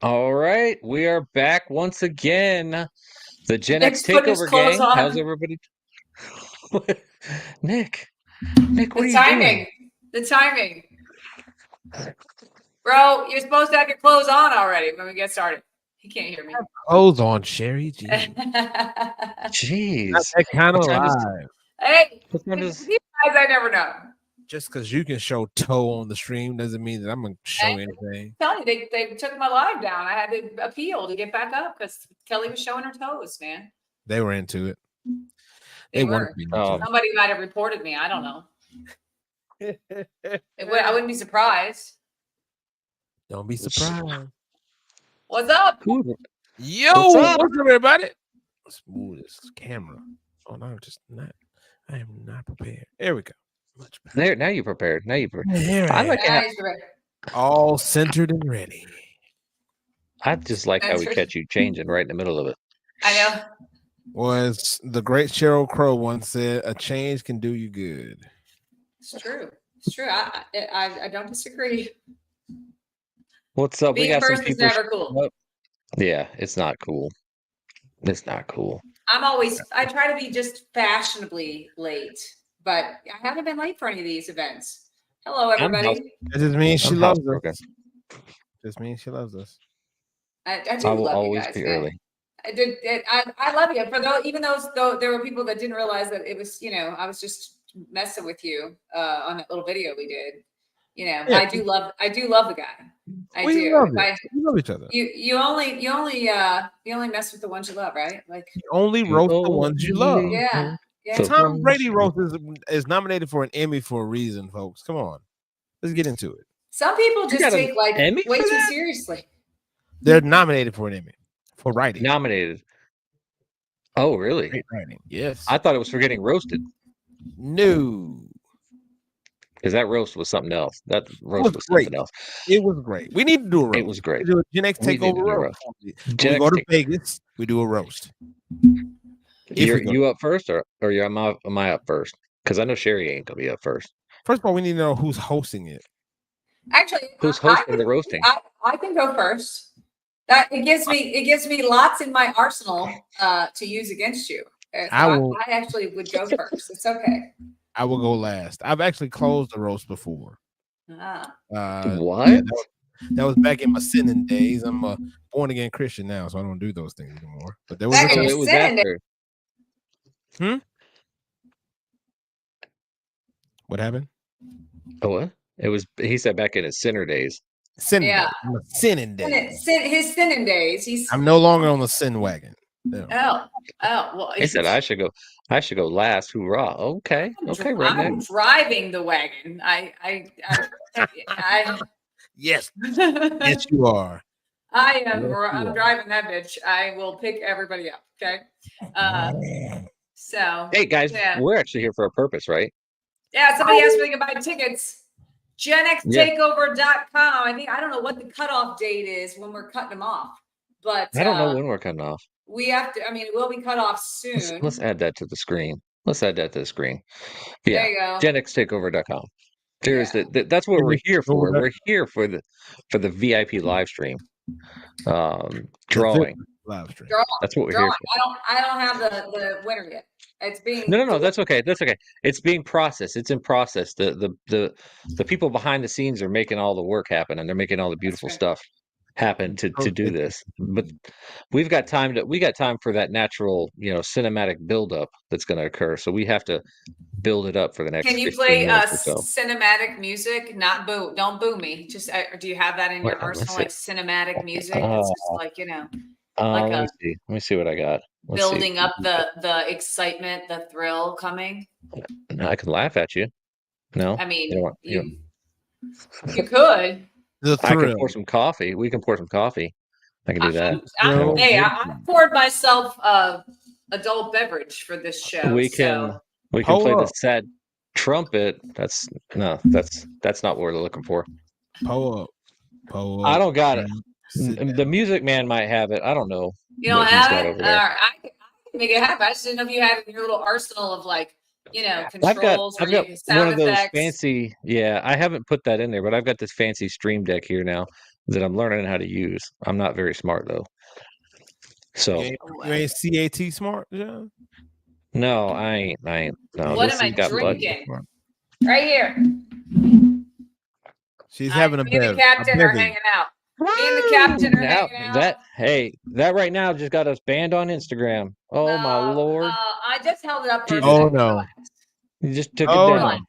All right, we are back once again. The Gen X Nick's putting his Takeover clothes gang. on. How's everybody? Nick, what are The you doing? timing. The timing. Bro, you're supposed to have your clothes on already when we get started. He can't hear me. Clothes on, Sherry. Jeez. Not Jeez, that kind what of time is? live. Hey, What time these is? guys I never know. Just because you can show toe on the stream doesn't mean that I'm gonna show anything. I'm telling you, they took my live down. I had to appeal to get back up because Kelly was showing her toes, man. They were into it. They wanted were. to be Oh. Somebody might have reported me. I don't know. into I wouldn't be surprised. Don't be surprised. What's up? Yo, What's up? what's up, everybody? Let's move this camera. Oh no, I am not prepared. There we go. Much better. There, now you prepared. Now you prepared. There I I like am. how, Nice, Rick. All centered and ready. I just like how we That's catch you changing right in the middle of it. I know. Was the great Sheryl Crow once said, "A change can do you good." It's true. It's true. I don't disagree. What's up? Being we got first some is people. never cool. Up. Yeah, it's not cool. It's not cool. I try to be just fashionably late, but I haven't been late for any of these events. Hello, everybody. That just means she I'm loves housebroken. us. Just means she loves us. I I do will love you always guys. be Man. early. I love you. For though, even though there were people that didn't realize that it was, I was just messing with you on that little video we did. Yeah. I do love the guy. We love each other. You only mess with the ones you love, right? Like You only roast the ones you love. yeah. Tom Brady roast is nominated for an Emmy for a reason, folks. Come on, let's get into it. Some people just take like Emmy way for too that? seriously. They're nominated for an Emmy for writing. Nominated. Oh, really? Great writing. Yes. I thought it was for getting roasted. No. Because that roast was something else. That roast was something else. It was great. We need to do a roast. It was great. We do a GenX Takeover roast. When we go to Vegas, we do a roast. You up first, or am I up first? Because I know Sherry ain't gonna be up first. First of all, we need to know who's hosting it. Actually, who's hosting the roasting? I can go first. That it gives me lots in my arsenal to use against you. I actually would go first. It's okay. I will go last. I've actually closed the roast before. What? Yeah, that was back in my sinning days. I'm a born again Christian now, so I don't do those things anymore. But there was it was after. What happened? Oh, what? It was. He said back in his sinner days. Sinning days. His sinning days. I'm no longer on the sin wagon. No. Oh, well. He said I should go last. Hoorah! Okay, I'm driving the wagon. Yes, yes, you are. I'm driving that bitch. I will pick everybody up. Okay. So. Hey guys, we're actually here for a purpose, right? Yeah. Somebody asked me to buy tickets. GenXTakeover.com. I don't know what the cutoff date is when we're cutting them off, but I don't know when we're cutting off. We have to. We'll be cut off soon. Let's add that to the screen. Yeah, there you go. GenXTakeover.com. Seriously, that's what we're here for. We're here for the VIP live stream drawing. That's what we're here for. I don't have the winner yet. It's being no. That's okay. It's being processed. It's in process. The people behind the scenes are making all the work happen, and they're making all the beautiful stuff happen to do this. But we got time for that natural, cinematic buildup that's going to occur. So we have to build it up for the next. Can you play cinematic music? Not boo. Don't boo me. Just do you have that in your arsenal, like cinematic music? It's just like let me see what I got. Building up the excitement, the thrill coming. I can laugh at you. No, you could. I can pour some coffee. We can pour some coffee. I can do that. I poured myself adult beverage for this show. We can play the sad trumpet. That's not what we're looking for. Pull up. I don't got it. The music man might have it. I don't know. You don't have it? I can make it happen. I just didn't know if you had your little arsenal of controls. I've got one of those fancy. Yeah, I haven't put that in there, but I've got this fancy stream deck here now that I'm learning how to use. I'm not very smart though. So you ain't CAT smart, yeah. no, I ain't. No, What this am I has got buttons. drinking? Right here. She's having a me and the bev. captain are hanging out. Me and the captain are Now hanging out. that right now just got us banned on Instagram. Oh my lord! I just held it up for a Jesus. second. no. You just took Oh, it down.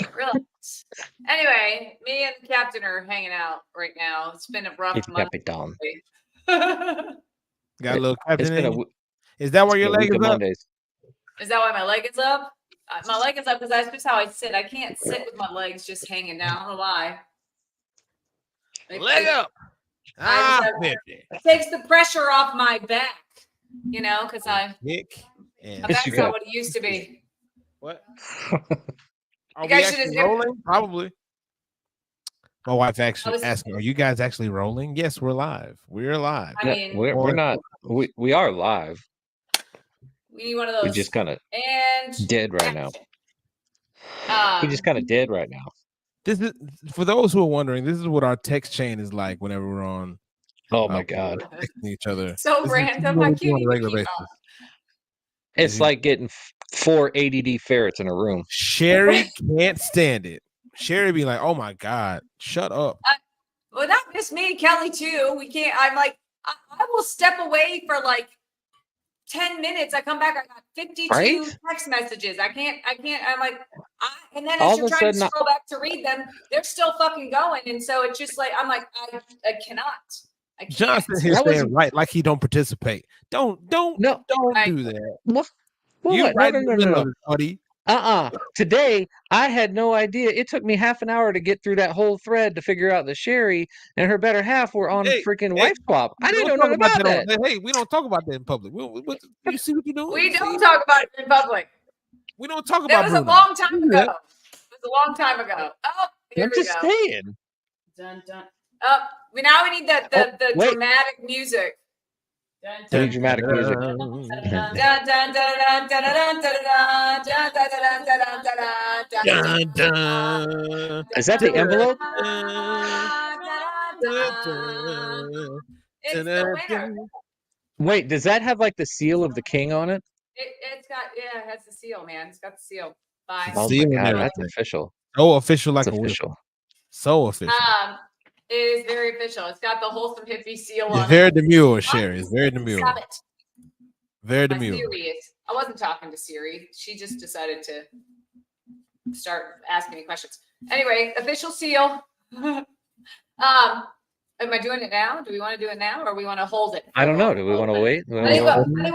no. Relax. Anyway, me and the captain are hanging out right now. It's been a rough It's month. Capitan. Got a little It's captain been in you? Is that where your leg is up? Mondays. Is that why my leg is up? My leg is up because that's just how I sit. I can't sit with my legs just hanging down. I don't know why. Leg up. It takes the pressure off my back, you know, because my back's not what it used to be. What? Are we actually rolling? Probably. My wife actually asking, "Are you guys actually rolling?" Yes, we're live. We're live. I mean, we're not. We are live. We need one of those. We just kind of dead right now. We just kind of dead right now. This is for those who are wondering. This is what our text chain is like whenever we're on. Oh my god! Texting each other. So random. I can't even keep up. It's like getting 4 ADD ferrets in a room. Sherry can't stand it. Sherry be like, "Oh my god, shut up." Well, not just me, Kelly too. We can't. I'm like, I will step away for like 10 minutes. I come back. I got 52 text messages. I can't. I'm like, and then as you're trying to scroll back to read them, they're still fucking going. And so it's just like, I'm like, I cannot. I can't. Johnson here saying right, like he don't participate. Don't do that. What? You right no, in the middle of it, buddy. Today I had no idea. It took me half an hour to get through that whole thread to figure out that Sherry and her better half were on freaking wife swap. I didn't know nothing about that. Hey, we don't talk about that in public. You see what you're doing? We don't talk about it in public. We don't talk about it. That was a long time ago. It was a long time ago. Oh, here we go. Saying. Dun, dun. Oh, now we need the dramatic music. Any dramatic music. Is that the envelope? It's the winner. Wait, does that have like the seal of the king on it? It's got, it has the seal, man. It's got the seal. Bye. Oh my god, that's official. So official, like official. So official. It is very official. It's got the wholesome hippie seal on it. It's very demure, Sherry. It's very demure. Stop it. Very demure. I wasn't talking to Siri. She just decided to start asking me questions. Anyway, official seal. Am I doing it now? Do we want to do it now, or we want to hold it? I don't know. Do we want to wait? I think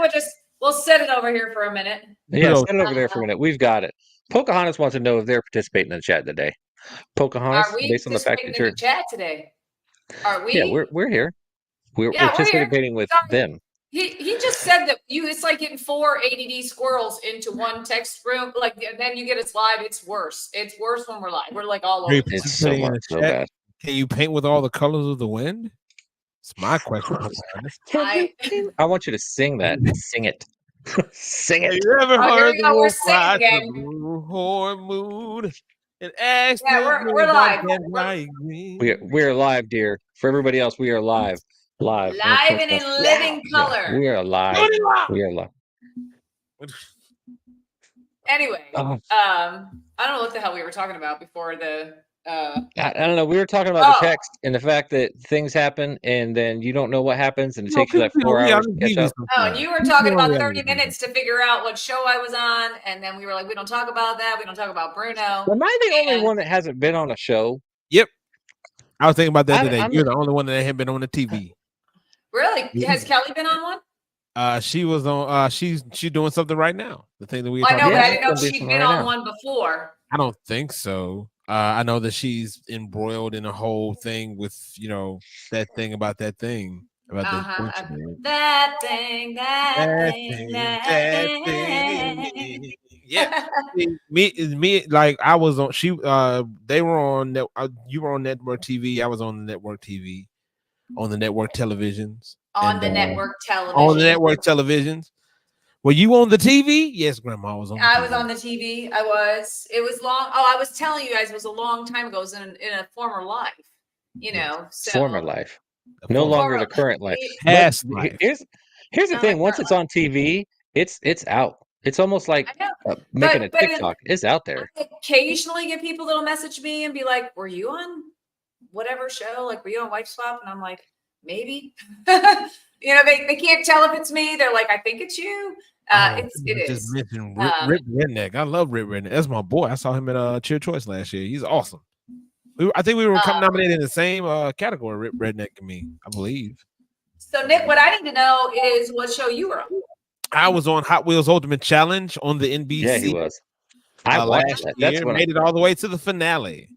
we'll set it over here for a minute. Yeah, set it over there for a minute. We've got it. Pocahontas wants to know if they're participating in the chat today. Pocahontas, based on the fact that you're in the chat today. Are we? Yeah, we're here. We're participating with them. He just said that it's like getting 4 ADD squirrels into one text room. Like, and then you get us live. It's worse. It's worse when we're live. We're like all over. It's so bad. Can you paint with all the colors of the wind? It's my question. I want you to sing that. Sing it. Sing it. You ever heard the wolf cry to blue horn moon? And ask we're live. We're live, dear. For everybody else, we are live. Live and in living color. We are live. We are live. Anyway, I don't know what the hell we were talking about before the. I don't know. We were talking about the text and the fact that things happen and then you don't know what happens and it takes you like 4 hours to catch up. Oh, and you were talking about 30 minutes to figure out what show I was on, and then we were like, we don't talk about that. We don't talk about Bruno. Am I the only one that hasn't been on a show? Yep. I was thinking about that today. You're the only one that hasn't been on the TV. Really? Has Kelly been on one? She was on. She's doing something right now. The thing that we. I know, but I didn't know she'd been on one before. I don't think so. I know that she's embroiled in a whole thing with that thing about that thing about that thing. Yeah, me. Like I was on. They were on. You were on network TV. I was on the network TV. On the network televisions. On the network televisions. Were you on the TV? Yes, Grandma was on. I was on the TV. I was. It was long. Oh, I was telling you guys, it was a long time ago. It was in a former life. you know. So former life, no longer the current life. Past life. Here's the thing: once it's on TV, it's out. It's almost like making a TikTok. It's out there. I occasionally get people that'll message me and be like, "Were you on whatever show? Like, were you on Wife Swap?" And I'm like, "Maybe." You know, they can't tell if it's me. They're like, "I think it's you." It just is. mentioned Rip Redneck. I love Rip Redneck. That's my boy. I saw him at Cheer Choice last year. He's awesome. I think we were nominated in the same category, Rip Redneck and me, I believe. So, Nick, what I need to know is what show you were on. I was on Hot Wheels Ultimate Challenge on the NBC. Yeah, he was. I watched that. That's when made it all the way to the finale.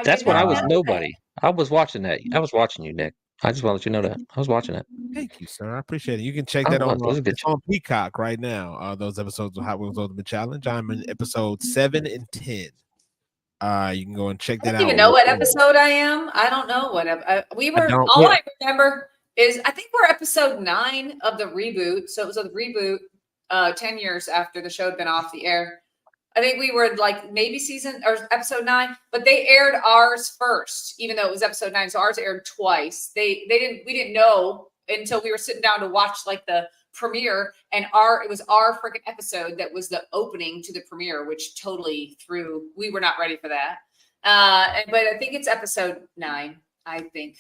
That's when I was nobody. I was watching that. I was watching you, Nick. I just want to let you know that I was watching it. Thank you, sir. I appreciate it. You can check that on Peacock right now. Those episodes of Hot Wheels Ultimate Challenge. I'm in episode 7 and 10. You can go and check that out. I don't even know what episode I am. I don't know what we were. All I remember is I think we're episode 9 of the reboot. So it was a reboot 10 years after the show had been off the air. I think we were like maybe season or episode 9, but they aired ours first, even though it was episode 9. So ours aired twice. We didn't know until we were sitting down to watch like the premiere, and it was our freaking episode that was the opening to the premiere, which totally threw. We were not ready for that. But I think it's episode 9. I think.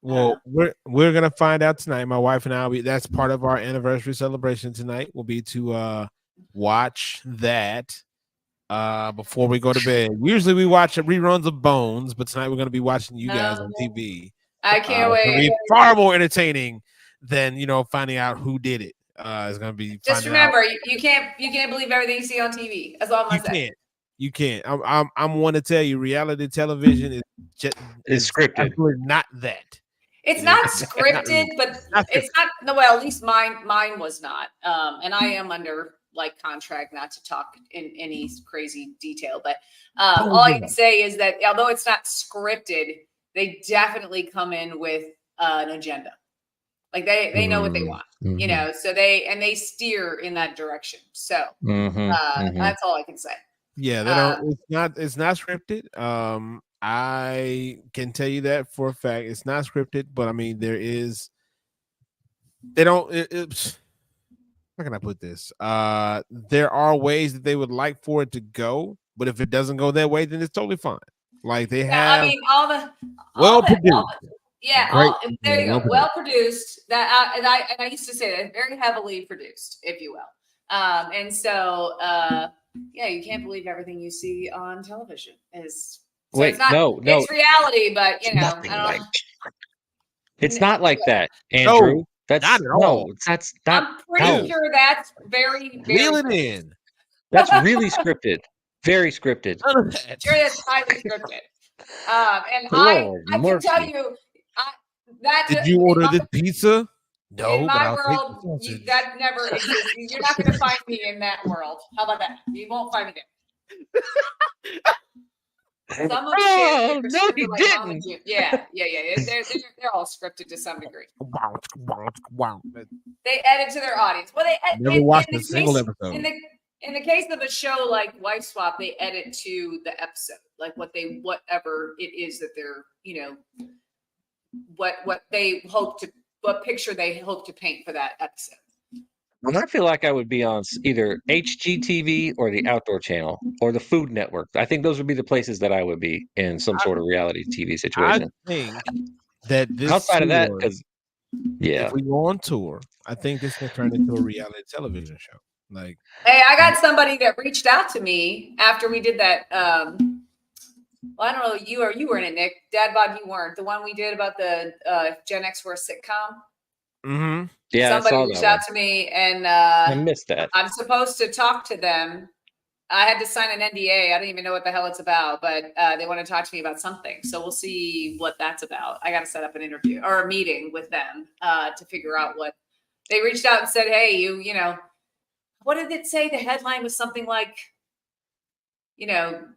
Well, we're gonna find out tonight. My wife and I. That's part of our anniversary celebration tonight. Will be to watch that. Before we go to bed. Usually we watch reruns of Bones, but tonight we're going to be watching you guys on TV. I can't wait. It'll be far more entertaining than finding out who did it. It's going to be. Just remember, you can't believe everything you see on TV. That's all I'm saying. You can't. I'm one to tell you, reality television is scripted. Not that. It's not scripted, but it's not. No, well, at least mine was not. And I am under contract not to talk in any crazy detail, but all I can say is that although it's not scripted, they definitely come in with an agenda. Like they know what they want, so they steer in that direction. So that's all I can say. Yeah, they don't. It's not scripted. I can tell you that for a fact. It's not scripted, but I mean there is. They don't. How can I put this? There are ways that they would like for it to go, but if it doesn't go that way, then it's totally fine. Like they have. I mean, all produced. There you go. Well produced. That and I used to say that very heavily produced, if you will. And so you can't believe everything you see on television is. So Wait, no, it's reality, but I don't know. It's not like that, Andrew. No. That's not at all. That's not. I'm pretty sure that's very, very. Reel it in. That's really scripted. Very scripted. Sure, that's highly scripted. And I can tell you that. Did you order the pizza? No, in my world, that never exists. You're not going to find me in that world. How about that? You won't find me there. Some of no, he didn't. Yeah. They're all scripted to some degree. They edit to their audience. Well, they never watched a single episode. In the case of a show like Wife Swap, they edit to the episode, like whatever it is that they're, what picture they hope to paint for that episode. Well, I feel like I would be on either HGTV or the Outdoor Channel or the Food Network. I think those would be the places that I would be in some sort of reality TV situation. I think that this outside of that, because if we go on tour, I think this can turn into a reality television show. Like, hey, I got somebody that reached out to me after we did that. Well, I don't know. You were in it, Nick. Dad bod, you weren't. The one we did about the GenX for a sitcom. Mm-hmm. Yeah, somebody reached out to me, and I missed that. I'm supposed to talk to them. I had to sign an NDA. I don't even know what the hell it's about, but they want to talk to me about something. So we'll see what that's about. I got to set up an interview or a meeting with them to figure out what they reached out and said. Hey, you know, what did it say? The headline was something like,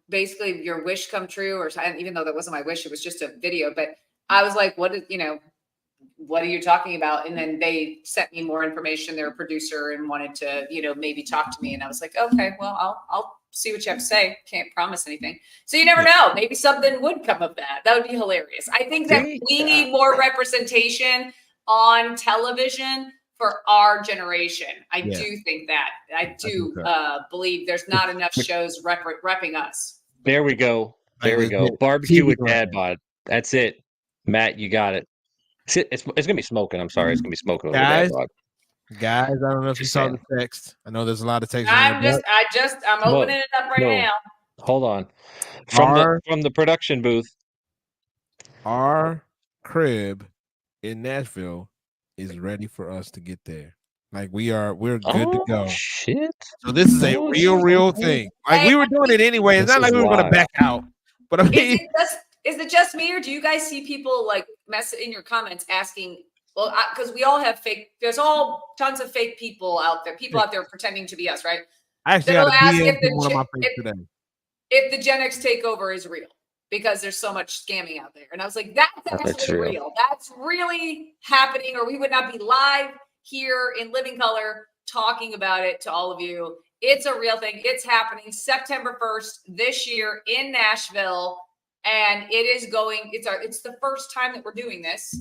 basically your wish come true, or even though that wasn't my wish, it was just a video. But I was like, what are you talking about? And then they sent me more information. They're a producer and wanted to, maybe talk to me. And I was like, okay, well, see what you have to say. Can't promise anything. So you never know. Maybe something would come of that. That would be hilarious. I think that we need more representation on television for our generation. I do think that. I do believe there's not enough shows repping us. There we go. There we go. Barbecue with Dad Bod. That's it. Matt, you got it. It's gonna be smoking. I'm sorry. It's gonna be smoking with Dad Bod. Guys, I don't know if you saw the text. I know there's a lot of text. I'm opening it up right now. Hold on. From the production booth. Our crib in Nashville is ready for us to get there. Like we're good to go. Shit. So this is a real thing. Like we were doing it anyway. It's not like we were gonna back out. But I mean, is it just me, or do you guys see people like mess in your comments asking? Well, because we all have fake. There's all tons of fake people out there. People out there pretending to be us, right? I actually got a DM from one of my friends today. If the GenX takeover is real, because there's so much scamming out there, and I was like, that's actually real. That's really happening, or we would not be live here in living color talking about it to all of you. It's a real thing. It's happening September 1st this year in Nashville, and it is going. It's the first time that we're doing this.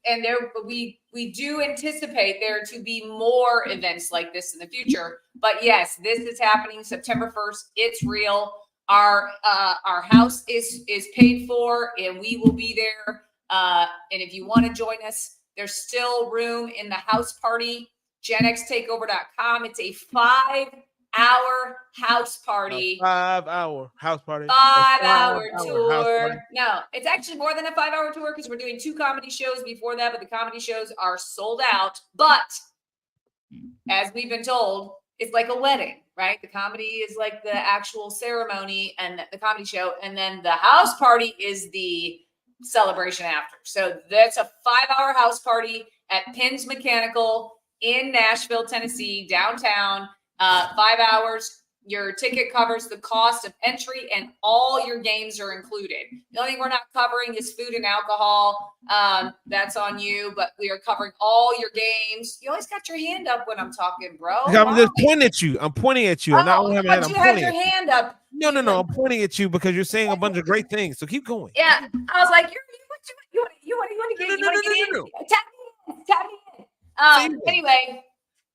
And we do anticipate there to be more events like this in the future. But yes, this is happening September 1st. It's real. Our house is paid for, and we will be there. And if you want to join us, there's still room in the house party. GenXTakeover.com. It's a 5-hour house party. 5-hour house party. 5-hour tour. No, it's actually more than a 5-hour tour because we're doing 2 comedy shows before that, but the comedy shows are sold out. But as we've been told, it's like a wedding, right? The comedy is like the actual ceremony and the comedy show, and then the house party is the celebration after. So that's a 5-hour house party at Pins Mechanical in Nashville, Tennessee, downtown. 5 hours. Your ticket covers the cost of entry, and all your games are included. The only thing we're not covering is food and alcohol. That's on you, but we are covering all your games. You always got your hand up when I'm talking, bro. I'm just pointing at you. I'm pointing at you. I'm have your hand up. No. I'm pointing at you because you're saying a bunch of great things. So keep going. Yeah, I was like, you want to get in? Tap me in. Anyway,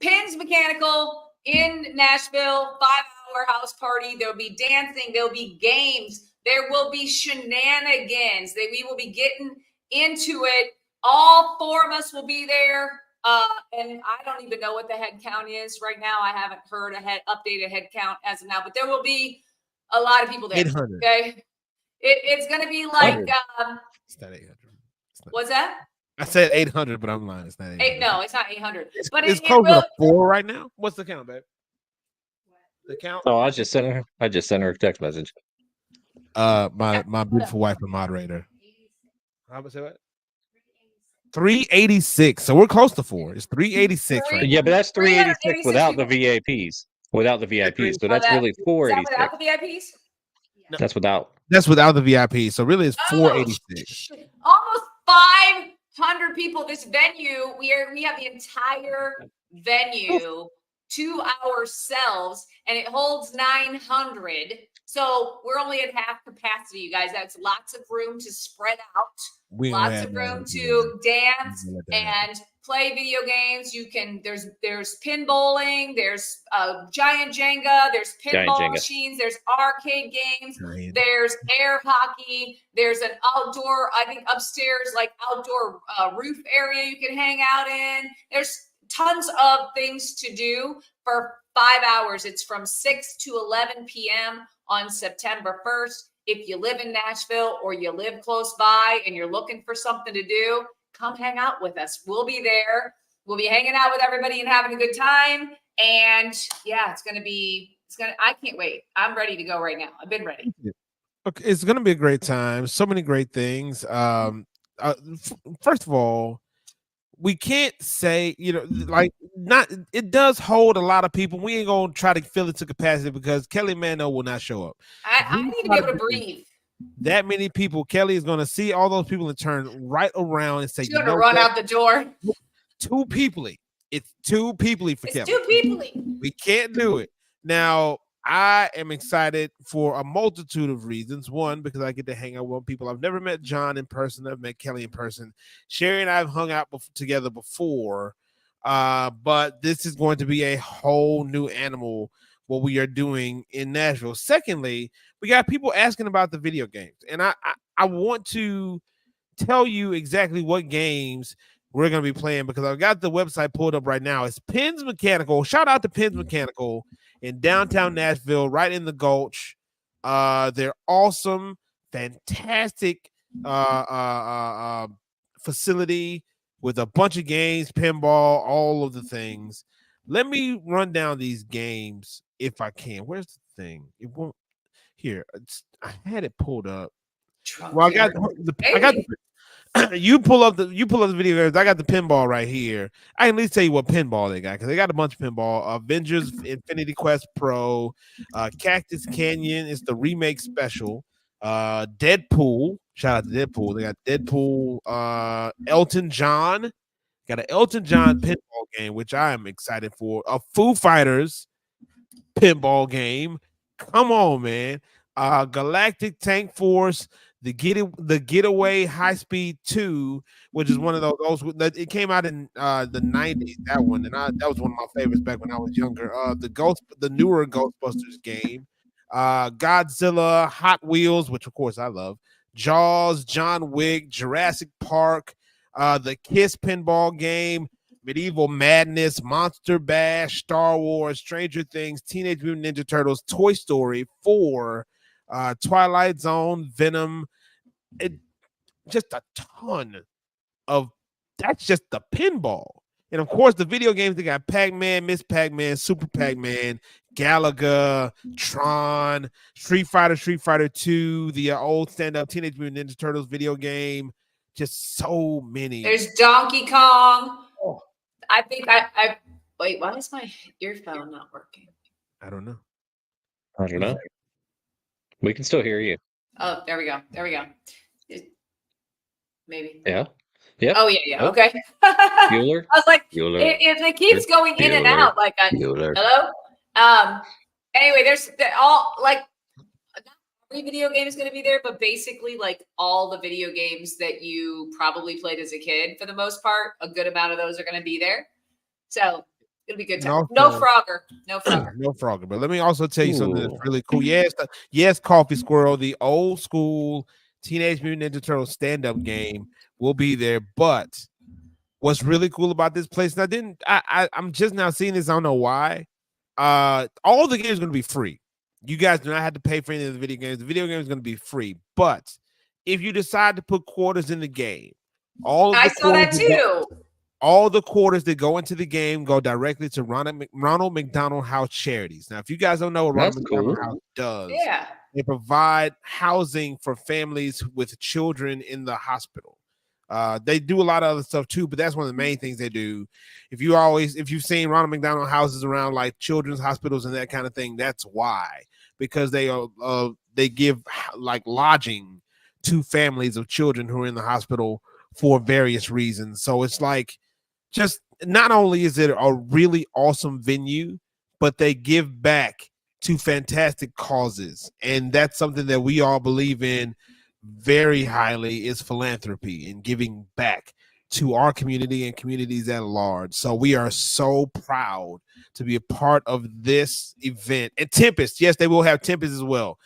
Pins Mechanical in Nashville, 5-hour house party. There'll be dancing. There'll be games. There will be shenanigans. We will be getting into it. All 4 of us will be there. And I don't even know what the head count is right now. I haven't heard updated head count as of now, but there will be a lot of people there. 800. Okay. It's going to be like, it's not 800. What's that? I said 800, but I'm lying. It's not 800. No, it's not 800. But it's closer to 4 right now. What's the count, babe? The count? Oh, I just sent her a text message. My beautiful wife and moderator. How much? 386. So we're close to 4. It's 386 right now. Yeah, but that's 386 without the VIPs. Without the VIPs. So that's really 486. Without the VIPs? No. That's without the VIPs. So really it's 486. Almost 500 people. This venue, we have the entire venue to ourselves, and it holds 900. So we're only at half capacity, you guys. That's lots of room to spread out. Lots of room to dance and play video games. You can there's pin bowling, there's giant Jenga, there's pinball machines, there's arcade games, there's air hockey, there's an outdoor, I think upstairs, like outdoor roof area you can hang out in. There's tons of things to do for 5 hours. It's from 6 to 11 p.m. on September 1st. If you live in Nashville or you live close by and you're looking for something to do, come hang out with us. We'll be there. We'll be hanging out with everybody and having a good time. And yeah, I can't wait. I'm ready to go right now. I've been ready. Okay, it's going to be a great time. So many great things. First of all, we can't say, it does hold a lot of people. We ain't going to try to fill it to capacity because Kelly Mano will not show up. I need to be able to breathe. That many people, Kelly is going to see all those people and turn right around and say, she's going to run out the door. Too peoply. It's too peoply for Kelly. It's too peoply. We can't do it. Now, I am excited for a multitude of reasons. One, because I get to hang out with people. I've never met John in person. I've met Kelly in person. Sherry and I have hung out together before, but this is going to be a whole new animal, what we are doing in Nashville. Secondly, we got people asking about the video games, and I want to tell you exactly what games we're going to be playing because I've got the website pulled up right now. It's Pins Mechanical. Shout out to Pins Mechanical in downtown Nashville, right in the Gulch. They're awesome, fantastic facility with a bunch of games, pinball, all of the things. Let me run down these games if I can. Where's the thing? It won't. Here, I had it pulled up. Well, I got the you pull up the video games. I got the pinball right here. I can at least tell you what pinball they got because they got a bunch of pinball. Avengers Infinity Quest Pro, Cactus Canyon is the remake special. Deadpool, shout out to Deadpool. They got Deadpool. Elton John, got an Elton John pinball game, which I am excited for. A Foo Fighters pinball game. Come on, man. Galactic Tank Force. The Getaway High Speed 2, which is one of those it came out in the 90s, that one, and that was one of my favorites back when I was younger. The newer Ghostbusters game, Godzilla, Hot Wheels, which of course I love, Jaws, John Wick, Jurassic Park, the Kiss pinball game, Medieval Madness, Monster Bash, Star Wars, Stranger Things, Teenage Mutant Ninja Turtles, Toy Story 4, Twilight Zone, Venom. Just a ton of that's just the pinball. And of course, the video games, they got Pac-Man, Miss Pac-Man, Super Pac-Man, Galaga, Tron, Street Fighter 2, the old stand-up Teenage Mutant Ninja Turtles video game. Just so many. There's Donkey Kong. Oh. I think I wait, why is my earphone not working? I don't know. We can still hear you. Oh, there we go. Maybe. Yeah. Yeah. Oh, yeah. Oh. Okay. Bueller. I was like, if it keeps going in and out, like, hello? Anyway, there's all, like, not every video game is going to be there, but basically, like, all the video games that you probably played as a kid, for the most part, a good amount of those are going to be there. So it'll be good time. No Frogger. No Frogger. But let me also tell you something that's really cool. Yes, Coffee Squirrel, the old school Teenage Mutant Ninja Turtles stand-up game will be there. But what's really cool about this place, and I'm just now seeing this, I don't know why. All the games are going to be free. You guys do not have to pay for any of the video games. The video game is going to be free. But if you decide to put quarters in the game, I saw that too. All the quarters that go into the game go directly to Ronald McDonald House Charities. Now, if you guys don't know what Ronald McDonald House does, they provide housing for families with children in the hospital. They do a lot of other stuff too, but that's one of the main things they do. If you've seen Ronald McDonald houses around like children's hospitals and that kind of thing, that's why, because they give like lodging to families of children who are in the hospital for various reasons. So it's like, just not only is it a really awesome venue, but they give back to fantastic causes. And that's something that we all believe in very highly, is philanthropy and giving back to our community and communities at large. So we are so proud to be a part of this event. And Tempest, yes, they will have Tempest as well.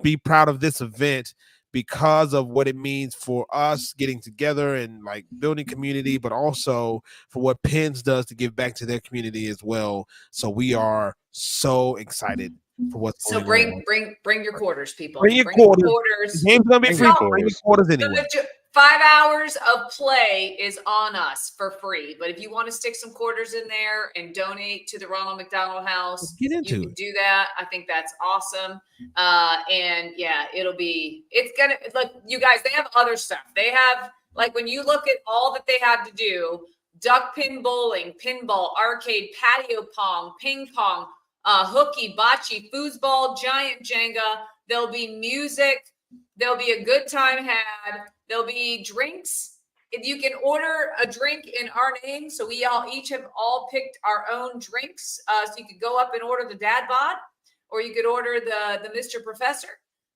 Be proud of this event because of what it means for us getting together and like building community, but also for what Pins does to give back to their community as well. So we are so excited for what's going on. Bring your quarters, people. Bring your quarters. The game's gonna be free. Bring your quarters anyway. 5 hours of play is on us for free. But if you want to stick some quarters in there and donate to the Ronald McDonald House, you can do that. I think that's awesome. And yeah, it's gonna, like, you guys, they have other stuff. They have, like, when you look at all that they had to do, duck pin bowling, pinball, arcade, patio pong, ping pong, hooky, bocce, foosball, giant Jenga. There'll be music. There'll be a good time had. There'll be drinks. If you can order a drink in our name, so we each have picked our own drinks. So you could go up and order the dad bod, or you could order the Mr. Professor.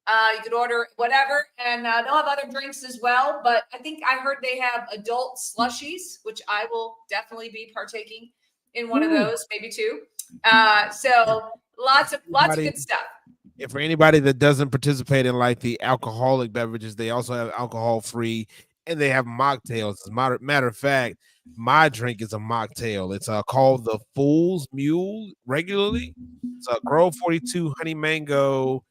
You could order whatever, and they'll have other drinks as well. But I think I heard they have adult slushies, which I will definitely be partaking in one of those, maybe two. So lots of good stuff. If for anybody that doesn't participate in like the alcoholic beverages, they also have alcohol free, and they have mocktails. As a matter of fact, my drink is a mocktail. It's called the Fool's Mule regularly. It's a Grove 42 honey mango,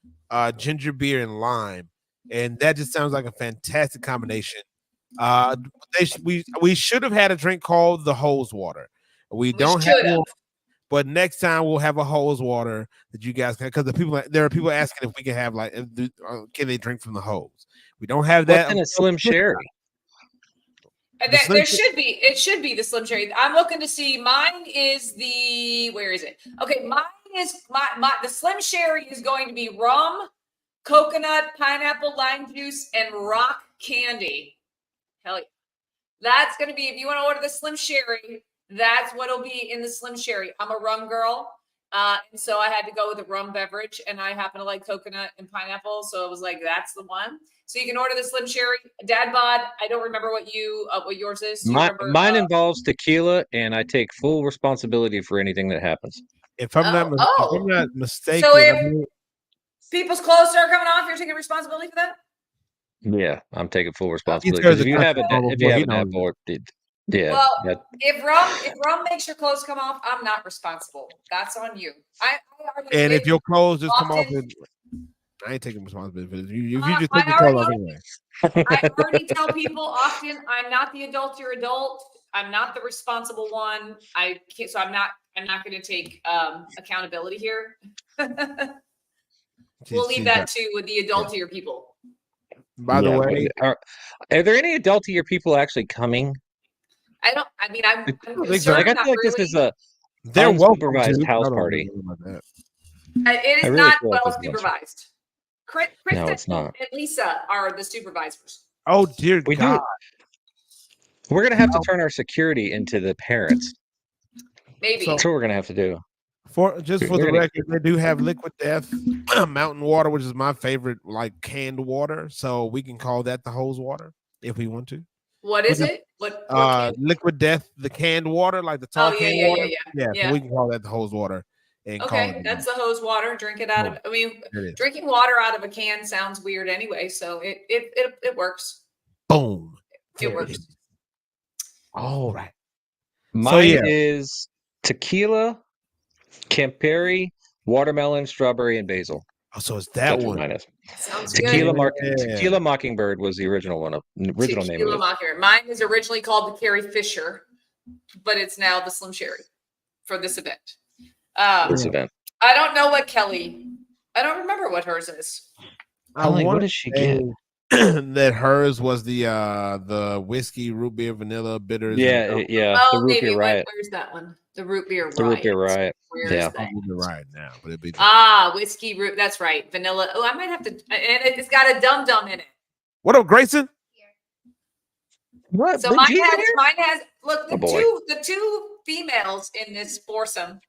ginger beer, and lime, and that just sounds like a fantastic combination. We should have had a drink called the hose water. We don't have one, but next time we'll have a hose water that you guys can, because there are people asking if we can have like, can they drink from the hose? We don't have that. What's in a Slim Sherry? There should be. It should be the Slim Sherry. I'm looking to see. Mine is the. Where is it? Okay, mine is the Slim Sherry is going to be rum, coconut, pineapple, lime juice, and rock candy. Hell yeah. That's going to be, if you want to order the Slim Sherry, that's what it'll be in the Slim Sherry. I'm a rum girl. And so I had to go with a rum beverage, and I happen to like coconut and pineapple. So it was like, that's the one. So you can order the Slim Sherry. Dad bod, I don't remember what yours is. Mine involves tequila, and I take full responsibility for anything that happens. If I'm not mistaken. So if people's clothes start coming off, you're taking responsibility for that? Yeah, I'm taking full responsibility. Because if you haven't had more, yeah. Well, if rum makes your clothes come off, I'm not responsible. That's on you. And if your clothes just come off, I ain't taking responsibility for this. You just take your clothes off anyway. I already tell people often, I'm not the adult you're adult. I'm not the responsible one. I can't. So I'm not going to take accountability here. We'll leave that to the adultier people. By the way, are there any adultier people actually coming? I'm concerned. I feel like this is a unsupervised house party. It is not well supervised. Krista No, it's not. and Lisa are the supervisors. Oh dear God. We're gonna have to turn our security into the parents. Maybe that's what we're gonna have to do. For the record, they do have Liquid Death mountain water, which is my favorite, like canned water. So we can call that the hose water if we want to. What is it? What Liquid Death, the canned water, like the tall canned water. Yeah. So we can call that the hose water. Okay, that's the hose water. Drink it out of. I mean, drinking water out of a can sounds weird anyway. So it works. Boom. It works. All right. Mine is tequila, Campari, watermelon, strawberry, and basil. Oh, so it's that one. Sounds Tequila good. Tequila Mockingbird was the original one. Original name. Tequila Mockingbird. Mine is originally called the Carrie Fisher, but it's now the Slim Sherry for this event. I don't know what Kelly. I don't remember what hers is. What did she get? That hers was the whiskey, root beer, vanilla, bitters. Yeah. Oh, the maybe. Where's that one? The root beer riot. The root beer riot. Yeah. Right now, but it'd be whiskey root. That's right. Vanilla. Oh, I might have to. And it's got a dum dum in it. What up, Grayson? What? So mine has. Look, the two females in this foursome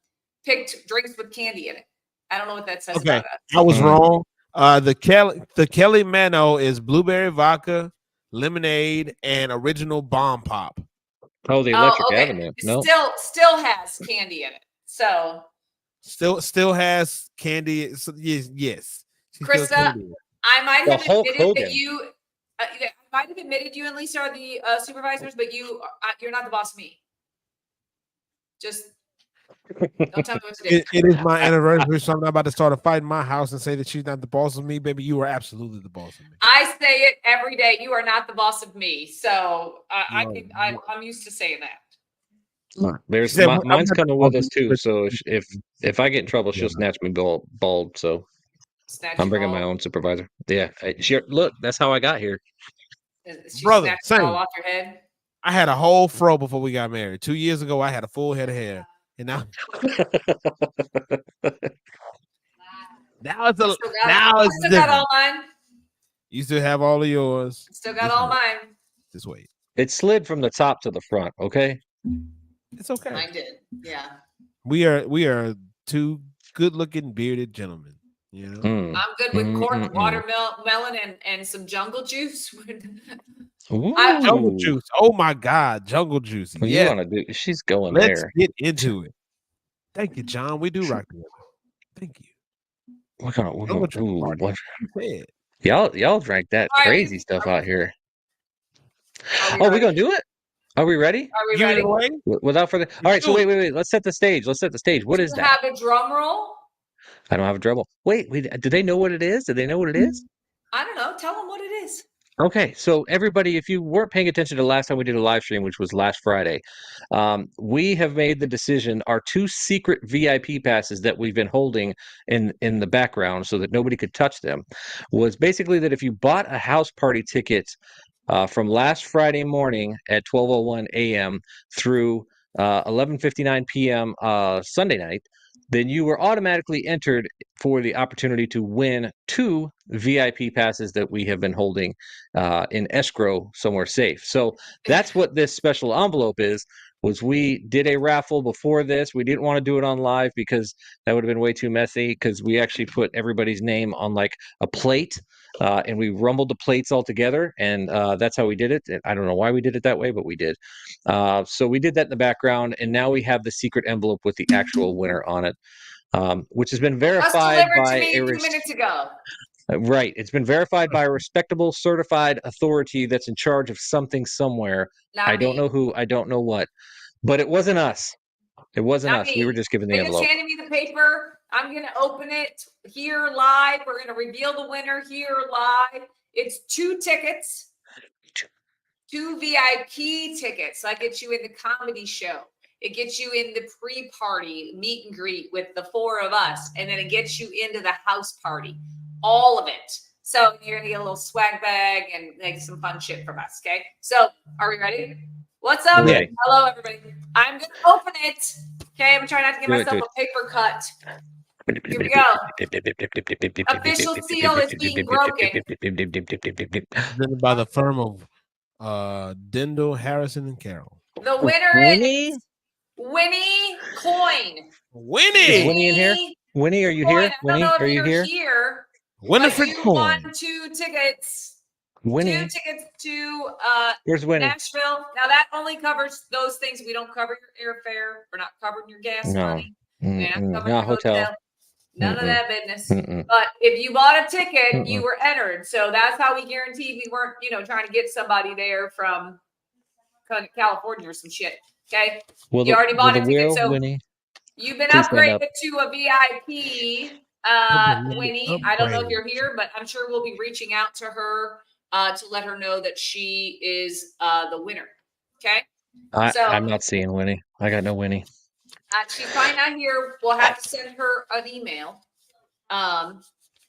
picked drinks with candy in it. I don't know what that says about us. I was wrong. The Kelly Mano is blueberry vodka, lemonade, and original bomb pop. Oh, the Electric Avenue. No, still has candy in it. So still has candy. So, yes. Krista, I might have admitted that you. I might have admitted you and Lisa are the supervisors, but you're not the boss of me. Just don't tell me what to do. It is my anniversary, so I'm not about to start a fight in my house and say that she's not the boss of me, baby. You are absolutely the boss of me. I say it every day. You are not the boss of me, so I'm used to saying that. Mine's coming with us too. So if I get in trouble, she'll snatch me bald. So I'm bringing my own supervisor. Yeah, look, that's how I got here. Brother, same. Off your head. I had a whole fro before we got married. 2 years ago, I had a full head of hair. And now it's still got all mine. You still have all of yours. Still got all mine. Just wait. It slid from the top to the front. Okay. It's okay. Mine did. Yeah. We are two good-looking bearded gentleman. You know, I'm good with corked watermelon and some jungle juice. jungle juice. Oh my God, jungle juice. Well, Yeah, you want to do? She's going let's there. get into it. Thank you, John. We do rock together. Thank you. We're gonna ooh, what? Y'all drank that crazy stuff out here. Oh, we're gonna do it? Are we ready? Are we ready? Without further. All right. So wait. Let's set the stage. What is that? Have a drum roll. I don't have a drum roll. Wait. Do they know what it is? Do they know what it is? I don't know. Tell them what it is. Okay, so everybody, if you weren't paying attention to the last time we did a live stream, which was last Friday, we have made the decision. Our 2 secret VIP passes that we've been holding in the background so that nobody could touch them was basically that if you bought a house party ticket from last Friday morning at 12:01 a.m. through 11:59 p.m. Sunday night, then you were automatically entered for the opportunity to win 2 VIP passes that we have been holding in escrow somewhere safe. So that's what this special envelope is. Was we did a raffle before this. We didn't want to do it on live because that would have been way too messy, because we actually put everybody's name on like a plate and we rumbled the plates all together, and that's how we did it. I don't know why we did it that way, but we did. So we did that in the background, and now we have the secret envelope with the actual winner on it, which has been verified by a 2 minutes ago. Right. It's been verified by a respectable, certified authority that's in charge of something somewhere. I don't know who, I don't know what, but it wasn't us. It wasn't us. We were just given the envelope. They just handed me the paper. I'm going to open it here live. We're going to reveal the winner here live. It's 2 tickets, 2 VIP tickets. So I get you in the comedy show. It gets you in the pre-party meet and greet with the 4 of us. And then it gets you into the house party. All of it. So you're going to get a little swag bag and like some fun shit from us. Okay. So are we ready? What's up? Okay. Hello, everybody. I'm going to open it. Okay. I'm trying not to give myself a paper cut. Here we go. Official seal is being broken. Written by the firm of Dendel, Harrison, and Carroll. The winner is Winnie Coin. Winnie! Is Winnie in here? Winnie, are you here? Winnie, are you here? Winifred Coin. Won 2 tickets. Winnie. 2 tickets to Where's Winnie? Nashville. Now that only covers those things. We don't cover your airfare. We're not covering your gas money. We're not covering your hotel. None of that business. But if you bought a ticket, you were entered. So that's how we guaranteed we weren't, trying to get somebody there from California or some shit. Okay. Well, you already bought a ticket. So Winnie, you've been upgraded to a VIP. Winnie, I don't know if you're here, but I'm sure we'll be reaching out to her to let her know that she is the winner. Okay. I'm not seeing Winnie. I got no Winnie. She's probably not here. We'll have to send her an email. I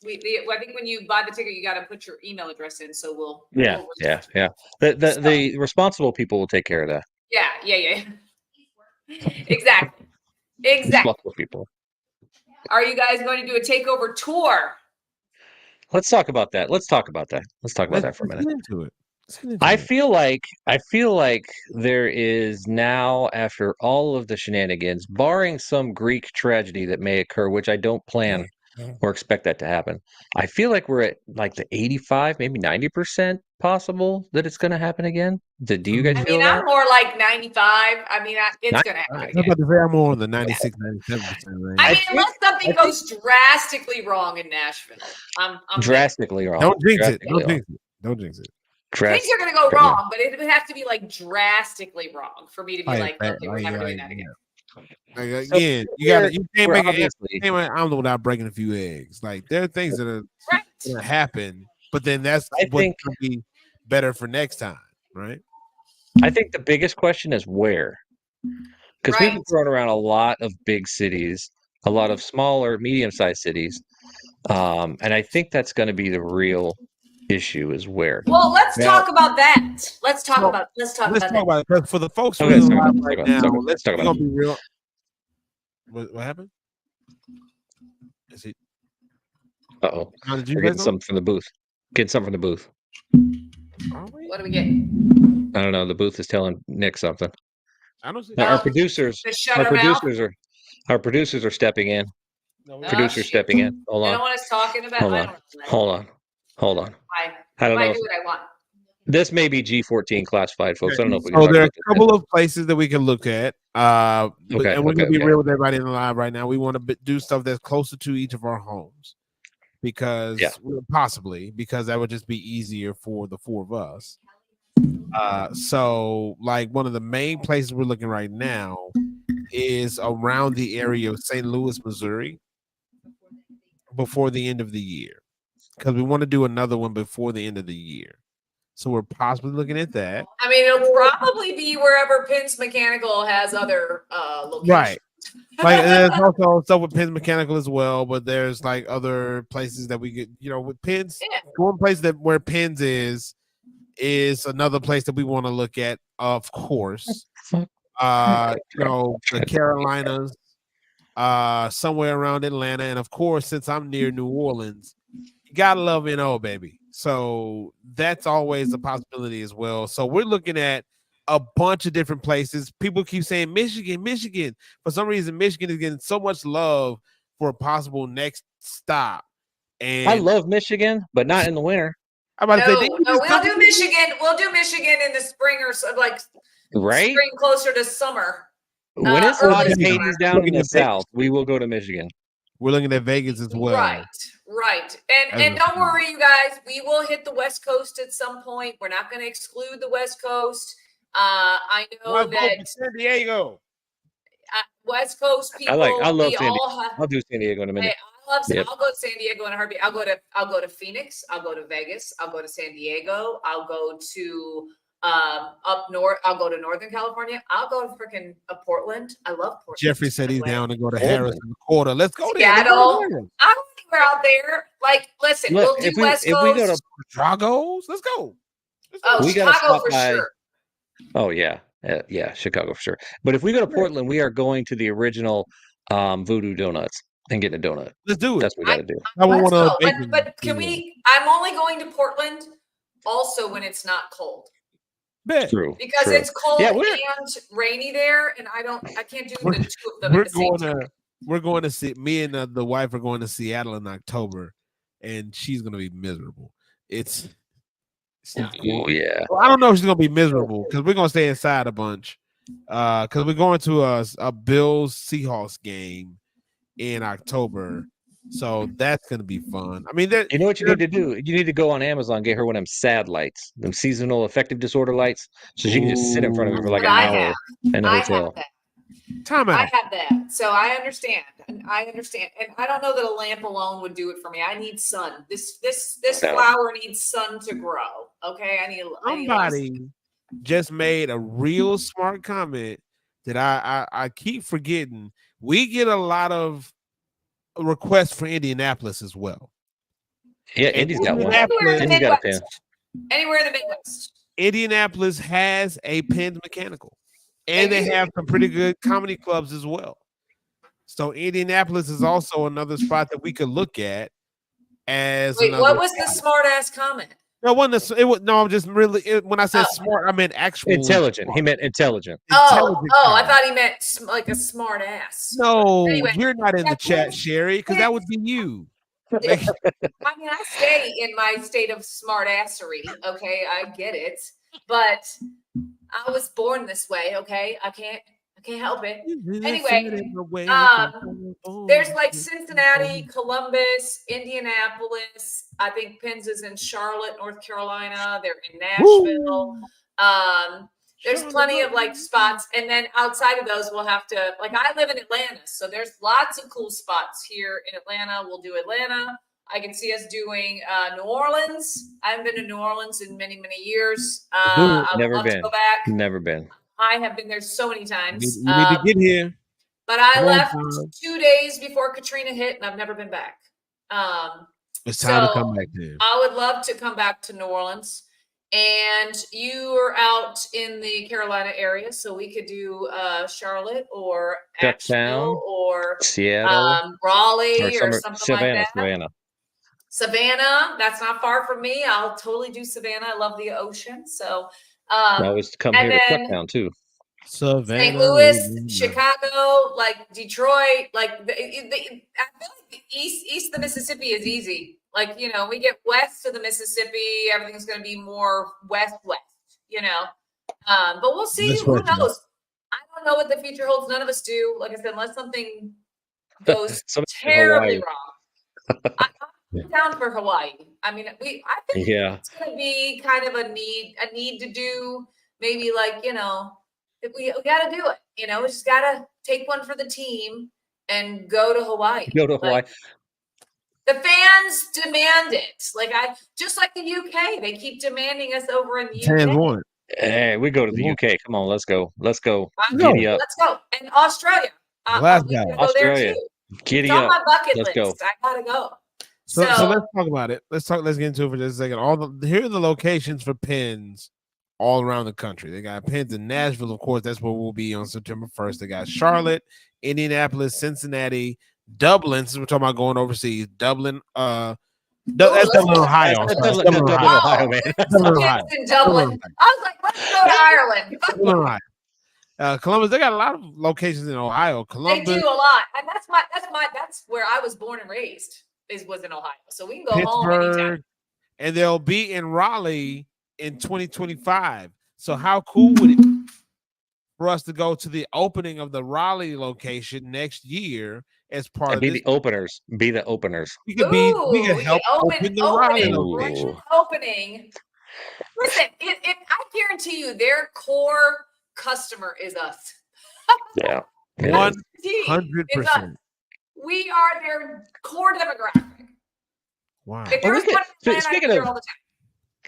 think when you buy the ticket, you got to put your email address in. So we'll. Yeah. The responsible people will take care of that. Yeah. Exactly. Responsible people. Are you guys going to do a takeover tour? Let's talk about that. Let's talk about that for a minute. I feel like there is now, after all of the shenanigans, barring some Greek tragedy that may occur, which I don't plan or expect that to happen. I feel like we're at like the 85, maybe 90% possible that it's going to happen again. Do you guys feel that? I'm more like 95. I mean, it's going to happen again. I'm about to say I'm more on the 96, 97% range. I mean, unless something goes drastically wrong in Nashville. I'm drastically wrong. Don't jinx it. Don't jinx it. Things are going to go wrong, but it would have to be like drastically wrong for me to be like, okay, we're never doing that again. Again, you can't make it. I'm the one out breaking a few eggs. Like there are things that are going to happen, but then that's what's going to be better for next time, right? I think the biggest question is where, because we've been throwing around a lot of big cities, a lot of smaller, medium-sized cities, and I think that's going to be the real issue is where. Well, let's talk about that. Let's talk about it. For the folks who are right now, let's talk about it. Be real. What happened? Is it? Uh-oh. We're getting something from the booth. What do we get? I don't know. The booth is telling Nick something. I don't see our producers are stepping in. No, Producer stepping in. Hold You on. know what I was talking about? Hold I on. don't know. Hold on. I I don't know. do what I want. This may be G14 classified, folks. I don't know if we can So talk there are about a couple of places that we can look at. And we're gonna be real with everybody in the live right now. We want to do stuff that's closer to each of our homes because because that would just be easier for the four of us. So like one of the main places we're looking right now is around the area of St. Louis, Missouri, before the end of the year, because we want to do another one before the end of the year. So we're possibly looking at that. I mean, it'll probably be wherever Pins Mechanical has other locations. Right. Like there's also stuff with Pins Mechanical as well, but there's like other places that we get, with Pins. One place where Pins is another place that we want to look at, of course. The Carolinas, somewhere around Atlanta, and of course, since I'm near New Orleans, you gotta love NO, baby. So that's always a possibility as well. So we're looking at a bunch of different places. People keep saying Michigan. For some reason, Michigan is getting so much love for a possible next stop. And I love Michigan, but not in the winter. I'm about to say, we'll do Michigan. We'll do Michigan in the spring or so, like spring closer to summer. When it's hot as Hades down in the south, we will go to Michigan. We're looking at Vegas as well. Right. And don't worry, you guys. We will hit the West Coast at some point. We're not going to exclude the West Coast. I know that San Diego. West Coast people. I love San Diego. I'll do San Diego in a minute. I'll go to San Diego in a heartbeat. I'll go to Phoenix. I'll go to Vegas. I'll go to San Diego. I'll go to up north. I'll go to Northern California. I'll go to freaking Portland. I love Portland. Jeffrey said he's down to go to Harris in the quarter. Let's go there. Seattle. I'm anywhere out there. Like, listen, we'll do West Coast. If we go to Dragos, let's go. Oh, Chicago for sure. Oh yeah, Chicago for sure. But if we go to Portland, we are going to the original Voodoo Donuts and getting a donut. Let's do it. That's what we got to do. But can we? I'm only going to Portland also when it's not cold. True. Because it's cold and rainy there, and I can't do the two of them at the same time. We're going to see. Me and the wife are going to Seattle in October, and she's going to be miserable. Oh yeah. Well, I don't know if she's gonna be miserable because we're gonna stay inside a bunch. Because we're going to a Bills Seahawks game in October, so that's gonna be fun. I mean, you know what you need to do? You need to go on Amazon, get her one of them SAD lights, them seasonal affective disorder lights, so she can just sit in front of it for like an hour in the hotel. Time out. I have that, so I understand, and I don't know that a lamp alone would do it for me. I need sun. This flower needs sun to grow. Okay, Somebody just made a real smart comment that I keep forgetting. We get a lot of requests for Indianapolis as well. Yeah, Indy's got one. Indy's got a pin. Anywhere in the Midwest. Indianapolis has a Pins Mechanical. And they have some pretty good comedy clubs as well. So Indianapolis is also another spot that we could look at as. Wait, what was the smart ass comment? No, I'm just really. When I said smart, I meant actual intelligent. Smart. He meant intelligent. I thought he meant like a smart ass. No, anyway, you're not in the chat, Sherry, because that would be you. I mean, I stay in my state of smart assery. Okay, I get it, but I was born this way. Okay, I can't help it. Anyway, there's like Cincinnati, Columbus, Indianapolis. I think Pins is in Charlotte, North Carolina. They're in Nashville. There's plenty of like spots, and then outside of those, we'll have to like. I live in Atlanta, so there's lots of cool spots here in Atlanta. We'll do Atlanta. I can see us doing New Orleans. I haven't been to New Orleans in many, many years. Never been. To go back. Never been. I have been there so many times. You need to get here. But I left 2 days before Katrina hit, and I've never been back. It's time to come back there. I would love to come back to New Orleans. And you are out in the Carolina area, so we could do Charlotte or Asheville or Seattle, Raleigh or something like that. Savannah. That's not far from me. I'll totally do Savannah. I love the ocean. So I always come here to Trucktown too. Savannah, St. Louis, Chicago, like Detroit, like I feel like the east of the Mississippi is easy. Like, you know, we get west of the Mississippi, everything's going to be more west, you know. But we'll see. Who knows? I don't know what the future holds. None of us do. Like I said, unless something goes terribly wrong. I'm down for Hawaii. I mean, I think it's going to be kind of a need to do. Maybe like, you know, if we got to do it. You know, we just got to take one for the team and go to Hawaii. Like, the fans demand it. Like just like the UK, they keep demanding us over in the UK. Hey, we go to the UK. Come on, let's go. Giddy up. Let's go. And Australia. Go there too. Giddy it's up. On my bucket let's list. Go. I gotta go. So let's talk about it. Let's get into it for just a second. Here are the locations for pins all around the country. They got pins in Nashville, of course. That's where we'll be on September 1st. They got Charlotte, Indianapolis, Cincinnati, Dublin. Since we're talking about going overseas, Dublin. That's Dublin, Ohio. Dublin, Ohio, man. Dublin. I was like, let's go to Ireland. Dublin, Ohio. Columbus. They got a lot of locations in Ohio. Columbus. They do a lot, and that's where I was born and raised. Was in Ohio, so we can go home anytime. And they'll be in Raleigh in 2025. So how cool would it be for us to go to the opening of the Raleigh location next year as part of the openers? Be the openers. We could help open the Raleigh location. Opening. Listen, I guarantee you, their core customer is us. Yeah, 100%. We are their core demographic. Wow.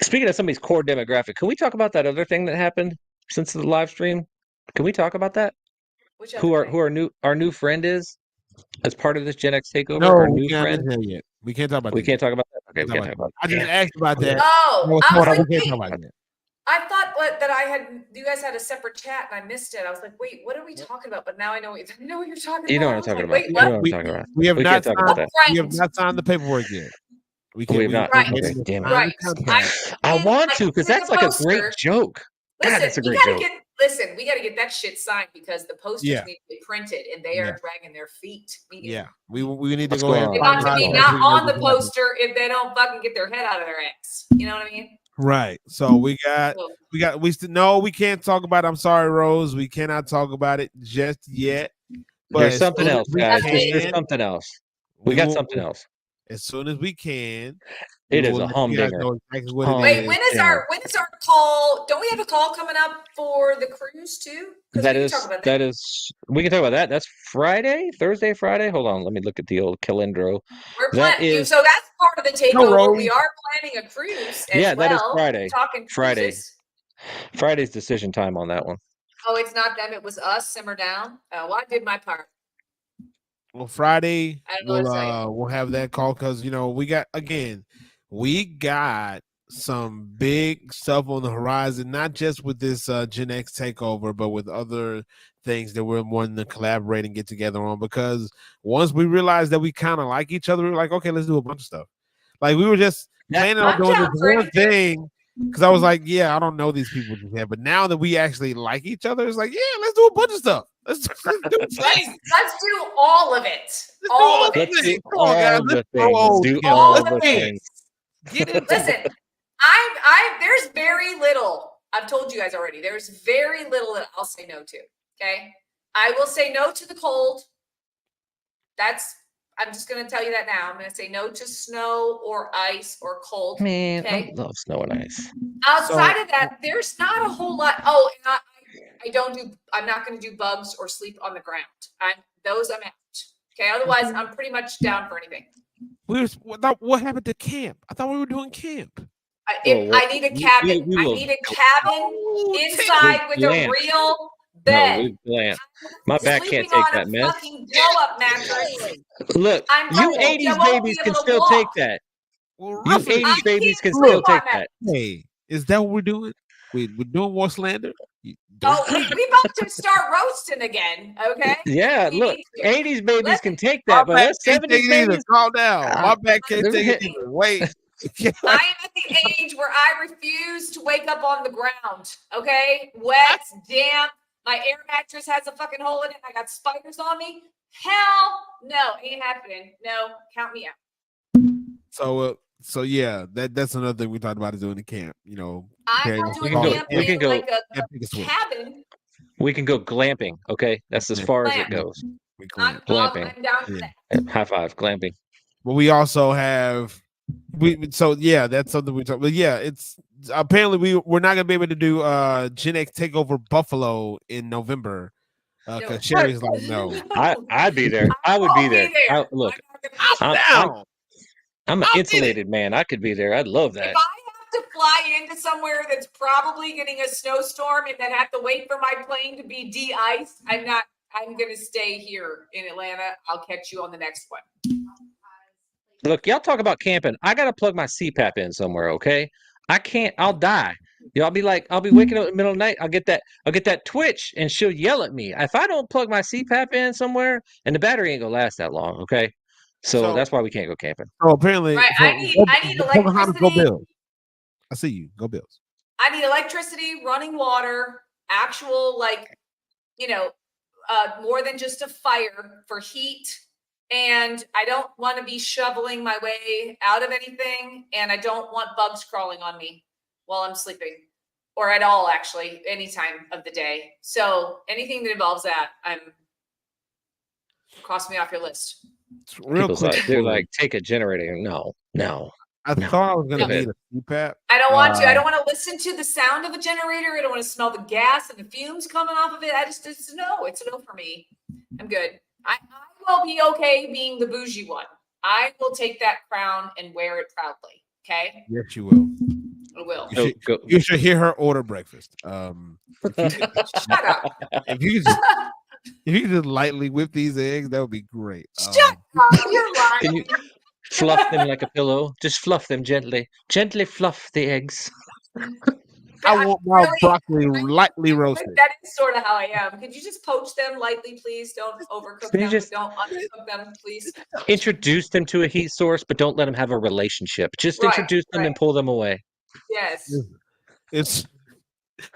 Speaking of somebody's core demographic, can we talk about that other thing that happened since the live stream? Can we talk about that? Who our new friend is as part of this GenX Takeover? No, our new friend. Yet. We can't talk about that. We can't talk about that. Okay, we can't talk about that. I just asked about that. Oh, I thought that you guys had a separate chat and I missed it. I was like, wait, what are we talking about? But now I know what you're talking about. You know what I'm talking about. Wait, what? We have not signed the paperwork yet. We have not. Right. Okay, damn it. Right. I want to because that's like a great joke. Listen, that's a great joke. We got to get that shit signed because the posters need to be printed and they are dragging their feet. We need to go ahead. They want to be not on the poster if they don't fucking get their head out of their ass. You know what I mean? Right. So we can't talk about it. I'm sorry, Rose. We cannot talk about it just yet. But there's something else, guys. There's something else. We got something else. As soon as we can. It is a humdinger. Wait, when is our call? Don't we have a call coming up for the cruise too? We can talk about that. That's Thursday, Friday. Hold on, let me look at the old calendro. So that's part of the takeover. We are planning a cruise. That is Friday. Friday. Friday's decision time on that one. Oh, it's not them. It was us. Simmer down. Well, I did my part. Well, Friday we'll have that call because we got some big stuff on the horizon, not just with this GenX Takeover, but with other things that we're wanting to collaborate and get together on. Because once we realized that we kind of like each other, we were like, okay, let's do a bunch of stuff. Like we were just planning on doing this one thing because I was like, yeah, I don't know these people just yet, but now that we actually like each other, it's like, yeah, let's do a bunch of stuff. Let's do all of it. All of it. Do all the things. Listen, there's very little. I've told you guys already. There's very little that I'll say no to. Okay, I will say no to the cold. I'm just going to tell you that now. I'm going to say no to snow or ice or cold. Man, I love snow and ice. Outside of that, there's not a whole lot. Oh, and I'm not going to do bugs or sleep on the ground. I'm out. Okay. Otherwise, I'm pretty much down for anything. What happened to camp? I thought we were doing camp. I need a cabin. I need a cabin inside with a real bed. My back can't take that mess. Blow-up mattress. Look, you 80s babies can still take that. You 80s babies can still take that. Hey, is that what we're doing? We're doing more slander? We about to start roasting again, okay? Yeah, look, 80s babies can take that, but that's 70s babies. Calm down. My back can't take it either. Wait. I am at the age where I refuse to wake up on the ground, okay? Wet, damp. My air mattress has a fucking hole in it. I got spiders on me. Hell no, ain't happening. No, count me out. So yeah, that's another thing we talked about is doing the camp. I'm not doing camp in like a cabin. We can go glamping. Okay, that's as far as it goes. Glamping. I'm down for that. High five, glamping. But we also have that's something we talk. But yeah, it's apparently we're not gonna be able to do GenX Takeover Buffalo in November because Sherry's like no. I'd be there. I would be there. Look, I'm an insulated man. I could be there. I'd love that. If I have to fly into somewhere that's probably getting a snowstorm and then have to wait for my plane to be de-iced, I'm going to stay here in Atlanta. I'll catch you on the next one. Look, y'all talk about camping. I got to plug my CPAP in somewhere, okay? I can't. I'll die. I'll be waking up in the middle of the night. I'll get that twitch and she'll yell at me. If I don't plug my CPAP in somewhere, and the battery ain't going to last that long, okay? So that's why we can't go camping. Oh, apparently, right. I need electricity. Go Bills. I see you. Go Bills. I need electricity, running water, actual more than just a fire for heat. And I don't want to be shoveling my way out of anything. And I don't want bugs crawling on me while I'm sleeping, or at all, actually, any time of the day. So anything that involves that, cross me off your list. Real quick, they're like, take a generator. No. I thought I was gonna need a CPAP. I don't want to. I don't want to listen to the sound of a generator. I don't want to smell the gas and the fumes coming off of it. It's no for me. I'm good. I will be okay being the bougie one. I will take that crown and wear it proudly. Okay. Yes, you will. I will. You should hear her order breakfast. Shut up. If you could just lightly whip these eggs, that would be great. Shut up. You're lying. Can you fluff them like a pillow? Just fluff them gently. Gently fluff the eggs. I want my broccoli lightly roasted. That is sort of how I am. Could you just poach them lightly, please? Don't overcook them. Don't undercook them, please. Introduce them to a heat source, but don't let them have a relationship. Just introduce them and pull them away. Yes. It's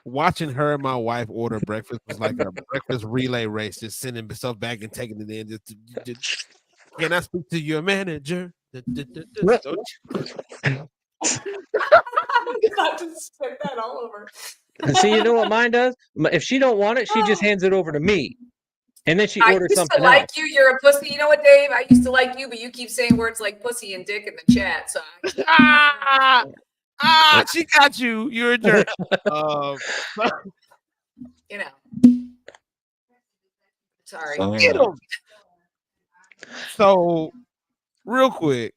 watching her and my wife order breakfast was like a breakfast relay race, just sending stuff back and taking it in. Just can I speak to your manager? Not to spit that all over. See, you know what mine does? If she don't want it, she just hands it over to me, and then she orders something else. I used to like you. You're a pussy. You know what, Dave? I used to like you, but you keep saying words like pussy and dick in the chat. So she got you. You're a jerk. Sorry. Get him. So, real quick,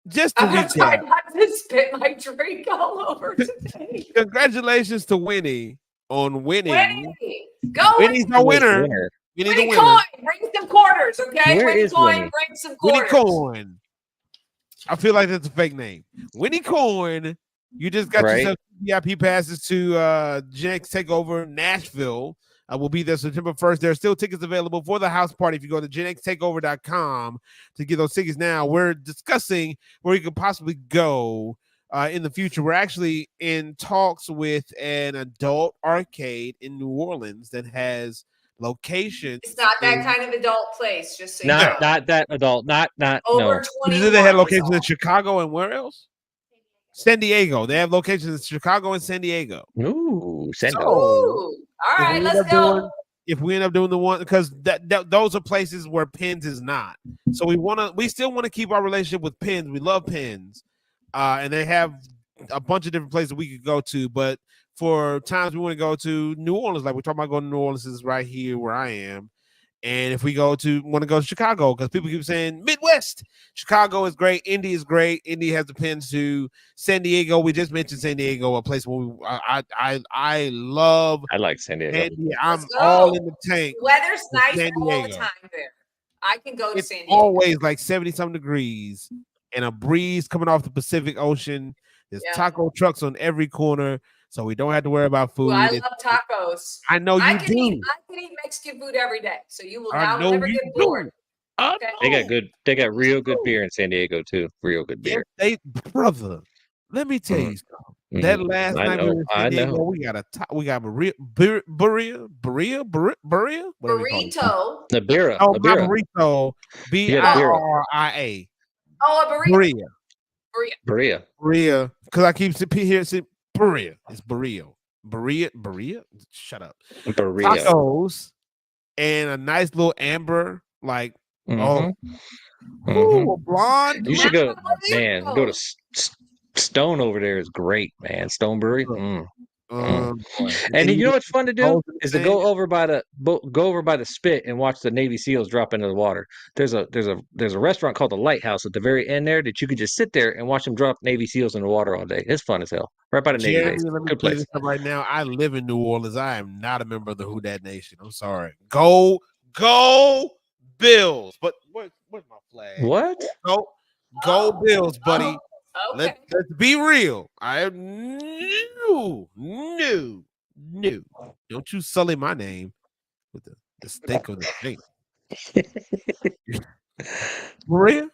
just to recap, not to spit my drink all over today. Congratulations to Winnie on winning. Winnie, go! Winnie's the winner. Winnie Coin, bring some quarters, okay? Winnie Coin, bring some quarters. Winnie Coin. I feel like that's a fake name. Winnie Coin. You just got yourself VIP passes to GenX Takeover Nashville. We'll be there September 1st. There are still tickets available for the house party if you go to genxtakeover.com to get those tickets now. We're discussing where you could possibly go in the future. We're actually in talks with an adult arcade in New Orleans that has locations. It's not that kind of adult place, just so not that adult. Not over 20. They have locations in Chicago and where else? San Diego. They have locations in Chicago and San Diego. Ooh, San Diego. All right, let's go. If we end up doing the one, because those are places where Pins is not. So we still want to keep our relationship with Pins. We love Pins, and they have a bunch of different places we could go to. But for times we want to go to New Orleans, like we're talking about going to New Orleans, is right here where I am. And if we want to go to Chicago, because people keep saying Midwest, Chicago is great. Indy is great. Indy has the pins to San Diego. We just mentioned San Diego, a place where I love. I like San Diego. I'm all in the tank. Weather's nice all the time there. I can go to San Diego. Always like 70-something degrees and a breeze coming off the Pacific Ocean. There's taco trucks on every corner. So we don't have to worry about food. Well, I love tacos. I know you do. I can eat Mexican food every day, so you will never get bored. Okay. They got real good beer in San Diego too. Real good beer. Brother, let me tell you something. That last night we were in San Diego, we got Berea, whatever you call it. Burrito. The Bira. Oh, the my Bira. burrito. BIRRIA. Berea. Berea. Because I keep hearing Berea. It's Berea. Berea? Shut up. Berea. Tacos and a nice little amber, like, Mhm. ooh, blonde. You should go, man. Go to Stone over there is great, man. Stone Brewery. And you know what's fun to do is to go over by the spit and watch the Navy SEALs drop into the water. There's a restaurant called the Lighthouse at the very end there that you could just sit there and watch them drop Navy SEALs in the water all day. It's fun as hell. Right by the Navy base. Good place. Right now, I live in New Orleans. I am not a member of the Who Dat Nation. I'm sorry. Go Bills. But where's my flag? What? Go Bills, buddy. Okay. Let's be real. I am new. Don't you sully my name with the stink of the thing. Berea.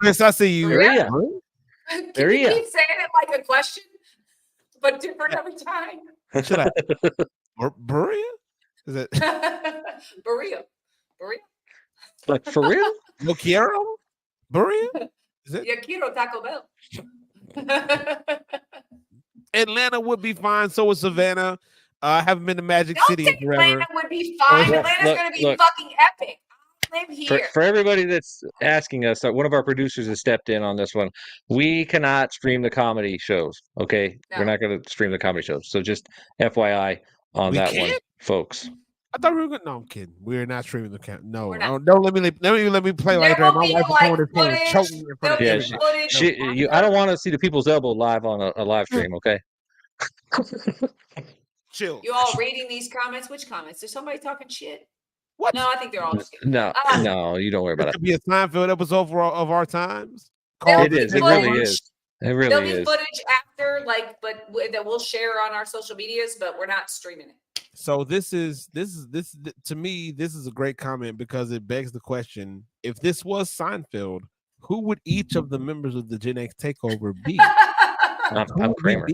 Chris, I see you. Berea. Can you keep saying it like a question, but different every time? Should I? Berea? Is it Berea? Like for real? No quiero? Berea? Is it? Yeah, quiero Taco Bell. Atlanta would be fine. So is Savannah. I haven't been to Magic City in forever. Atlanta would be fine. Atlanta's going to be fucking epic. I live here. For everybody that's asking us, one of our producers has stepped in on this one. We cannot stream the comedy shows. Okay, we're not going to stream the comedy shows. So just FYI on that one, folks. I thought we were good. No, I'm kidding. We're not streaming the camp. No, don't let me play like that. My wife is going to choking in front of everybody. I don't want to see the people's elbow live on a live stream. Okay. Chill. You all reading these comments? Which comments? Is somebody talking shit? What? No, I think they're all just kidding. No, you don't worry about it. Could be a Seinfeld episode of our times. It is. It really is. It really There'll is. be footage after, but that we'll share on our social medias, but we're not streaming it. So this is to me, this is a great comment because it begs the question: if this was Seinfeld, who would each of the members of the GenX Takeover be? I'm Kramer.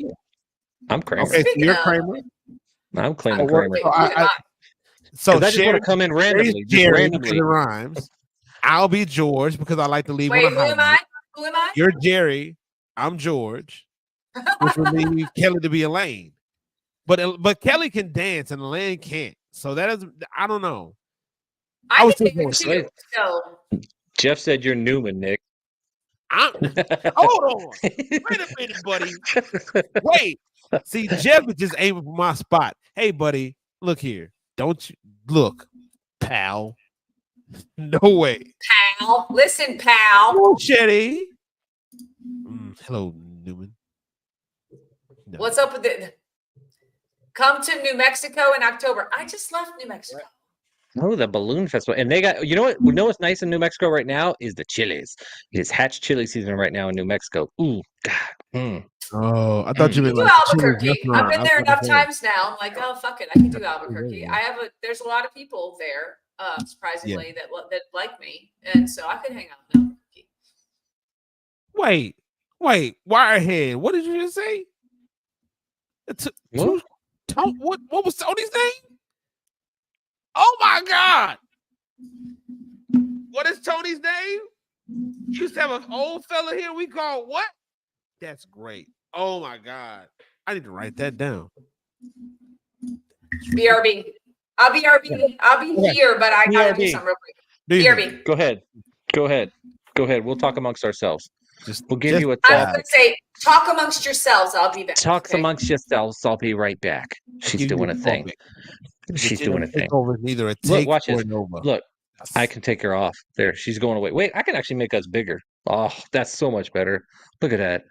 I'm Kramer. Okay, so you're Kramer. I'm claiming Kramer. So I just want to come in randomly. Just randomly. Rhymes. I'll be George because I like to leave. Wait, who am I? Who am I? You're Jerry. I'm George. Which would leave Kelly to be Elaine. But Kelly can dance and Elaine can't. So that is, I don't know. I was thinking too. So Jeff said you're Newman, Nick. Hold on. Wait a minute, buddy. Wait. See, Jeff is just aiming for my spot. Hey, buddy, look here. Don't you look, pal? No way. Pal. Listen, pal. Oh, Shetty. Hello, Newman. No. What's up with it? Come to New Mexico in October. I just left New Mexico. Oh, the balloon festival. And they got, you know what's nice in New Mexico right now is the chilies. It's hatch chili season right now in New Mexico. Ooh, God. Oh, I thought you meant like Albuquerque. I've been there enough times now. I'm like, oh, fuck it. I can do Albuquerque. There's a lot of people there, surprisingly, that like me. And so I could hang out in Albuquerque. Wait. Wirehead. What did you just say? What was Tony's name? Oh my God! What is Tony's name? You used to have an old fella here we call what? That's great. Oh my God. I need to write that down. BRB. I'll be here, but I gotta do something real quick. BRB. Go ahead. We'll talk amongst ourselves. We'll give you a I was gonna say, talk amongst yourselves. I'll be back. Talk amongst yourselves. I'll be right back. She's doing a thing. She's doing a thing. Neither a take watch or this. Look, I can take her off. There, she's going away. Wait, I can actually make us bigger. Oh, that's so much better. Look at that.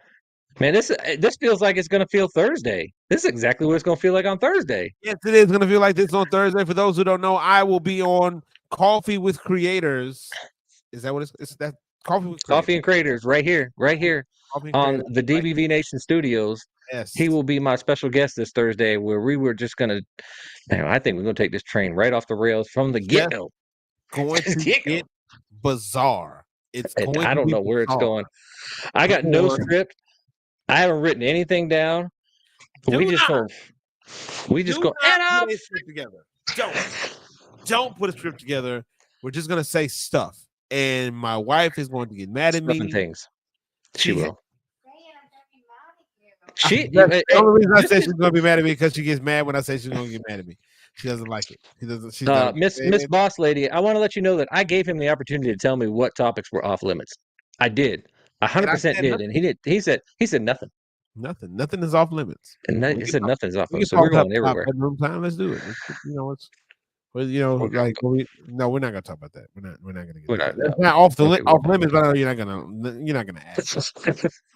Man, this feels like it's gonna feel Thursday. This is exactly what it's gonna feel like on Thursday. Yes, it is gonna feel like this on Thursday. For those who don't know, I will be on Coffee with Creators. Is that what it's that? Coffee and Creators, right here on the DBV Nation Studios. Yes, he will be my special guest this Thursday. Where we were just gonna, I think we're gonna take this train right off the rails from the get-go. Going to get bizarre. It's And going I to don't be know where it's bizarre. going. I got no Or- script. I haven't written anything down. We just not go and put a script together. Don't put a script together. We're just gonna say stuff, and my wife is going to get mad at me. things. She will. The only reason I say she's gonna be mad at me because she gets mad when I say she's gonna get mad at me. She doesn't like it. She doesn't. She's like, Miss Boss Lady, I want to let you know that I gave him the opportunity to tell me what topics were off limits. I did. 100% did, and he did. He said nothing. Nothing is off limits. And he said nothing's off We limits. can So we're talk going about everywhere. bedroom time. Let's do it. Like we're not gonna talk about that. We're not gonna get. It's not off limits. But I know you're not gonna ask.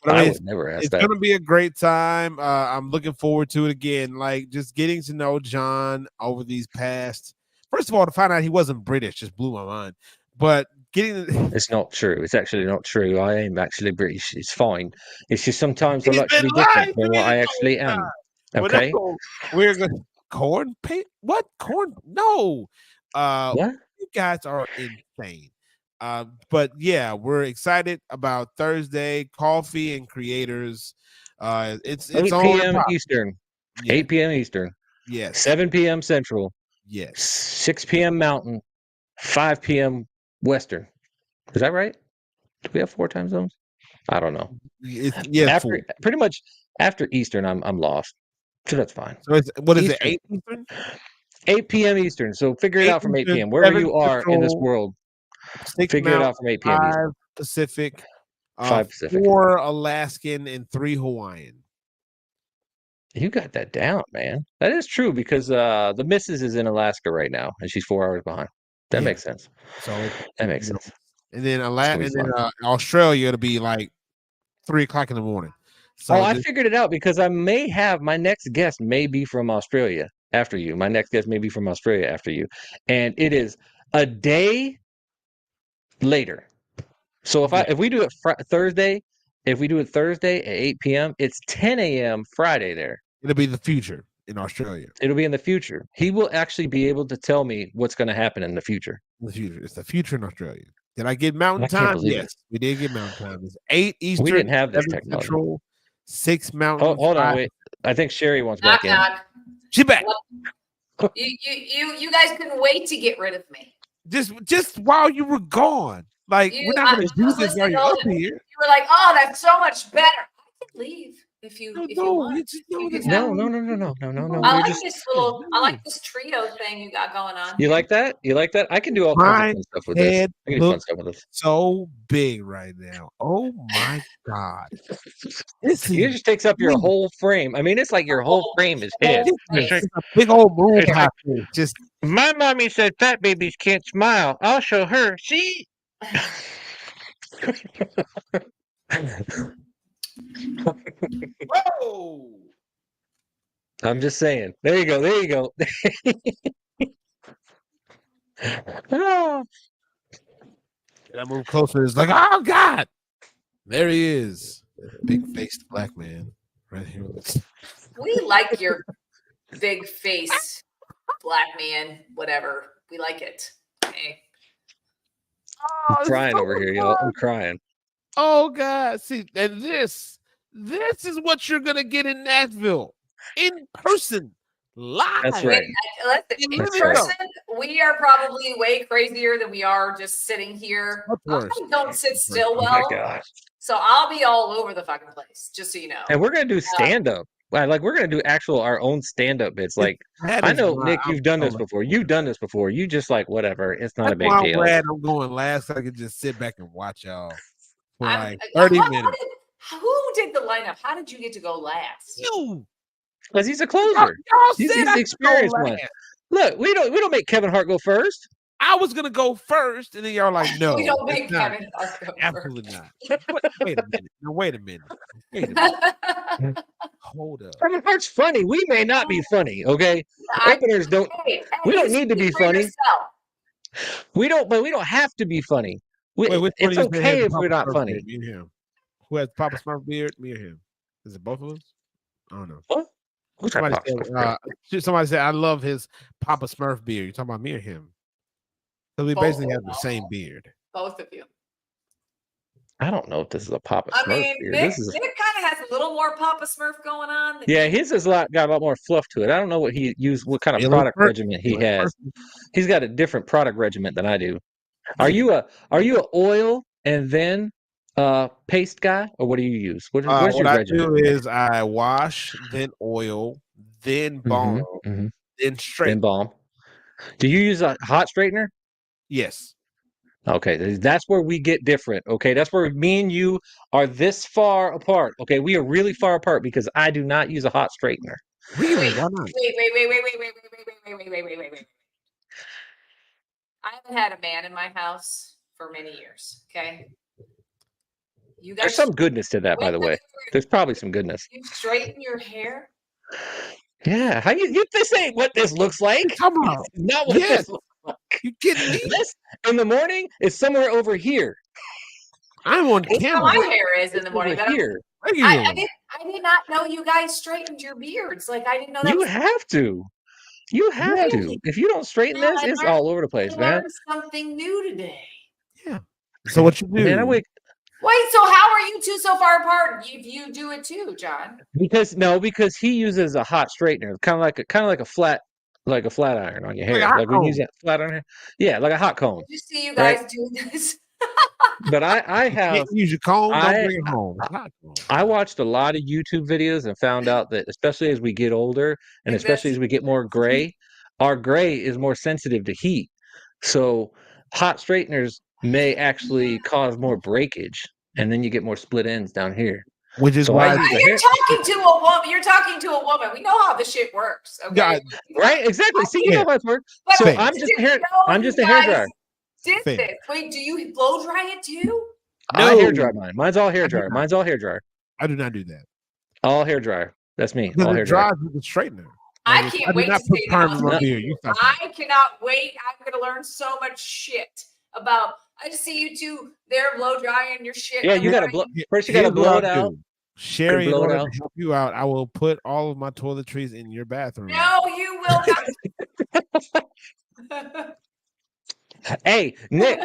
I would never ask it's that. It's gonna be a great time. I'm looking forward to it again. Like just getting to know John over these past. First of all, to find out he wasn't British just blew my mind. But it's not true. It's actually not true. I am actually British. It's fine. It's just sometimes I like to be different from what I actually am. Okay. We're gonna corn paint. What corn? No. What? You guys are insane. But yeah, we're excited about Thursday. Coffee and creators. It's 8 p.m. Eastern. Yeah. 8 p.m. Eastern. Yes. 7 p.m. Central. Yes. 6 p.m. Mountain. 5 p.m. Western. Is that right? Do we have 4 time zones? I don't know. Pretty much after Eastern, I'm lost. So that's fine. So what is it? 8 Eastern? 8 p.m. Eastern. So figure it out from 8 p.m. Wherever you are in this world, figure it out from 8 p.m. Eastern. 5 Pacific, 5 Pacific, 4 Alaskan, and 3 Hawaiian. You got that down, man. That is true because the missus is in Alaska right now, and she's 4 hours behind. That makes sense. So that makes sense. And then Australia, it'll be like 3 o'clock in the morning. So I figured it out because I may have my next guest may be from Australia after you. My next guest may be from Australia after you, and it is a day later. So if we do it Thursday, if we do it Thursday at 8 p.m., it's 10 a.m. Friday there. It'll be the future in Australia. It'll be in the future. He will actually be able to tell me what's going to happen in the future. The future. It's the future in Australia. Did I get mountain time? Yes, we did get mountain time. It's 8 Eastern. We didn't have this technology. Central, 6 mountain. Hold on, wait. I think Sherry wants back in. She back. You guys couldn't wait to get rid of me. Just while you were gone. Like we're not going to do this while you're up here. You were like, "Oh, that's so much better." I can leave if you want. No. I like this trio thing you got going on. You like that? I can do all kinds of fun stuff with this. I can do fun stuff with this. So big right now. Oh my God. It just takes up your whole frame. I mean, it's like your whole frame is head. It's a big old moon. Just my mommy said fat babies can't smile. I'll show her. See? Whoa! I'm just saying. There you go. And I move closer. It's like, oh God! There he is, big-faced black man, right here. We like your big face, black man. Whatever. We like it. Okay. I'm crying over here, y'all. I'm crying. Oh God! See, and this is what you're gonna get in Nashville, in person, live. That's right. In person, we are probably way crazier than we are just sitting here. I don't sit still well. Oh my God. So I'll be all over the fucking place, just so you know. And we're gonna do stand-up. Like we're gonna do our own stand-up bits. Like I know, Nick, you've done this before. You've done this before. You just like whatever. It's not a big deal. I'm glad I'm going last. So I can just sit back and watch y'all for like 30 minutes. Who did the lineup? How did you get to go last? You, because he's a closer. He's the experienced one. Look, we don't make Kevin Hart go first. I was gonna go first, and then y'all like, no, we don't make Kevin Hart go absolutely first. Not. Wait a minute. No, wait a minute. Hold up. Kevin Hart's funny. We may not be funny, okay? Openers don't. We don't need to be funny. We don't have to be funny. It's okay if we're not funny. Me and him. Who has Papa Smurf beard? Me or him? Is it both of us? I don't know. What? Somebody said I love his Papa Smurf beard. You talking about me or him? So we basically have the same beard. Both of you. I don't know if this is a Papa I Smurf mean, beard. Nick This is kind of has a little more Papa Smurf going on. yeah, his is got a lot more fluff to it. I don't know what he used, what kind of It was product perfect. regimen he has. He's got a different product regimen than I do. Are you a oil and then paste guy, or what do you use? What is What your I regimen? do is I wash, then oil, then balm, then Then straight. balm. Do you use a hot straightener? Yes. Okay, that's where we get different. Okay, that's where me and you are this far apart. Okay, we are really far apart because I do not use a hot straightener. Really? Why not? Wait. I haven't had a man in my house for many years. Okay. You guys. There's some goodness to that, by the way. There's probably some goodness. You straighten your hair? Yeah. How you this ain't what this looks like. Come on. Not what this looks like. You kidding me? This in the morning is somewhere over here. I'm on That's camera. how my hair is in the morning. Over here. I did not know you guys straightened your beards. Like I didn't know that. You have to. You have to. If you don't straighten this, it's all over the place, man. I learned something new today. Yeah. So what you do? Man, Wait, so how are you two so far apart? You do it too, John? Because he uses a hot straightener, kind of like a flat iron on your hair. Like we use that flat iron. Yeah, like a hot comb. I just see you guys do this. But I have use your comb. Don't bring it home. I watched a lot of YouTube videos and found out that especially as we get older and especially as we get more gray, our gray is more sensitive to heat. So hot straighteners may actually cause more breakage, and then you get more split ends down here. Which is why you're talking to a woman. You're talking to a woman. We know how the shit works. Okay. Yeah, right? Exactly. See, you know how it works. So I'm just a hairdryer. Did this? Wait, do you blow dry it too? No. I hair dry mine. Mine's all hair dryer. Mine's all hair dryer. I do not do that. All hair dryer. That's me. All hair dryer. With the straightener. I can't wait to see that. I cannot wait. I'm gonna learn so much shit about. I just see you two there blow drying your shit. Yeah, you gotta blow. First, you gotta blow it out. Sherry, in order to help you out, I will put all of my toiletries in your bathroom. No, you will not. Hey, Nick,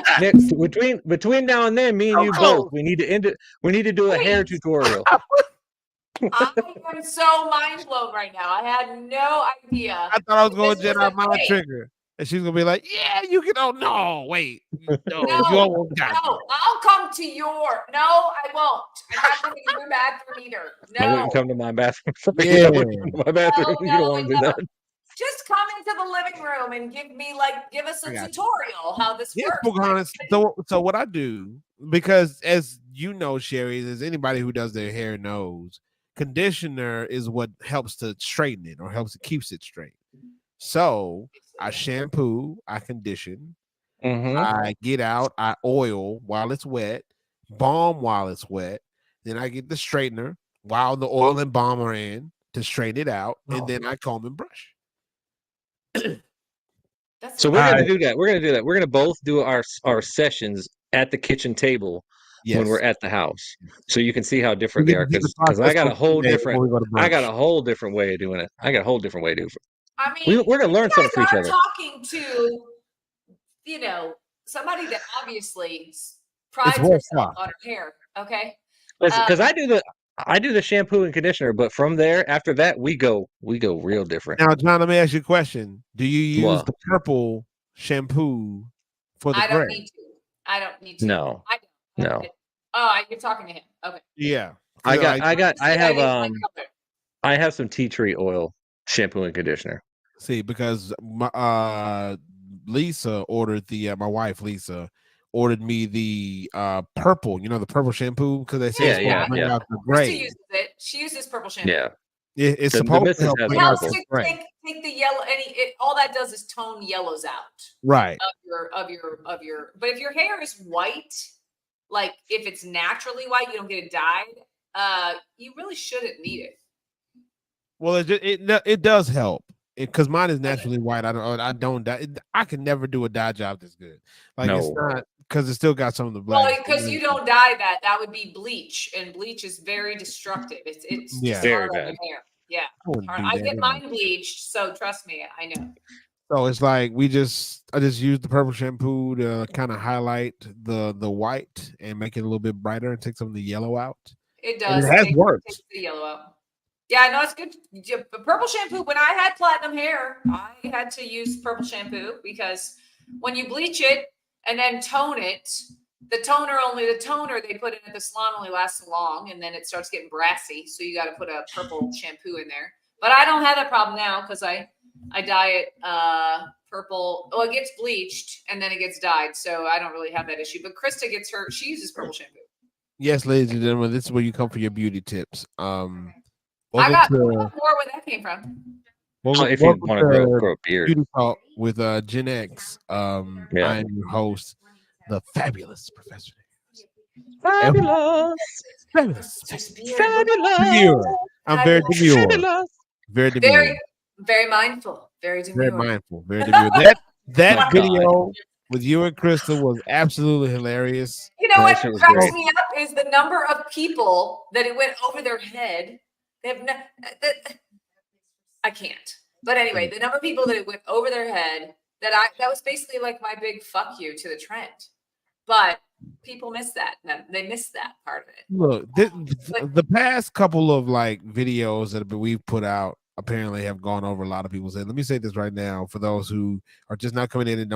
between now and then, me and you both, we need to end it. We need to do a hair tutorial. I am so mind blown right now. I had no idea. I thought I was going to Jedi mind trigger, and she's gonna be like, "Yeah, you can." Oh no, wait, no, I'll come to your. No, I won't. I'm not coming to your bathroom either. No, I wouldn't come to my bathroom. Yeah, my bathroom. You don't want to do that. Just come into the living room and give us a tutorial how this works. So what I do, because as you know, Sherry, as anybody who does their hair knows, conditioner is what helps to straighten it or helps to keeps it straight. So I shampoo, I condition, I get out, I oil while it's wet, balm while it's wet, then I get the straightener while the oil and balm are in to straighten it out, and then I comb and brush. So we're gonna do that. We're gonna both do our sessions at the kitchen table when we're at the house, so you can see how different they are. Because I got a whole different way of doing it. I got a whole different way to do it. I mean, we're gonna learn something from each other. Talking to somebody that obviously prides herself on her hair. Okay, because I do the shampoo and conditioner, but from there, after that, we go real different. Now, John, let me ask you a question. Do you use the purple shampoo for the gray? I don't need to. No. No. Oh, you're talking to him. Okay. Yeah. I have some tea tree oil shampoo and conditioner. See, because Lisa ordered my wife Lisa ordered me the purple, the purple shampoo, because they say it's bring out the gray. She uses purple shampoo. Yeah. It's supposed to help take the yellow. All that does is tone yellows out. Right. Of your. But if your hair is white, like if it's naturally white, you don't get it dyed. You really shouldn't need it. Well, it does help. Because mine is naturally white. I don't dye. I can never do a dye job that's good. It's not, because it still got some of the black. Well, because you don't dye that would be bleach, and bleach is very destructive. It's very bad. Hair. Yeah, I get mine bleached, so trust me, I know. So it's like I just use the purple shampoo to kind of highlight the white and make it a little bit brighter and take some of the yellow out. It does. And it has worked. Takes the yellow out. Yeah, no, it's good. The purple shampoo. When I had platinum hair, I had to use purple shampoo because when you bleach it and then tone it, the toner they put in at the salon only lasts so long, and then it starts getting brassy. So you got to put a purple shampoo in there. But I don't have that problem now because I dye it purple. Well, it gets bleached and then it gets dyed, so I don't really have that issue. But Krista she uses purple shampoo. Yes, ladies and gentlemen, this is where you come for your beauty tips. I got more where that came from. If you want to grow a beard. Beauty Talk with GenX. I'm your host, the fabulous Professor. Fabulous. Demure. I'm very demure. Very demure. Very mindful. Very demure. Very mindful. Very demure. That video with you and Crystal was absolutely hilarious. You know what cracks me up is the number of people that it went over their head. They have I can't. But anyway, the number of people that it went over their head that was basically like my big fuck you to the trend. But people miss that. They miss that part of it. Look, the past couple of like videos that we've put out apparently have gone over a lot of people's head. Let me say this right now for those who are just not coming in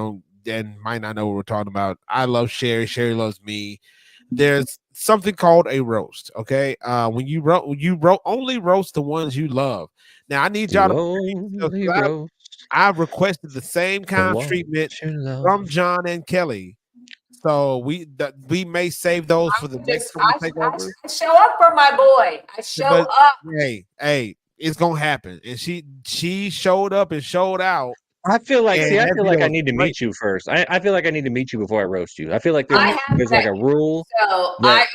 and might not know what we're talking about. I love Sherry. Sherry loves me. There's something called a roast. Okay, when you only roast the ones you love. Now I need y'all to. I requested the same kind of treatment from John and Kelly, so we may save those for the next takeover. I show up for my boy. I show up. Hey, it's gonna happen, and she showed up and showed out. I feel like I need to meet you first. I feel like I need to meet you before I roast you. I feel like there's like a rule. So I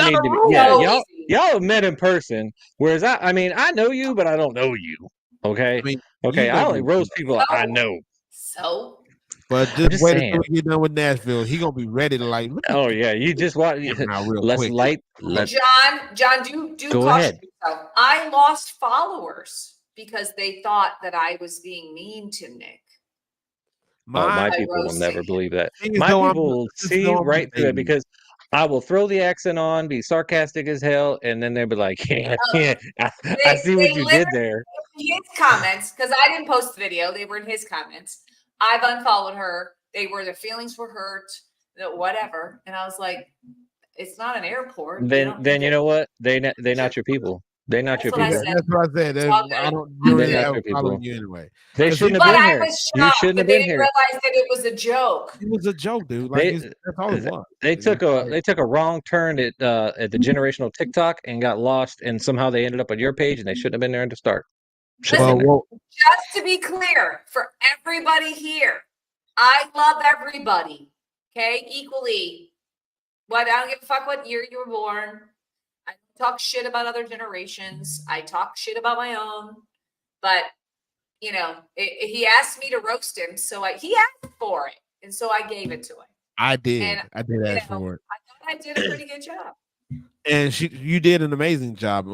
need to. Y'all have met in person, whereas I know you, but I don't know you. Okay, I only roast people I know. So, but just wait until we get done with Nashville. He gonna be ready to like. Oh yeah, you just watch. John, do go ahead. Yourself. I lost followers because they thought that I was being mean to Nick. My people will never believe that. My people will see right through it because I will throw the accent on, be sarcastic as hell, and then they'll be like, I see what you did there. His comments, because I didn't post the video, they were in his comments. I've unfollowed her. Their feelings were hurt, whatever. And I was like, it's not an airport. Then you know what? They're not your people. They're not your people. That's what I said. I don't really have a problem with you anyway. They shouldn't have been here. You shouldn't have been here. Realize that it was a joke. It was a joke, dude. Like, that's all it was. They took a wrong turn at the generational TikTok and got lost, and somehow they ended up on your page, and they shouldn't have been there to start. Listen, just to be clear, for everybody here, I love everybody. Okay, equally. I don't give a fuck what year you were born. I talk shit about other generations. I talk shit about my own. But, he asked me to roast him. So he asked for it. And so I gave it to him. I did. I did ask for it. I thought I did a pretty good job. And you did an amazing job.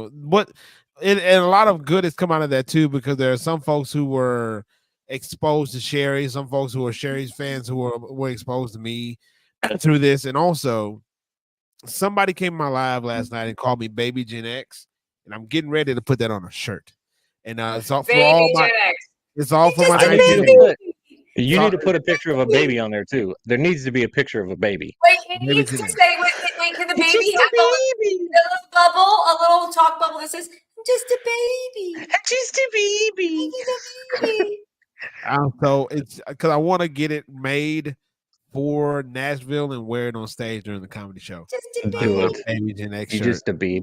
And a lot of good has come out of that, too, because there are some folks who were exposed to Sherry. Some folks who are Sherry's fans who were exposed to me through this. And also, somebody came in my live last night and called me Baby Gen X, and I'm getting ready to put that on a shirt. And it's all for all my. It's all for my. You need to put a picture of a baby on there too. There needs to be a picture of a baby. Wait, it needs to say, wait, can the baby have a little bubble, a little talk bubble that says, "Just a baby, just a baby." So it's because I want to get it made for Nashville and wear it on stage during the comedy show. Just a baby. Just a baby.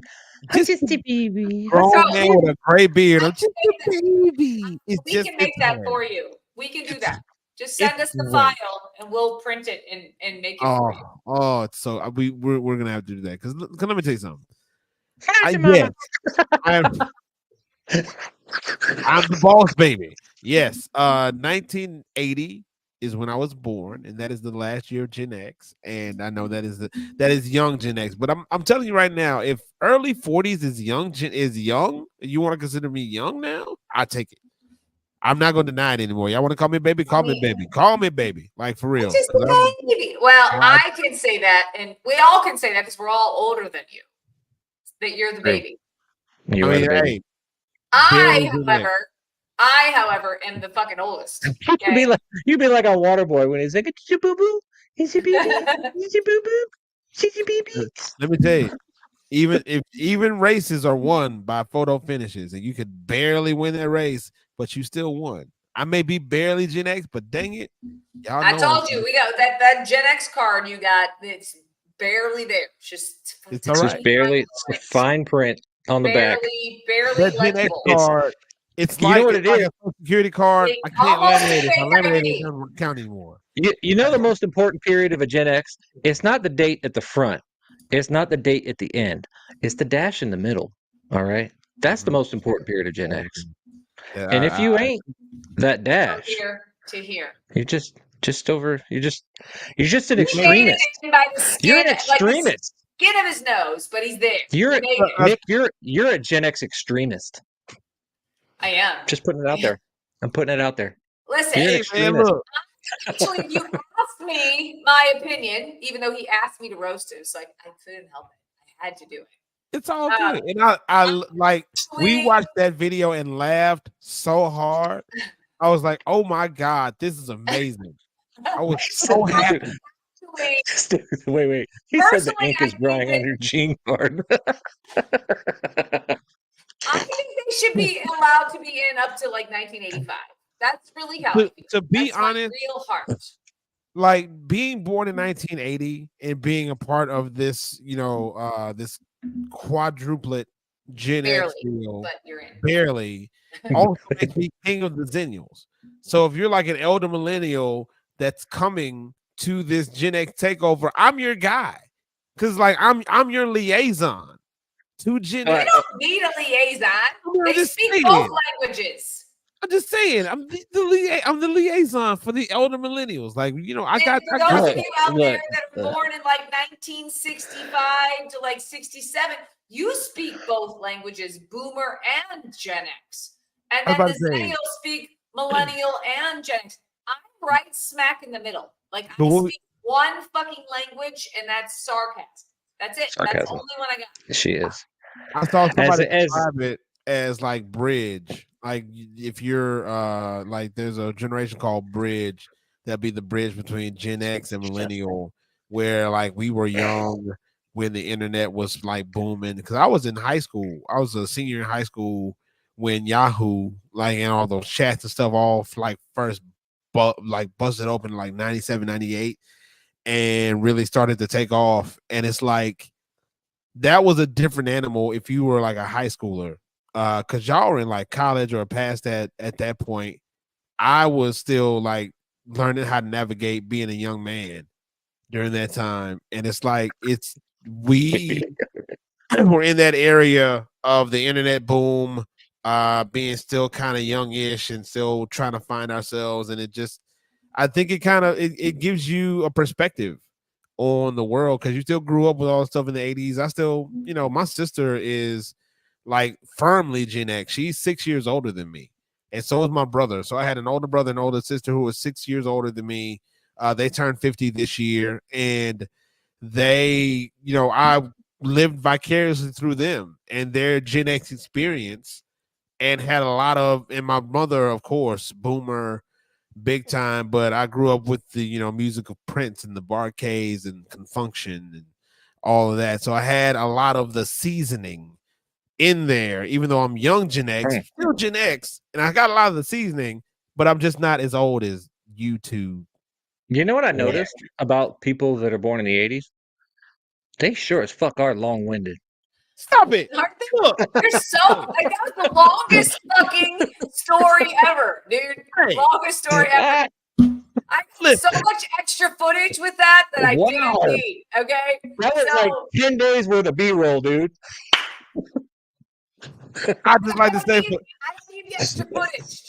Just a baby. Grown man with a gray beard. I'm just a baby. We can make that for you. We can do that. Just send us the file and we'll print it and make it for you. Oh, so we're gonna have to do that because let me tell you something. I'm the boss baby. Yes, 1980 is when I was born, and that is the last year of Gen X. And I know that is young Gen X. But I'm telling you right now, if early 40s is young, you want to consider me young now? I take it. I'm not going to deny it anymore. Y'all want to call me baby? Call me baby. Call me baby. Like for real. Just a baby. Well, I can say that, and we all can say that because we're all older than you. That you're the baby. You are the baby. Hey, I, however, am the fucking oldest. Okay? You'd be like a water boy when he's like, "Is your boo boo? Is your boo boo? Is your boo boo? Is your baby?" Let me tell you, even races are won by photo finishes, and you could barely win that race, but you still won. I may be barely Gen X, but dang it, y'all know I told you, we got that Gen X card you got. It's barely there. It's all right. Just barely. It's fine print on the back. Barely that Gen X legible. card. It's you like, know what it is. a Social Security card. I can't laminate it. I laminate it, doesn't count anymore. You know the most important period of a Gen X? It's not the date at the front. It's not the date at the end. It's the dash in the middle. All right? That's the most important period of Gen X. Yeah, and if you ain't that dash, to here. You're just an extremist. You're an extremist. Skin of his nose, but he's there. Nick, you're a Gen X extremist. I am. Just putting it out there. I'm putting it out there. Listen, look. Actually, you asked me my opinion, even though he asked me to roast him, so I couldn't help it. I had to do it. It's all good. And I like, we watched that video and laughed so hard. I was like, oh my God, this is amazing. I was so happy. Wait. He said the ink is drying on your jean card. I think they should be allowed to be in up to like 1985. That's really how to be honest, real heart. Like being born in 1980 and being a part of this, this quadruplet Gen X deal, but you're in. Barely, also makes me king of the Zennials. So if you're like an elder millennial that's coming to this Gen X takeover, I'm your guy, because like I'm your liaison to Gen X. You don't need a liaison. They speak both languages. I'm just saying, I'm the liaison for the elder millennials. Like, I got those of you out there that are born in like 1965 to like 67. You speak both languages, Boomer and Gen X, and then the Zennials speak Millennial and Gen X. I'm right smack in the middle. Like I speak one fucking language, and that's sarcasm. That's it. Sarcasm. That's the only one I got. She is. I saw somebody describe it as like bridge. Like if you're like there's a generation called bridge, that'd be the bridge between Gen X and millennial, where like we were young when the internet was like booming. Because I was in high school. I was a senior in high school when Yahoo, like, and all those chats and stuff all like first busted open like 97, 98 and really started to take off. And it's like that was a different animal if you were like a high schooler. Because y'all were in like college or past that at that point. I was still like learning how to navigate being a young man during that time. And it's like we were in that area of the internet boom, being still kind of youngish and still trying to find ourselves. And I think it gives you a perspective on the world, because you still grew up with all the stuff in the 80s. I still, my sister is like firmly Gen X. She's 6 years older than me, and so is my brother. So I had an older brother and older sister who was 6 years older than me. They turned 50 this year, and they, I lived vicariously through them and their Gen X experience, and had a lot of, and my mother, of course, Boomer, big time. But I grew up with the music of Prince and the Barcades and Confunction and all of that. So I had a lot of the seasoning in there, even though I'm young Gen X, still Gen X, and I got a lot of the seasoning, but I'm just not as old as you two. You know what I noticed about people that are born in the 80s? They sure as fuck are long-winded. Stop it. Look, you're so like that was the longest fucking story ever, dude. Longest story ever. I got so much extra footage with that I didn't need. Okay. That was like 10 days worth of B-roll, dude. I just like to say, I don't need the extra footage.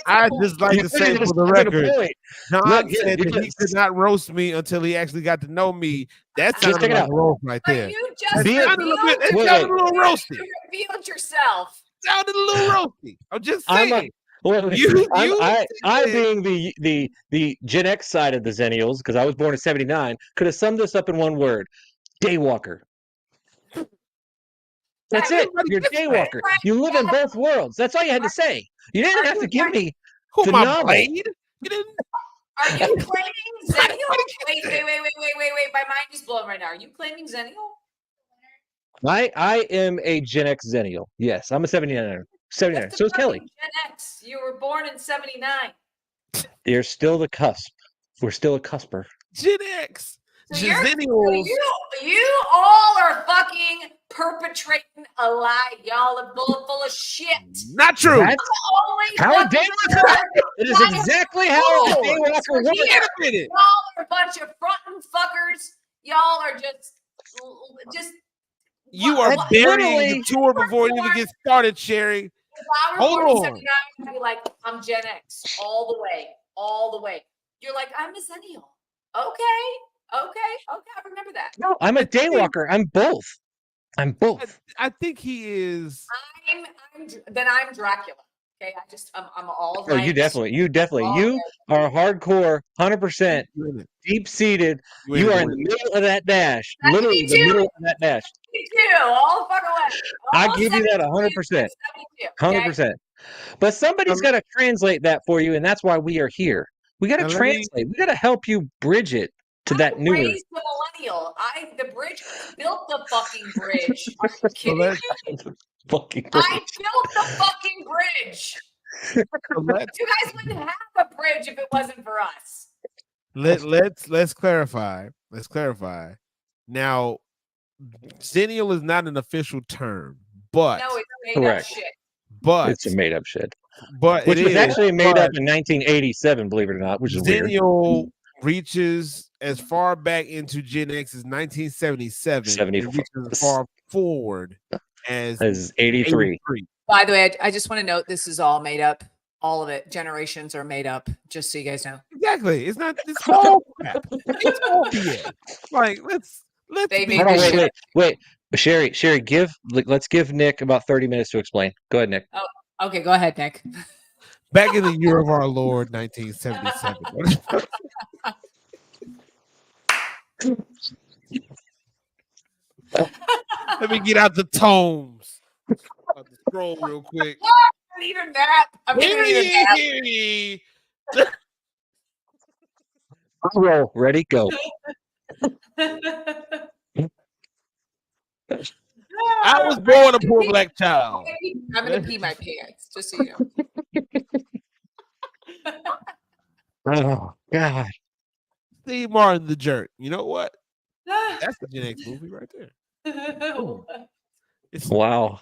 I just like to say for the record, John said that he could not roast me until he actually got to know me. That sounded like a roast right there. You just revealed a little roasty. You revealed yourself. Sounded a little roasty. I'm just saying. I being the Gen X side of the Zennials, because I was born in '79, could have summed this up in one word: daywalker. That's it. You're a daywalker. You live in both worlds. That's all you had to say. You didn't have to give me the novel. Blade? You didn't. Are you claiming Zennial? Wait. My mind is blown right now. Are you claiming Zennial? I am a Gen X Zennial. Yes, I'm a 79er. 79er. So is Kelly. Gen X. You were born in '79. You're still the cusp. We're still a cusper. Gen X. So you all are fucking perpetrating a lie. Y'all are full of shit. Not true. That's how a daywalker. It is exactly how a daywalker works. Y'all are a bunch of frontin' fuckers. Y'all are just. You are burying the tour before it even gets started, Sherry. Hold on. I'd be like, I'm Gen X all the way. You're like, I'm a Zennial. Okay. I remember that. No, I'm a daywalker. I'm both. I think he is. I'm Dracula. Okay, I'm all. Oh, you definitely. You are hardcore, 100% deep-seated. You are in the middle of that dash. Literally the middle of that dash. Me too. All the fuck away. I give you that 100%. 100%. But somebody's got to translate that for you, and that's why we are here. We got to translate. We got to help you bridge it to that newer. Raised the millennial. The bridge built the fucking bridge. Are you kidding me? I built the fucking bridge. You guys wouldn't have a bridge if it wasn't for us. Let's clarify. Let's clarify. Now, Zennial is not an official term, but no, it's made up shit. But it's a made up shit. But which was actually made up in 1987, believe it or not, which is Zennial weird. Reaches as far back into Gen X as 1977. 74. Reaches as far forward as 83. By the way, I just want to note this is all made up. All of it. Generations are made up, just so you guys know. Exactly. It's not this all crap. It's all BS. Like let's wait. Sherry, let's give Nick about 30 minutes to explain. Go ahead, Nick. Oh, okay, go ahead, Nick. Back in the year of our Lord, 1977. Let me get out the tomes. I'll have to scroll real quick. I need a nap. I'm gonna need a nap. Roll. Ready? Go. I was born a poor black child. I'm gonna pee my pants, just so you know. Oh God. Steve Martin, the jerk. You know what? That's the Gen X movie right there. Wow.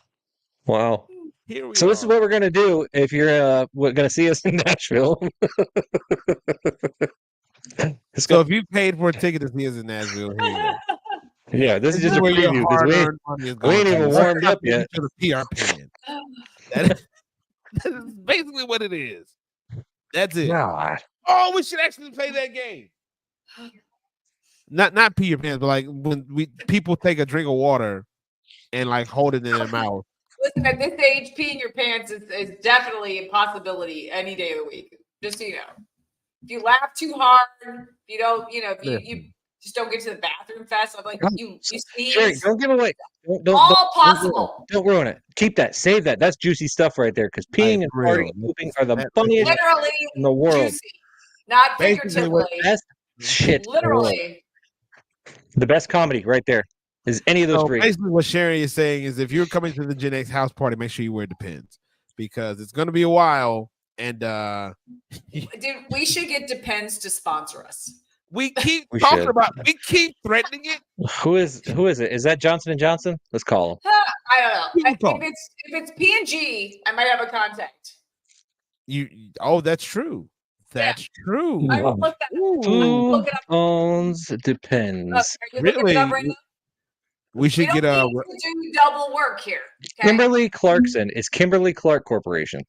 Here we so this is what we're gonna do if you're gonna see us in Nashville. So if you paid for a ticket to see us in Nashville, here you go. Yeah, this is just a preview because we ain't even warmed up yet. To the PR plan. That is basically what it is. That's it. God. Oh, we should actually play that game. Not pee your pants, but like when people take a drink of water and like hold it in their mouth. Listen, at this age, peeing your pants is definitely a possibility any day of the week. Just so you know. If you laugh too hard, if you don't, if you just don't get to the bathroom fast. I'm like, you sneeze. Sherry, don't give away. Don't, possible. Don't ruin it. Keep that. Save that. That's juicy stuff right there. Because peeing and farting and pooping are the funniest literally in the world. Juicy, not figuratively. Best shit. Literally. The best comedy right there is any of those three. Basically, what Sherry is saying is if you're coming to the Gen X house party, make sure you wear Depends because it's going to be a while. And dude, we should get Depends to sponsor us. We keep talking about. We keep threatening it. Who is it? Is that Johnson & Johnson? Let's call him. I don't know. If it's P&G, I might have a contact. That's true. That's true. I will look that up. Who owns Depends? Really? Right now? We should get a do double work here. Okay? Kimberly Clarkson is Kimberly Clark Corporation.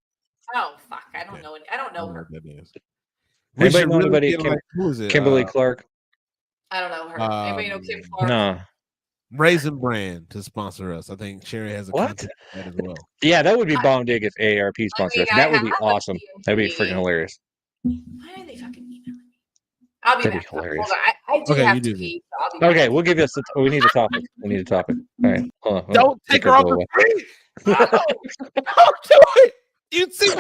Oh fuck! I don't know. I don't know her. Anybody know anybody? Who is it? Kimberly Clark. I don't know her. Anybody know Kim Clark? Raisin Brand to sponsor us. I think Sherry has a What? contact for that as well. Yeah, that would be bomb dig if AARP sponsored us. That would be awesome. That'd be freaking hilarious. Why are they fucking emailing me? I'll be That'd back. be hilarious. Hold on. I do have to pee. So I'll be back. Okay, we'll give you we need a topic. We need a topic. All right. Hold on. Don't take her off the screen. Don't do it.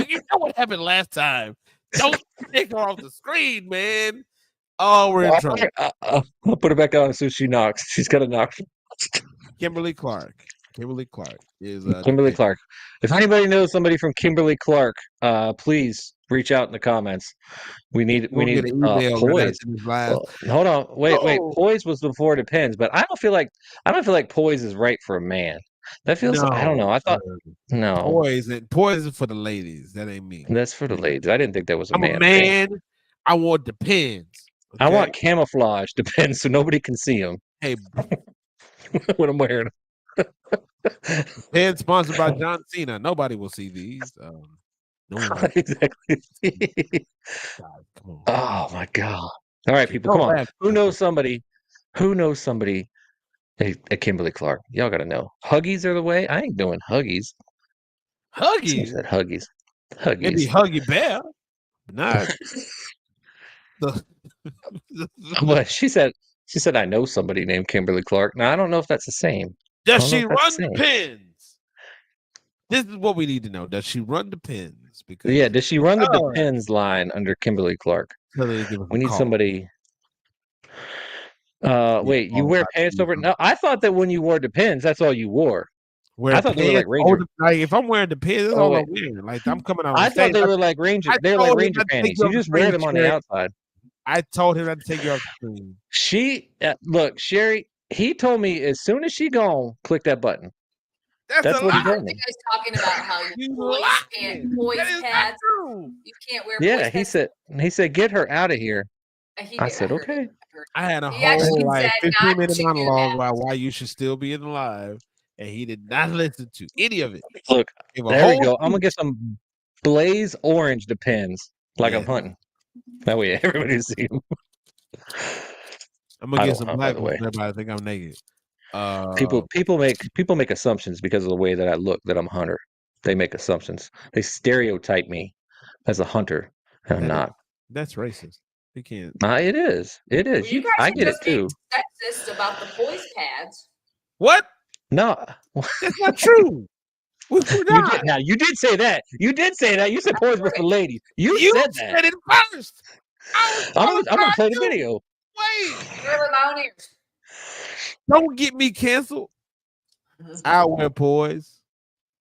You know what happened last time. Don't take her off the screen, man. Oh, we're in trouble. I'll put her back on as soon as she knocks. She's got to knock. Kimberly Clark. Kimberly Clark is Kimberly Clark. If anybody knows somebody from Kimberly Clark, please reach out in the comments. We need Poise. Hold on, wait. Poise was before Depends, but I don't feel like Poise is right for a man. That feels I don't know. I thought no. Poise is for the ladies. That ain't me. That's for the ladies. I didn't think that was a man. I'm a man. Thing. I want Depends. Okay? I want camouflage Depends so nobody can see them. Hey, what I'm wearing. Depends sponsored by John Cena. Nobody will see these. No one. Exactly. God, come on. Oh my God! All right, people, come on. Who knows somebody at Kimberly Clark? Y'all gotta know. Huggies are the way. I ain't doing Huggies. Huggies. Said Huggies. Maybe Huggy Bear, but not. But she said I know somebody named Kimberly Clark. Now I don't know if that's the same. Does she run Depends? This is what we need to know. Does she run Depends? Because does she run the Depends line under Kimberly Clark? We need somebody. Wait, you wear pants over? No, I thought that when you wore Depends, that's all you wore. I thought they were like Ranger. Like if I'm wearing Depends, that's all I'm wearing. Like I'm coming out. I thought they were like Ranger. They were like Ranger panties. You just wear them on the outside. I told him not to take you off the screen. She look, Sherry. He told me as soon as she gone, click that button. That's what he told me. You guys talking about how you boys pads. You can't wear. Yeah, he said get her out of here. I said okay. I had a whole like 15-minute monologue about why you should still be in the live, and he did not listen to any of it. Look, there we go. I'm gonna get some blaze orange Depends like I'm hunting. That way everybody see them. I'm gonna get some black ones. Everybody think I'm naked. People make assumptions because of the way that I look that I'm a hunter. They make assumptions. They stereotype me as a hunter, and I'm not. That's racist. You can't. It is. It is. Well, I get it too. Sexist about the Poise pads. What? No, that's not true. You did say that. You said Poise was for ladies. You said that. Said it first. I'm gonna play the video. Wait, you're my ears. Don't get me canceled. I wear Poise.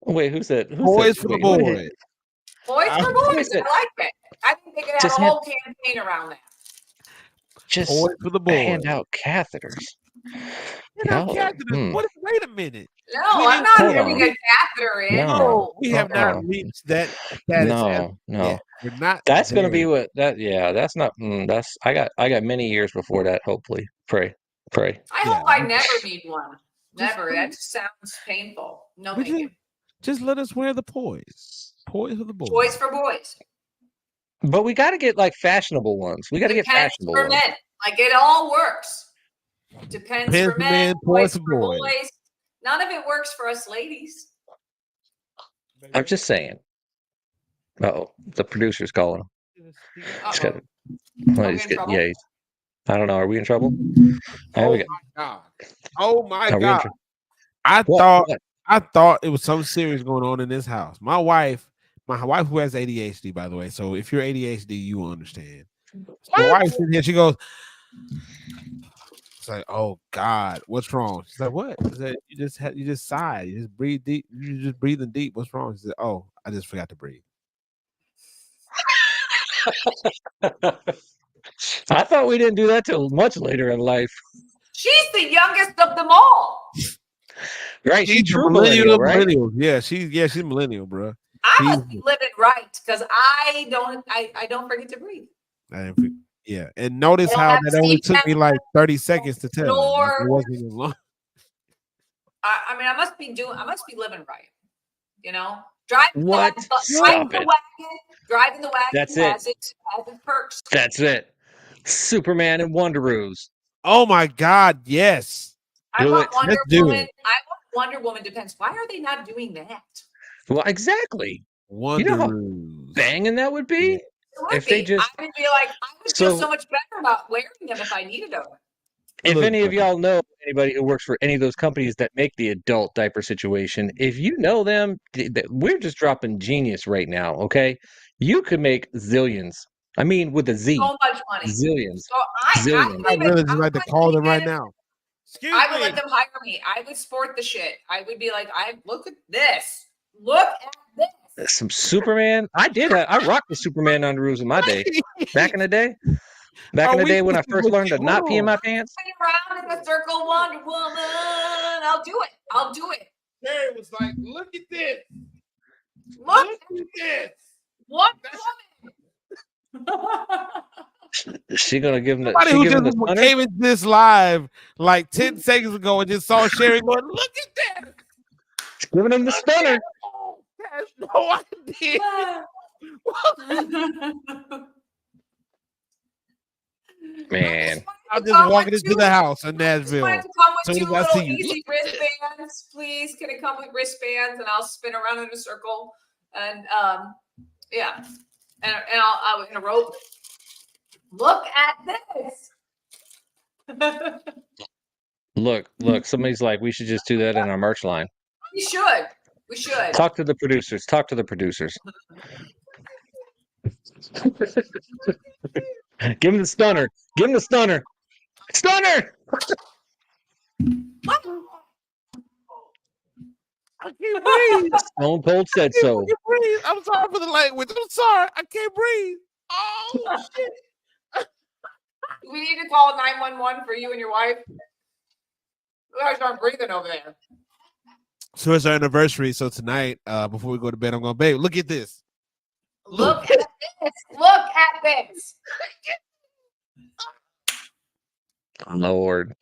Wait, who said Poise for the boys? Poise for boys. I like that. I think they could have a whole campaign around that. Just for the boys. Hand out catheters. Wait a minute. No, I'm not having a catheter in. No, we have not reached that. No. Yeah, we're not. That's going to be what that. Yeah, that's not. That's I got many years before that. Hopefully, pray. I hope I never need one. Never. That just sounds painful. No, thank you. Just let us wear the Poise. Poise for the boys. Poise for boys. But we got to get like fashionable ones. We got to get fashionable for ones. Men. Like it all works. Depends for men. Poise for boys. None of it works for us ladies. I'm just saying. Oh, the producer's calling. I don't know. Are we in trouble? Oh my God! Oh my God! I thought it was something serious going on in this house. My wife who has ADHD, by the way. So if you're ADHD, you will understand. My wife's in here. She goes, it's like, oh God, what's wrong? She's like, what? She said, you just sighed. You just breathe deep. You're just breathing deep. What's wrong? She said, oh, I just forgot to breathe. I thought we didn't do that till much later in life. She's the youngest of them all. Right, she's true millennial, right? Yeah, she's millennial, bro. I must be living right because I don't forget to breathe. Yeah, and notice how that only took me like 30 seconds to tell. It wasn't even long. I mean, I must be living right. You know, driving the wagon. That's has its perks. That's it. Superman and Wonderoos. Oh my God, yes. I want Wonder do Woman. it. I want Wonder Woman. Depends. Why are they not doing that? Well, exactly. Wonder You know how Rose. banging that would be if they just. I would be like, I would feel so much better about wearing them if I needed them. If Look, any of y'all know anybody who works for any of those companies that make the adult diaper situation, if you know them, we're just dropping genius right now, okay? You could make zillions. I mean, with a Z. So much money. Zillions. So I really just like to call them right now. Excuse I would me. let them hire me. I would sport the shit. I would be like, look at this. Look at this. Some Superman. I rocked the Superman underoos in my day. Back in the day. Back in the day when I first learned to not pee in my pants. Around in a circle, Wonder Woman. I'll do it. I'll do it. Terry was like, look at this. Look at this. Wonder Woman. She gonna give him the. Somebody who just came into this live like 10 seconds ago and just saw Sherry going, look at that. Giving him the stunner. That's no idea. Man, I'm just walking into the house in Nashville. Come with Soon two as I see little you. easy wristbands, please. Can it come with wristbands and I'll spin around in a circle and yeah, and I'll in a rope. Look at this. Look. Somebody's like, we should just do that in our merch line. We should. We should. Talk to the producers. Talk to the producers. Give him the stunner. Give him the stunner. Stunner! I can't breathe. Stone Cold said so. I can't breathe. I'm sorry for the language. I'm sorry. I can't breathe. Oh, shit. We need to call 911 for you and your wife. You guys aren't breathing over there. So it's our anniversary. So tonight, before we go to bed, I'm going, babe, look at this. Look at this. Look at this. Lord.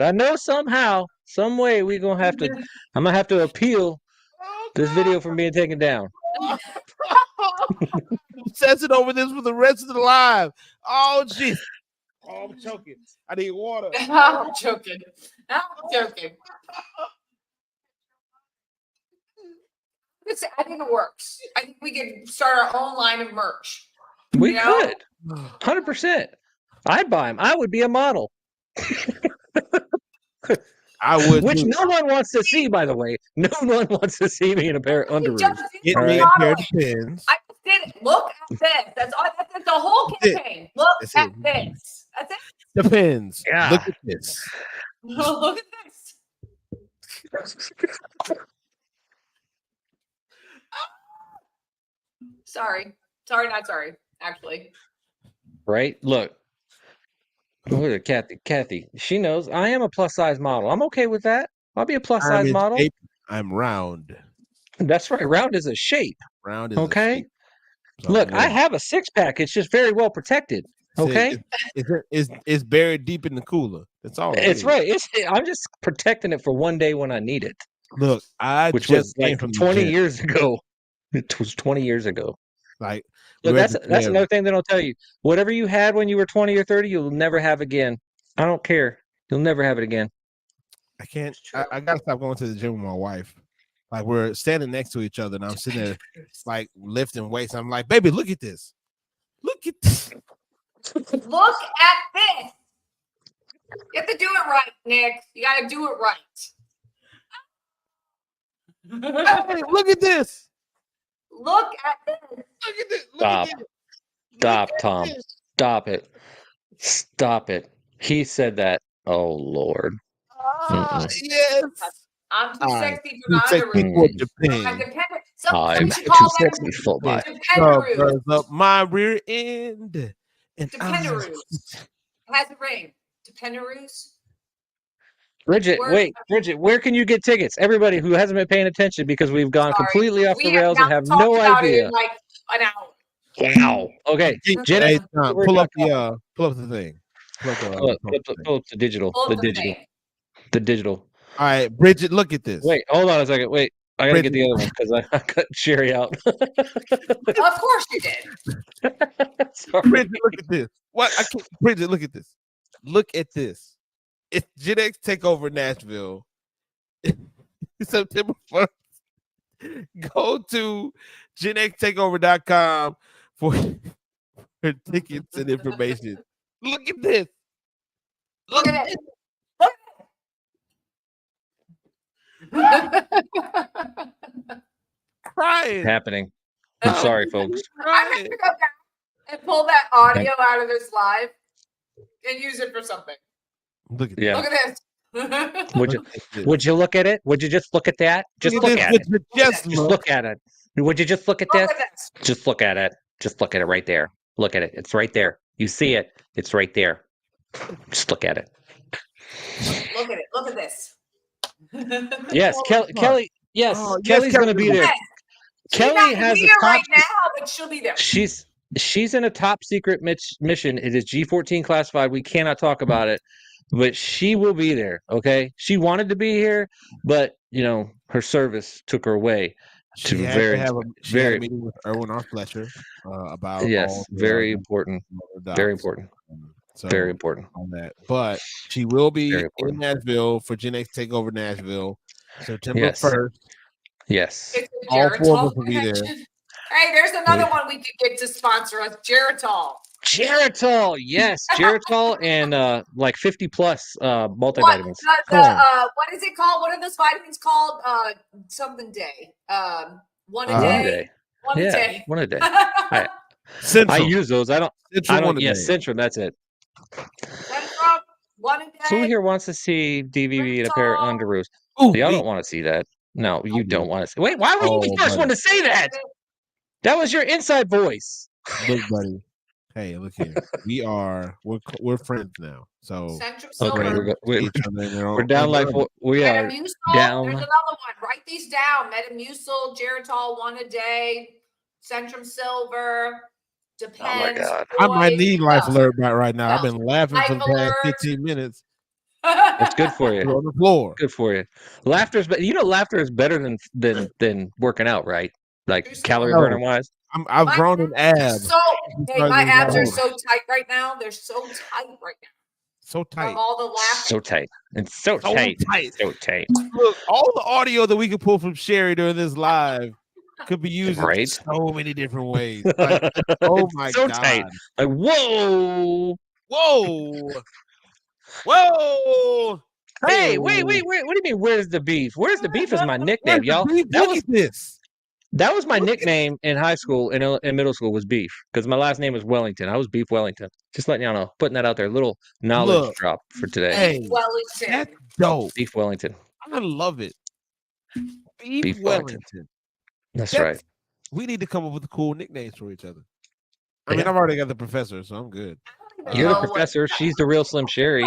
I know somehow, some way I'm gonna have to appeal this video from being taken down. I'm obsessing over this for the rest of the live. Oh, jeez. Oh, I'm choking. I need water. I'm joking. I think it works. I think we could start our own line of merch. We could. 100%. I'd buy them. I would be a model. I would. Which no one wants to see, by the way. No one wants to see me in a pair of underoos. Get me a pair of pins. I just did it. Look at this. That's all. That's the whole campaign. Look at this. That's it. Depends. Yeah. Look at this. Look at this. Sorry, not sorry. Actually. Right? Look. Look at Kathy. She knows I am a plus size model. I'm okay with that. I'll be a plus size model. I'm round. That's right. Round is a shape. Round is okay. So look, I have a 6-pack. It's just very well protected. Okay. It's buried deep in the cooler. That's all. It's right. I'm just protecting it for one day when I need it. Look, which was like from 20 years ago. It was 20 years ago. Like, look, that's another thing that I'll tell you. Whatever you had when you were 20 or 30, you'll never have again. I don't care. You'll never have it again. I can't. I gotta stop going to the gym with my wife. Like, we're standing next to each other, and I'm sitting there, like, lifting weights. I'm like, baby, look at this. Look at this. Look at this. You have to do it right, Nick. You got to do it right. Hey, look at this. Look at this. Look at this. Stop, Tom. Stop it. Stop it. He said that. Oh, Lord. Yes. I'm too sexy for Japan. I'm too sexy for my up my rear end. Dependaroos. Has a ring. Dependaroos. Bridget, where can you get tickets? Everybody who hasn't been paying attention because we've gone completely off the rails and have no idea. Like an hour. Wow. Okay. Hey, pull up the thing. Pull up the digital. The digital. All right, Bridget, look at this. Wait, hold on a second. Wait, I gotta get the other one because I cut Sherry out. Of course you did. Bridget, look at this. What? Bridget, look at this. Look at this. It's GenX Takeover Nashville. September 1st. Go to GenXTakeover.com for tickets and information. Look at this. Look at it. Crying. Happening. I'm sorry, folks. I'm going to go back and pull that audio out of this live and use it for something. Look at Look at this. Would you look at it? Would you just look at that? Just look at it. Just look at it. Would you just look at this? Just look at it. Just look at it right there. Look at it. It's right there. You see it. It's right there. Just look at it. Look at it. Look at this. Yes, Kelly. Yes, Kelly's going to be there. Kelly has a top right now, but she'll be there. She's in a top secret mission. It is G14 classified. We cannot talk about it, but she will be there. Okay, she wanted to be here, but her service took her away. She had a meeting with Erwin R. Fletcher about very important. Very important. So very important on that. But she will be in Nashville for GenX Takeover Nashville, September 1st. Yes. All four of us will be there. Hey, there's another one we could get to sponsor us, Geritol. Geritol, yes. Geritol and like 50 plus multivitamins. What is it called? What are those vitamins called? Something day. One a day. One a day. One a day. I use those. I don't. Centrum. That's it. Centrum, one a day. Who here wants to see DVB in a pair of underoos? Y'all don't want to see that. No, you don't want to see. Wait, why were you the first one to say that? That was your inside voice. Look, buddy. Hey, look here. We're friends now. So we're down like we are down. There's another one. Write these down. Metamucil, Geritol, one a day. Centrum Silver. Depends. Oh my God. I might need Life Alert right now. I've been laughing for the past 15 minutes. That's good for you. On the floor. Good for you. Laughter is better than working out, right? Like calorie burner wise. I've grown an abs. My abs are so tight right now. They're so tight right now. So tight. All the laughter. So tight. It's so tight. So tight. Look, all the audio that we could pull from Sherry during this live could be used in so many different ways. Like, oh my God. Tight. Like, whoa. Hey, wait. What do you mean, where's the beef? Where's the beef is my nickname, y'all. That was my nickname in high school and in middle school was Beef because my last name was Wellington. I was Beef Wellington. Just letting y'all know, putting that out there. Little knowledge drop for today. Hey, Wellington. That's dope. Beef Wellington. I love it. Beef Wellington. That's right. We need to come up with cool nicknames for each other. I mean, I've already got the professor, so I'm good. You're the professor. She's the real Slim Sherry.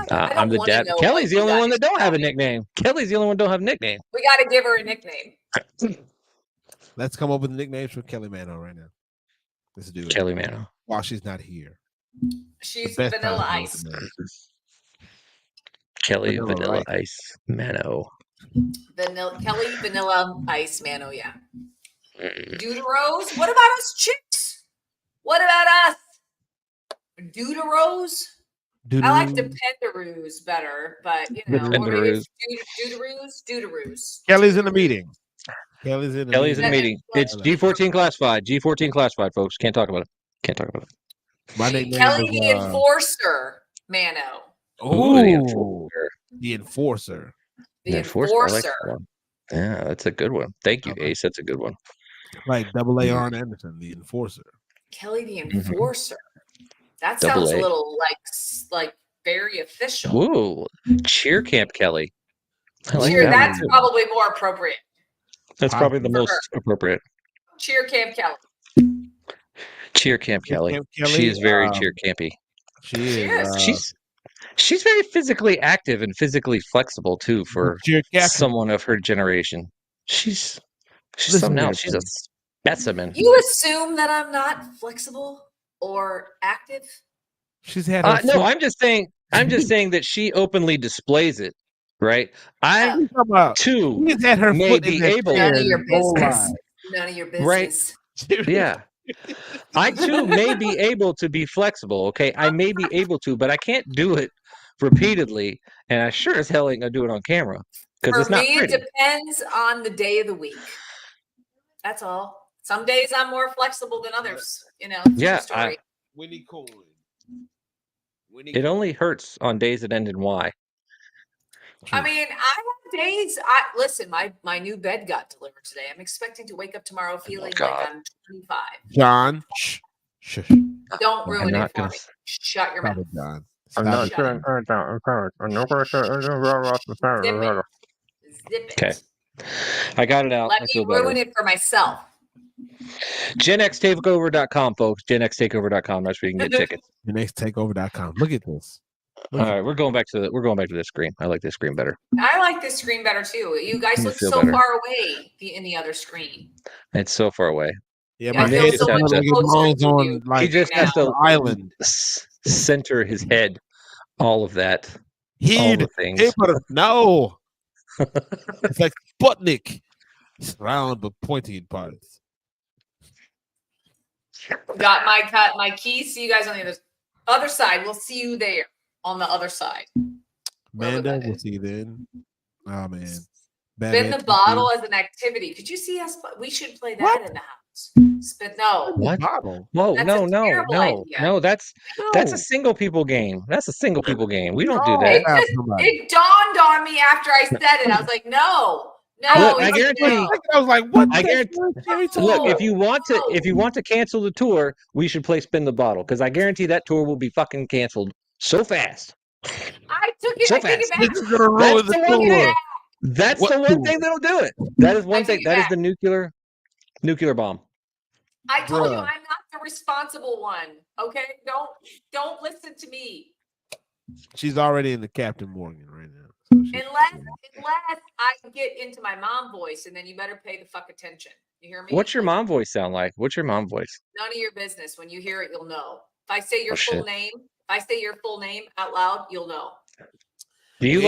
I'm the dad. Kelly's the only one that don't have a nickname. Kelly's the only one that don't have a nickname. We got to give her a nickname. Let's come up with nicknames for Kelly Mano right now. Let's do it. Kelly Mano. While she's not here. She's Vanilla Ice. Kelly Vanilla Ice Mano. Kelly Vanilla Ice Mano, yeah. Duda Rose. What about us chicks? What about us? Duda Rose? I like Dependaroos better, but Dudaroos. Kelly's in the meeting. Kelly's in the meeting. It's G14 classified. G14 classified, folks. Can't talk about it. My nickname Kelly the Enforcer, Mano. Oh, the Enforcer. The Enforcer. Yeah, that's a good one. Thank you, Ace. That's a good one. Like AA Arn Anderson, the Enforcer. Kelly the Enforcer. That sounds a little like very official. Whoa, Cheer Camp Kelly. That's probably more appropriate. That's probably the most appropriate. Cheer Camp Kelly. Cheer Camp Kelly. She is very cheer campy. She is. She's very physically active and physically flexible too for someone of her generation. She's something else. She's a specimen. You assume that I'm not flexible or active? She's had no, I'm just saying that she openly displays it, right? I too had her may be able. None of your business. None of your business. Right? Yeah. I too may be able to be flexible. Okay, I may be able to, but I can't do it repeatedly, and I sure as hell ain't gonna do it on camera because For it's not me, pretty. it depends on the day of the week. That's all. Some days I'm more flexible than others. Yeah, true story. Winnie Coin. It only hurts on days that end in Y. I mean, I have days. Listen. My new bed got delivered today. I'm expecting to wake up tomorrow feeling like I'm 25. John, shh. Don't ruin it for me. Shut your mouth. John. I'm not Shut it. Zip it. Okay. I got it out. Let I me feel ruin better. it for myself. GenXTakeover.com, folks. GenXTakeover.com. That's where you can get tickets. GenXTakeover.com. Look at this. All right, we're going back to this screen. I like this screen better. I like this screen better too. You guys look so better. far away in the other screen. It's so far away. Yeah, I feel so much closer to you. He just has to island center his head. All of that. All the things. No. It's like Sputnik. It's round but pointy parts. Got my keys. See you guys on the other side. We'll see you there on the other side. Amanda, we'll see you then. Oh man. Spin the bottle as an activity. Could you see us? We should play that in the house. Spin what? Bottle? Whoa, That's no, that's a single people game. That's a single people game. We don't do that. It dawned on me after I said it. I was like, no. Look, I guarantee. I was like, what? I guarantee. Look, if you want to cancel the tour, we should play Spin the Bottle because I guarantee that tour will be fucking canceled so fast. I took it. So I take it fast. back. This is gonna ruin the tour. That's the one thing that'll do it. That is one thing. That is the nuclear bomb. I told you I'm not the responsible one. Okay, don't listen to me. She's already in the Captain Morgan right now. So unless I get into my mom voice, and then you better pay the fuck attention. You hear me? What's your mom voice sound like? What's your mom voice? None of your business. When you hear it, you'll know. If I say your full name, out loud, you'll know. Do you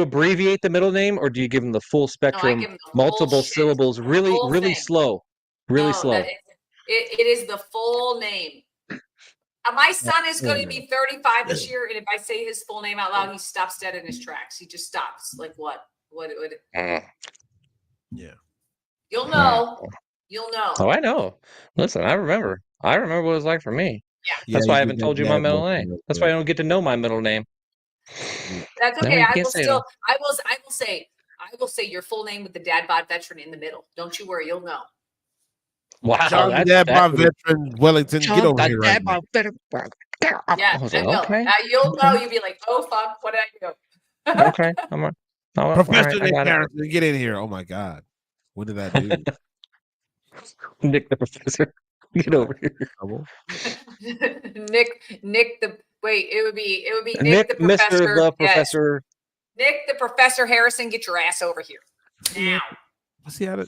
abbreviate the middle name, or do you give them the full spectrum, multiple syllables, really slow, slow? It is the full name. My son is going to be 35 this year, and if I say his full name out loud, he stops dead in his tracks. He just stops. Like what? Yeah. You'll know. You'll know. Oh, I know. Listen, I remember what it was like for me. Yeah. That's why I haven't told you my middle name. That's why I don't get to know my middle name. That's okay. I will say your full name with the dad bod veteran in the middle. Don't you worry, you'll know. Wow, John, dad bod veteran Wellington, get over here right now. Yeah, I will. Okay. You'll know. You'll be like, oh fuck, what did I do? Okay, Professor Nick Harrison, get in here. Oh my God, what did I do? Nick the Professor, get over here. Nick the wait. It would be Nick the Professor. Mr. the Professor. Nick the Professor Harrison, get your ass over here now. See how to.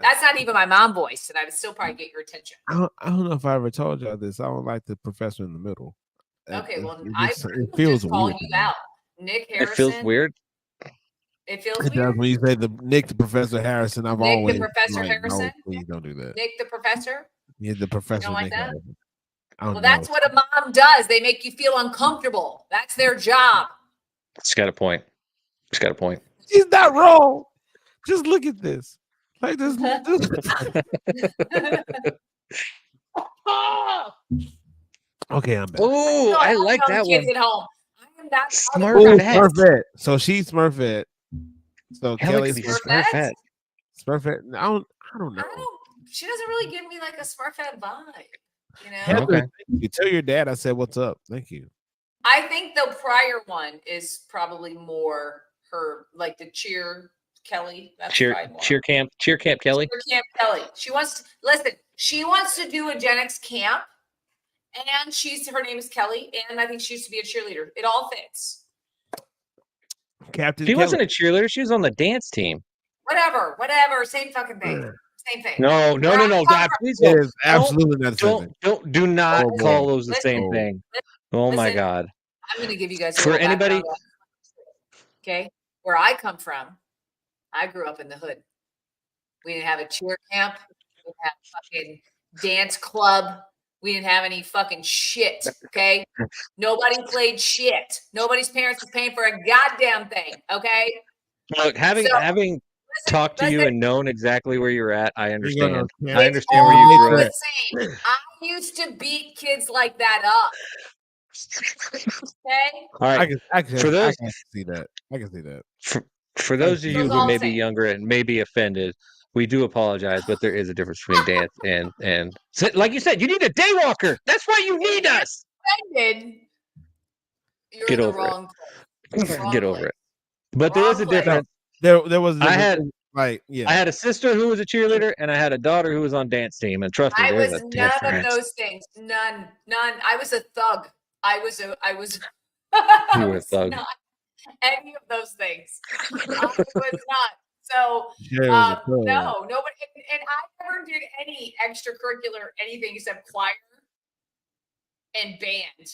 That's not even my mom voice, and I would still probably get your attention. I don't know if I ever told y'all this. I don't like the professor in the middle. Okay, well, it feels just calling weird. You out, Nick Harrison. It feels weird. It feels weird. Does when you say Nick the Professor Harrison. I've Nick always the Professor Harrison. No, please don't do that. Nick the Professor. Yeah, the Professor. You don't like Nick that? Harrison. Well, that's what a mom does. They make you feel uncomfortable. That's their job. She's got a point. She's not wrong. Just look at this. Like this. Okay, I'm back. Oh, I like that kids one. At home. I am not Smurfette. So she's Smurfette. So Kelly's Smurfette. Smurfette. I don't know. She doesn't really give me like a Smurfette vibe. Okay. You tell your dad I said what's up. Thank you. I think the prior one is probably more her, like the cheer Kelly. That's cheer camp Kelly. Cheer camp Kelly. She wants to do a GenX camp, and her name is Kelly, and I think she used to be a cheerleader. It all fits. Captain. She wasn't a cheerleader. She was on the dance team. Whatever. Same fucking thing. Same thing. No. God, please don't. It is absolutely not the same. Do not call those the same thing. Oh my God. I'm going to give you guys for anybody. Okay, where I come from, I grew up in the hood. We didn't have a cheer camp. We didn't have a fucking dance club. We didn't have any fucking shit. Okay. Nobody played shit. Nobody's parents was paying for a goddamn thing. Okay. Look, having talked to you and known exactly where you're at, I understand. I It's understand where you grew all up. the same. I used to beat kids like that up. Okay. All right. I can see that. I can see that. For those of you who may be younger and may be offended, we do apologize, but there is a difference between dance and so, like you said, you need a day walker. That's why you need us. Offended. You're Get in the over wrong place. Get over it. But there is a difference. There was. I had I had a sister who was a cheerleader, and I had a daughter who was on dance team. And trust me, I there's was a none difference. of those things. None. I was a thug. I was. You were a thug. Not any of those things. I was not. So no, nobody. And I never did any extracurricular anything except choir and band.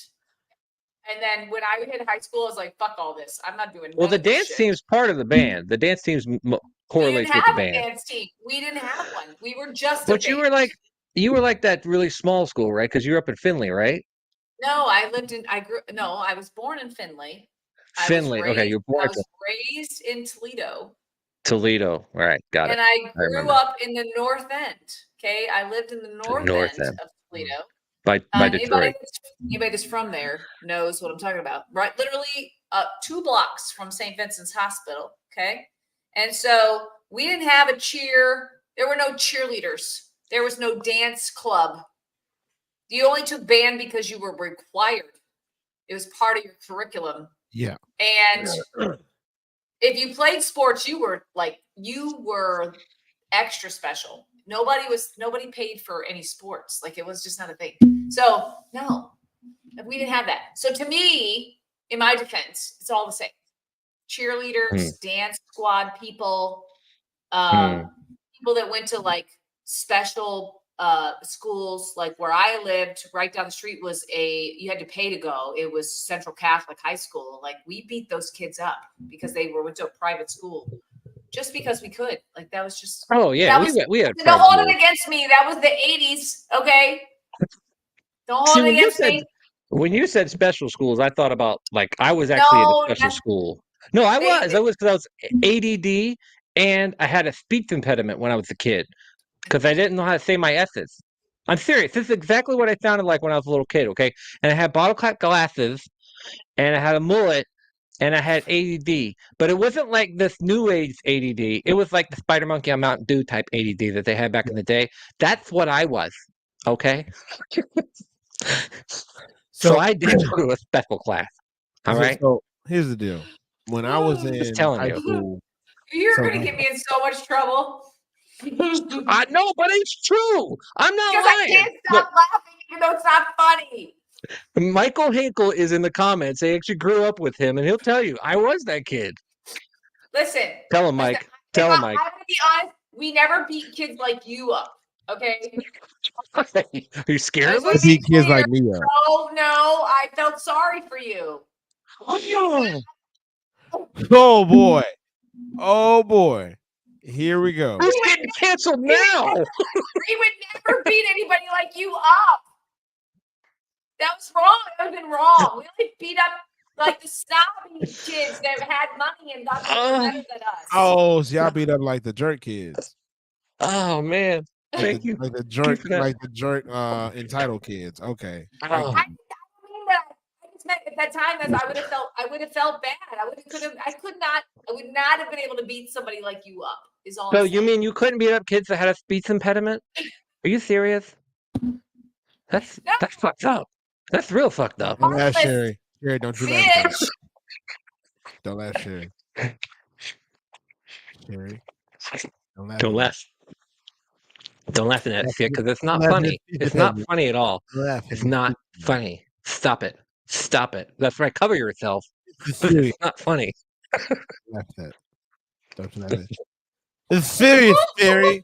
And then when I hit high school, I was like, "Fuck all this! I'm not doing." Well, the dance team's part of the band. The dance team's correlates with the band. Dance team. We didn't have one. We were just. But you were like that really small school, right? Because you were up in Findlay, right? No, I was born in Findlay. Findlay. Okay, you were born. I was raised in Toledo. Toledo. All right, got it. And I grew up in the North End. Okay, I lived in the North End of Toledo. By Detroit. Anybody that's from there knows what I'm talking about. Right, literally 2 blocks from St. Vincent's Hospital. Okay, and so we didn't have a cheer. There were no cheerleaders. There was no dance club. You only took band because you were required. It was part of your curriculum. Yeah. And if you played sports, you were extra special. Nobody paid for any sports. Like, it was just not a thing. So no, we didn't have that. So to me, in my defense, it's all the same. Cheerleaders, dance squad people, people that went to like special schools, like where I lived right down the street you had to pay to go. It was Central Catholic High School. Like, we beat those kids up because they went to a private school just because we could. Like, that was just. Oh yeah, we had. Don't hold it against me. That was the 80s. Okay. Don't hold it against me. When you said special schools, I thought about, like, I was actually in a special school. No, I was because I was ADD and I had a speech impediment when I was a kid. Because I didn't know how to say my S's. I'm serious. This is exactly what I sounded like when I was a little kid, okay? And I had bottle cap glasses, and I had a mullet, and I had ADD. But it wasn't like this new age ADD. It was like the Spider Monkey on Mountain Dew type ADD that they had back in the day. That's what I was, okay? So I did go to a special class, all right? So here's the deal. When I was in high school... You're going to get me in so much trouble. I know, but it's true. I'm not lying. I can't stop laughing even though it's not funny. Michael Hinkle is in the comments. They actually grew up with him, and he'll tell you, I was that kid. Listen. Tell him, Mike. Tell him, Mike. I'm going to be honest. We never beat kids like you up, okay? Are you scared of us? Beat kids like me up. Oh, no. I felt sorry for you. Oh, boy. Oh, boy. Here we go. Who's getting canceled now? We would never beat anybody like you up. That was wrong. That would have been wrong. We only beat up like the snobby kids that had money and got better than us. Oh, so y'all beat up like the jerk kids. Oh man. Thank you. Like the jerk entitled kids. Okay. I mean that. I just meant at that time I would have felt bad. I would not have been able to beat somebody like you up. Is all. So you mean you couldn't beat up kids that had a speech impediment? Are you serious? That's fucked up. That's real fucked up. Don't laugh, Sherry. Sherry, don't you laugh. Don't laugh, Sherry. Sherry. Don't laugh. Don't laugh at that shit because it's not funny. It's not funny at all. It's not funny. Stop it. Stop it. That's right. Cover yourself. It's not funny. Laugh at that. Don't you laugh at it. It's serious, Sherry.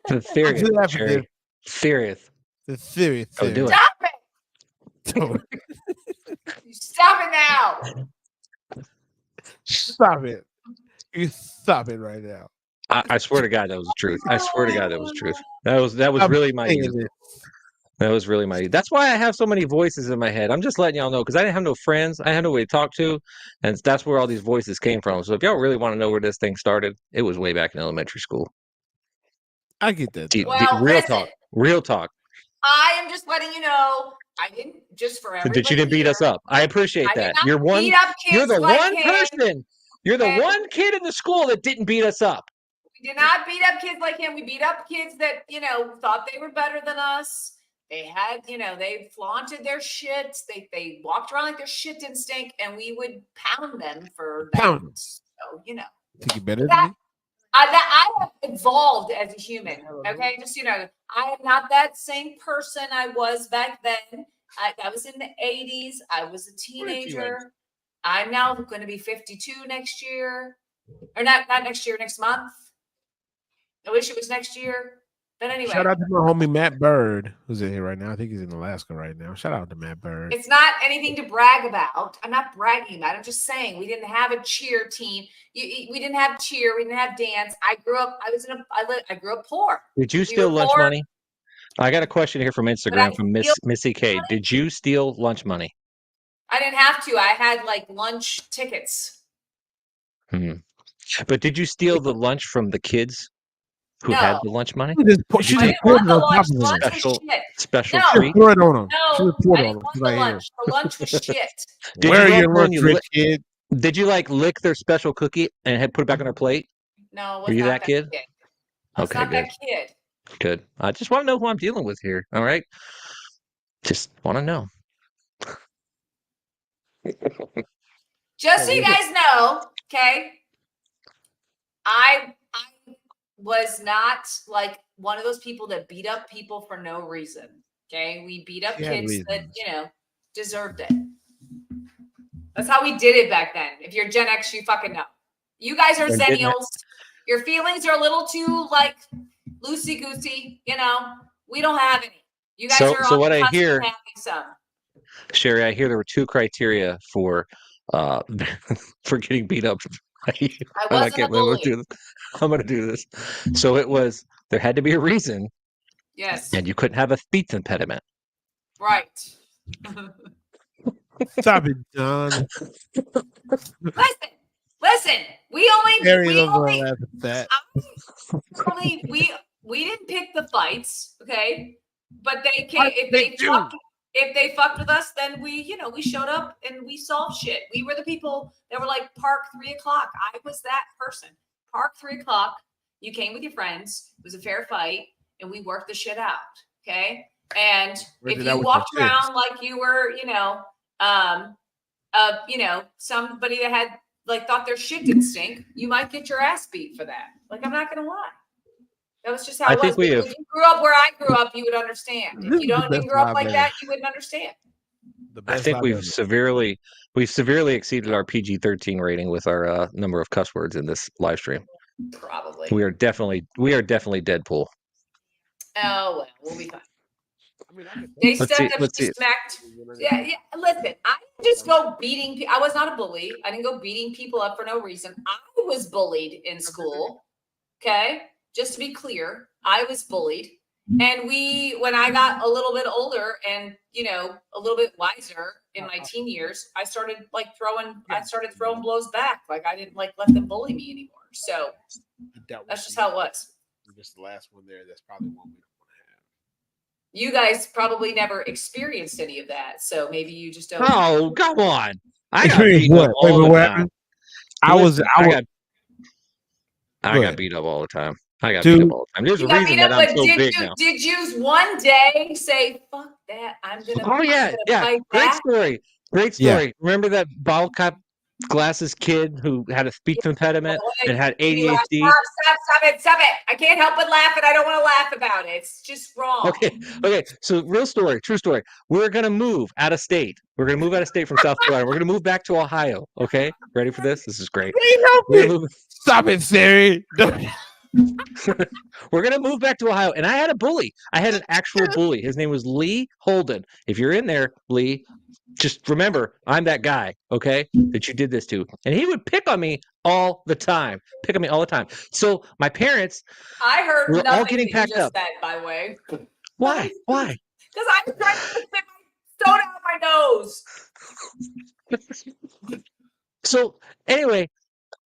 It's serious, Sherry. Serious. It's serious. Oh, do it. Stop it. Stop it now. Stop it. You stop it right now. I swear to God that was the truth. I swear to God that was the truth. That was really my That was really my. That's why I have so many voices in my head. I'm just letting y'all know because I didn't have no friends. I had nobody to talk to, and that's where all these voices came from. So if y'all really want to know where this thing started, it was way back in elementary school. I get that. Well, real listen, talk. Real talk. I am just letting you know. I didn't just for everybody. That you didn't beat us up. I appreciate that. You're one. Beat up kids you're the like one him, person. You're the one kid in the school that didn't beat us up. We did not beat up kids like him. We beat up kids that thought they were better than us. They had, they flaunted their shit. They walked around like their shit didn't stink, and we would pound them for that. Pound them. So, Think you better than me? I have evolved as a human. Okay, just I am not that same person I was back then. I was in the 80s. I was a teenager. I'm now going to be 52 next year, or not next year, next month. I wish it was next year. But anyway. Shout out to my homie Matt Bird, who's in here right now. I think he's in Alaska right now. Shout out to Matt Bird. It's not anything to brag about. I'm not bragging about it. I'm just saying we didn't have a cheer team. We didn't have cheer. We didn't have dance. I grew up poor. Did you steal lunch money? I got a question here from Instagram from Missy K. Did you steal lunch money? I didn't have to. I had lunch tickets. But did you steal the lunch from the kids who had the lunch money? She just poured it on top of them. Special treat. Pour it on them. No, I didn't want the lunch. The lunch was shit. Where are your lunch, rich kid? Did you lick their special cookie and put it back on their plate? No, were you that kid? Okay, good. That kid. Good. I just want to know who I'm dealing with here. All right. Just want to know. Just so you guys know, okay. I was not one of those people that beat up people for no reason. Okay. We beat up kids that, deserved it. That's how we did it back then. If you're Gen X, you fucking know. You guys are Zennials. Your feelings are a little too loosey goosey. We don't have any. You guys are so what I hear, having some. Sherry, I hear there were two criteria for getting beat up. I wasn't a bully. I'm going to do this. So it was, there had to be a reason. Yes. And you couldn't have a speech impediment. Right. Stop it, John. Listen. We didn't pick the fights, okay? But they came. If they fucked with us, then we showed up and we solved shit. We were the people that were park 3 o'clock. I was that person. Park 3 o'clock. You came with your friends. It was a fair fight, and we worked the shit out. Okay. And if you walked around like you were, somebody that had thought their shit didn't stink, you might get your ass beat for that. I'm not gonna lie. That was just how it was. If you grew up where I grew up, you would understand. If you didn't grow up like that, you wouldn't understand. I think we've severely exceeded our PG-13 rating with our number of cuss words in this live stream. Probably. We are definitely Deadpool. Oh well, we'll be fine. They stepped up, smacked. Yeah. Listen, I didn't just go beating. I was not a bully. I didn't go beating people up for no reason. I was bullied in school. Okay. Just to be clear, I was bullied. And when I got a little bit older and, a little bit wiser in my teen years, I started throwing blows back. I didn't let them bully me anymore. So that's just how it was. Just the last one there. That's probably one we don't want to have. You guys probably never experienced any of that. So maybe you just don't. Oh, come on. I got beat up all the time. I got beat up all the time. I got beat up all the time. There's a reason that I'm so big now. Did you one day say, fuck that, I'm going to Great story. Great story. Yeah. Remember that bottle cap glasses kid who had a speech impediment and had ADHD? Stop it. I can't help but laugh, and I don't want to laugh about it. It's just wrong. Okay. So real story, true story. We're going to move out of state. We're going to move out of state from South Carolina. We're going to move back to Ohio. Okay? Ready for this? This is great. Stop it, Siri. We're going to move back to Ohio. And I had a bully. I had an actual bully. His name was Lee Holden. If you're in there, Lee, just remember, I'm that guy, okay, that you did this to. And he would pick on me all the time. So my parents I heard were nothing all getting packed up. That, by the way. Why? Because I'm trying to spit my soda out my nose. So anyway,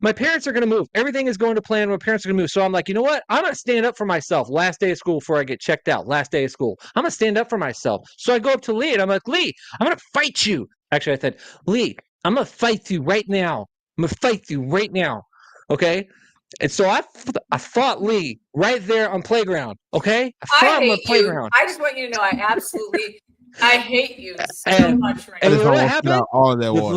my parents are going to move. Everything is going to plan. My parents are going to move. So I'm like, you know what? I'm going to stand up for myself. Last day of school before I get checked out. Last day of school. I'm going to stand up for myself. So I go up to Lee and I'm like, Lee, I'm going to fight you. Actually, I said, Lee, I'm going to fight you right now. I'm going to fight you right now. Okay? And so I fought Lee right there on playground. Okay? I fought him on hate you. playground. I just want you to know I hate you so much right And now. you know what happened? All that With water.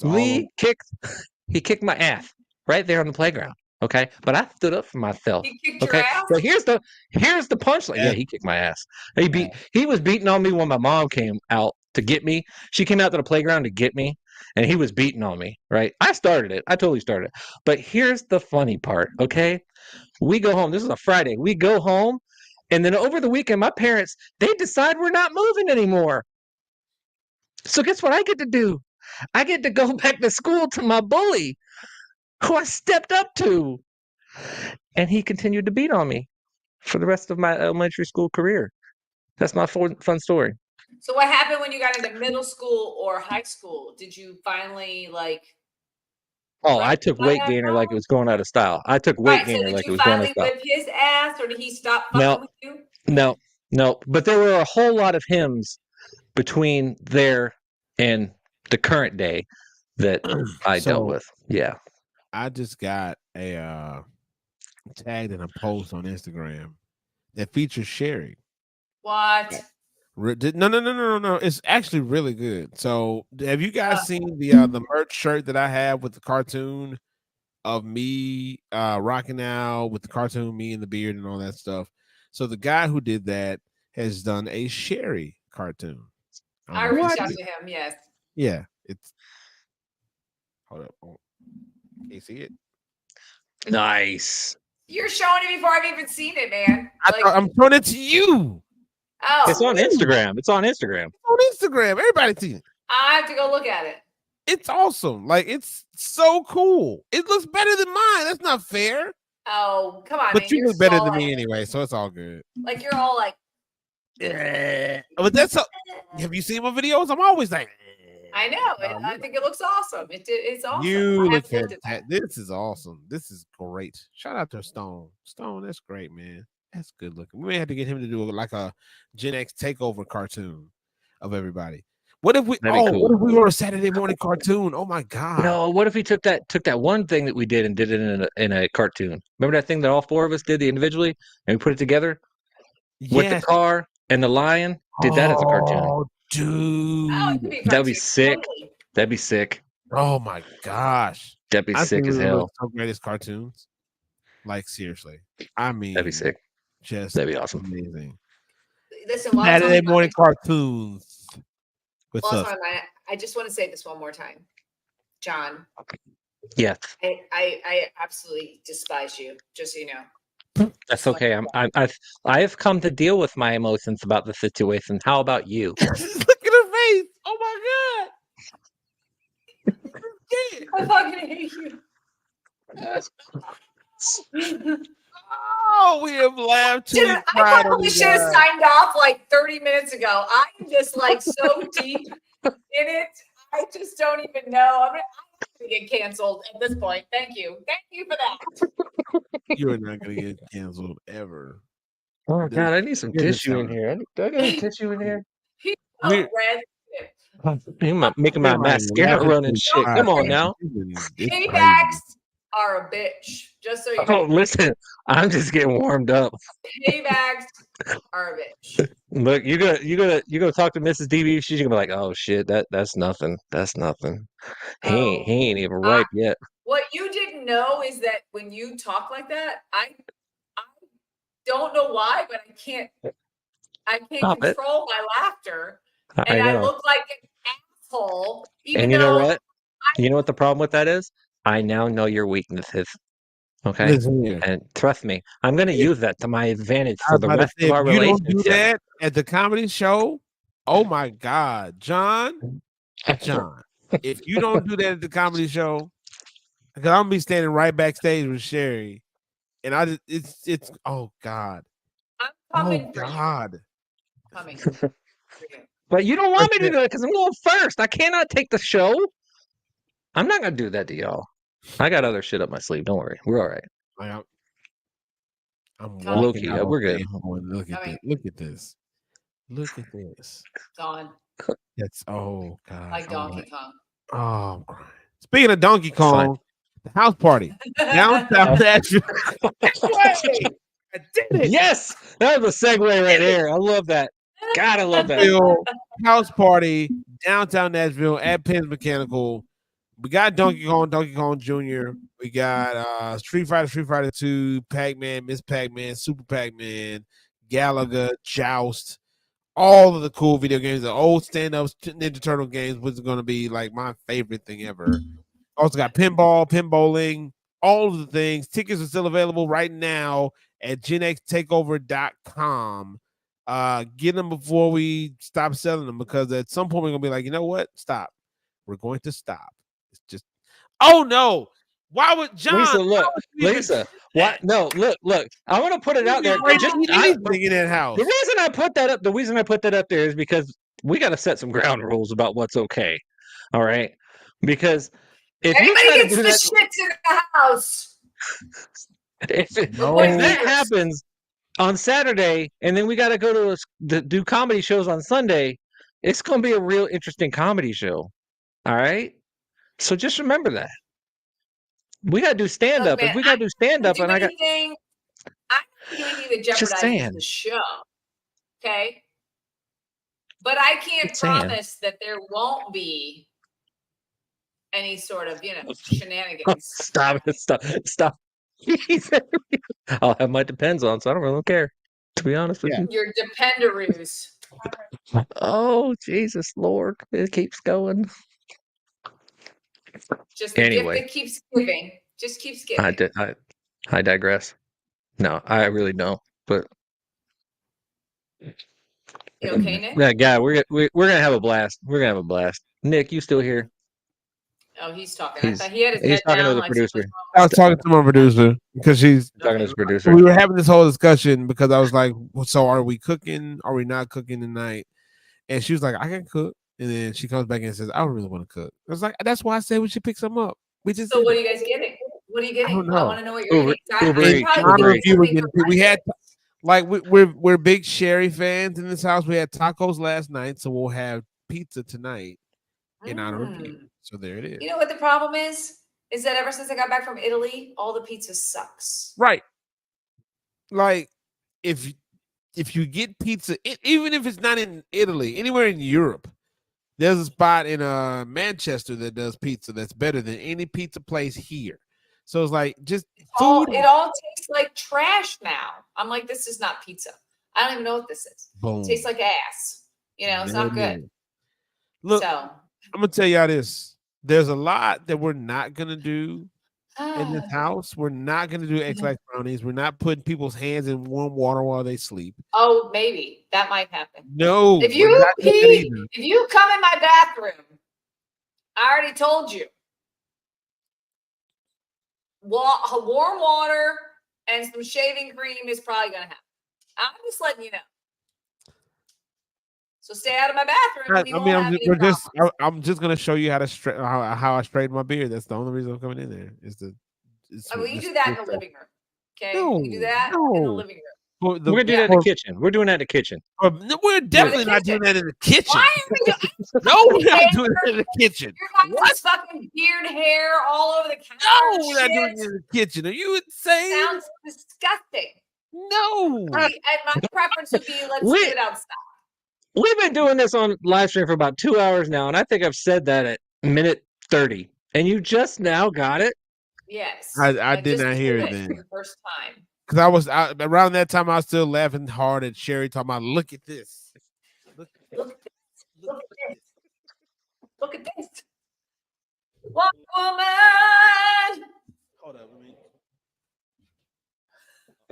Lee kicked my ass right there on the playground. Okay, but I stood up for myself. He kicked Okay, your ass? so here's the punchline. Yeah, he kicked my ass. He was beating on me when my mom came out to get me. She came out to the playground to get me, and he was beating on me. Right, I started it. I totally started it. But here's the funny part. Okay, we go home. This is a Friday. We go home, and then over the weekend, my parents they decide we're not moving anymore. So guess what I get to do? I get to go back to school to my bully, who I stepped up to. And he continued to beat on me for the rest of my elementary school career. That's my fun story. So what happened when you got into middle school or high school? Did you finally like? Oh, I took weight gainer like it was going out of style. I took weight gainer like it was going out of style. Did you finally whip his ass, or did he stop fucking with you? No. But there were a whole lot of hymns between there and the current day that I dealt with. Yeah. I just got a tagged in a post on Instagram that features Sherry. What? No. It's actually really good. So, have you guys seen the merch shirt that I have with the cartoon of me rocking out with the cartoon, me and the beard and all that stuff? So, the guy who did that has done a Sherry cartoon. I reached out to him. Yes. Yeah. It's. Hold up. Can you see it? Nice. You're showing it before I've even seen it, man. I'm showing it to you. Oh, it's on Instagram. It's on Instagram. Everybody's seen it. I have to go look at it. It's awesome. Like, it's so cool. It looks better than mine. That's not fair. Oh, come on. But man. you look better than me anyway, so it's all good. Like, you're all like, but that's have you seen my videos? I'm always like, I know. I think it looks awesome. It's awesome. You look fantastic. This is awesome. This is great. Shout out to Stone. Stone, that's great, man. That's good looking. We may have to get him to do like a GenX Takeover cartoon of everybody. What if we? Cool. What if we were a Saturday morning cartoon? Oh my god! No, what if he took that one thing that we did and did it in a cartoon? Remember that thing that all four of us did individually and we put it together with the car and the lion? Did that as a cartoon? Oh, dude, that'd be sick. Totally. That'd be sick. Oh my gosh, that'd be sick as hell. So great as cartoons. Like, seriously, I mean, that'd be sick. That'd be awesome. Amazing. Listen, Saturday morning cartoons. I just want to say this one more time, John. Yes. I absolutely despise you. Just so you know. That's okay. I've come to deal with my emotions about the situation. How about you? Look at her face. Oh my god. I fucking hate you. Oh, we have laughed. I probably should have signed off like 30 minutes ago. I'm just like so deep in it. I just don't even know. I'm gonna get canceled at this point. Thank you for that. You are not gonna get canceled ever. Oh god, I need some tissue in here. Do I got any tissue in here? I'm making my mascara run and shit. Come on now. Paybacks are a bitch. Just so you know. Oh, listen, I'm just getting warmed up. Paybacks are a bitch. Look, you gonna talk to Mrs. DB. She's gonna be like, "Oh shit, that's nothing. That's nothing. He ain't even ripe yet." What you didn't know is that when you talk like that, I don't know why, but I can't control my laughter, and I look like an asshole. And you know what? You know what the problem with that is? I now know your weaknesses. Okay, and trust me, I'm going to use that to my advantage for the rest of our relationship. You don't do that at the comedy show? Oh my God, John, if you don't do that at the comedy show, because I'm gonna be standing right backstage with Sherry, and it's oh God, I'm coming for you. coming. But you don't want me to do it because I'm going first. I cannot take the show. I'm not gonna do that to y'all. I got other shit up my sleeve. Don't worry. We're all right. I'm Coming. walking Low-key, out. we're good. Look at Coming. this. Look at this. Look at this. Gone. That's oh god. Like Donkey Kong. Oh, I'm crying. Speaking of Donkey It's fine. Kong, the house party downtown Nashville. I did it. Yes, that was a segue right there. I love that. God, I love that. Nashville house party downtown Nashville at Penn's Mechanical. We got Donkey Kong Jr. We got Street Fighter 2, Pac-Man, Miss Pac-Man, Super Pac-Man, Galaga, Joust, all of the cool video games, the old stand-ups, Ninja Turtle games, which is going to be like my favorite thing ever. Also got pinballing, all of the things. Tickets are still available right now at GenXTakeover.com. Get them before we stop selling them, because at some point we're going to be like, you know what? Stop. We're going to stop. It's just, oh no. Why would John? Lisa, look. Lisa, what? No, look. I want to put it out there. In that house. The reason I put that up there is because we got to set some ground rules about what's okay. All right, because if Everybody gets the shit to the house. If that happens on Saturday, and then we got to go to do comedy shows on Sunday, it's going to be a real interesting comedy show. All right, so just remember that. We got to do stand up. If we got to do stand up, and I'm not doing anything that jeopardizes the show. Okay, but I can't promise that there won't be any sort of shenanigans. Stop. I'll have my depends on, so I don't really care. To be honest with you, your dependaroos. Oh Jesus Lord, it keeps going. Just the gift that keeps giving. Just keeps giving. I digress. No, I really don't. But you okay, Nick? Yeah, we're gonna have a blast. We're gonna have a blast. Nick, you still here? Oh, he's talking. I thought he had his head he's talking down, to the producer. I was talking to my producer because she's talking to his producer. We were having this whole discussion because I was like, well, so are we cooking? Are we not cooking tonight? And she was like, I can cook. And then she comes back and says, I don't really want to cook. I was like, that's why I said we should pick some up. We just So what are you guys getting? What are you getting? I don't know. I want to know what you're getting. We had like we're big Sherry fans in this house. We had tacos last night, so we'll have pizza tonight in honor of you. So there it is. You know what the problem is? Is that ever since I got back from Italy, all the pizza sucks. Right. Like if you get pizza, even if it's not in Italy, anywhere in Europe, there's a spot in Manchester that does pizza that's better than any pizza place here. So it's like just food. It all tastes like trash now. I'm like, this is not pizza. I don't even know what this is. Boom. It tastes like ass. It's not good. Look, I'm gonna tell y'all this. There's a lot that we're not gonna do in this house. We're not gonna do X-Lax brownies. We're not putting people's hands in warm water while they sleep. Oh, maybe that might happen. No, if you come in my bathroom, I already told you. Warm water and some shaving cream is probably gonna happen. I'm just letting you know. So stay out of my bathroom. I'm just gonna show you how to how I straighten my beard. That's the only reason I'm coming in there. You do that in the living room. Okay, you do that in the living room. We're gonna do that in the kitchen. We're doing that in the kitchen. We're definitely not doing that in the kitchen. Why are we doing? No, we're not doing that in the kitchen. You're got this fucking beard hair all over the counter. No, we're not doing it in the kitchen. Are you insane? Sounds disgusting. No. And my preference would be let's do it outside. We've been doing this on live stream for about 2 hours now, and I think I've said that at minute 30. And you just now got it? Yes. I did not hear it then. For the first time. Because I was around that time, I was still laughing hard at Sherry talking about, look at this. Look at this. Look at this. One woman. Hold up.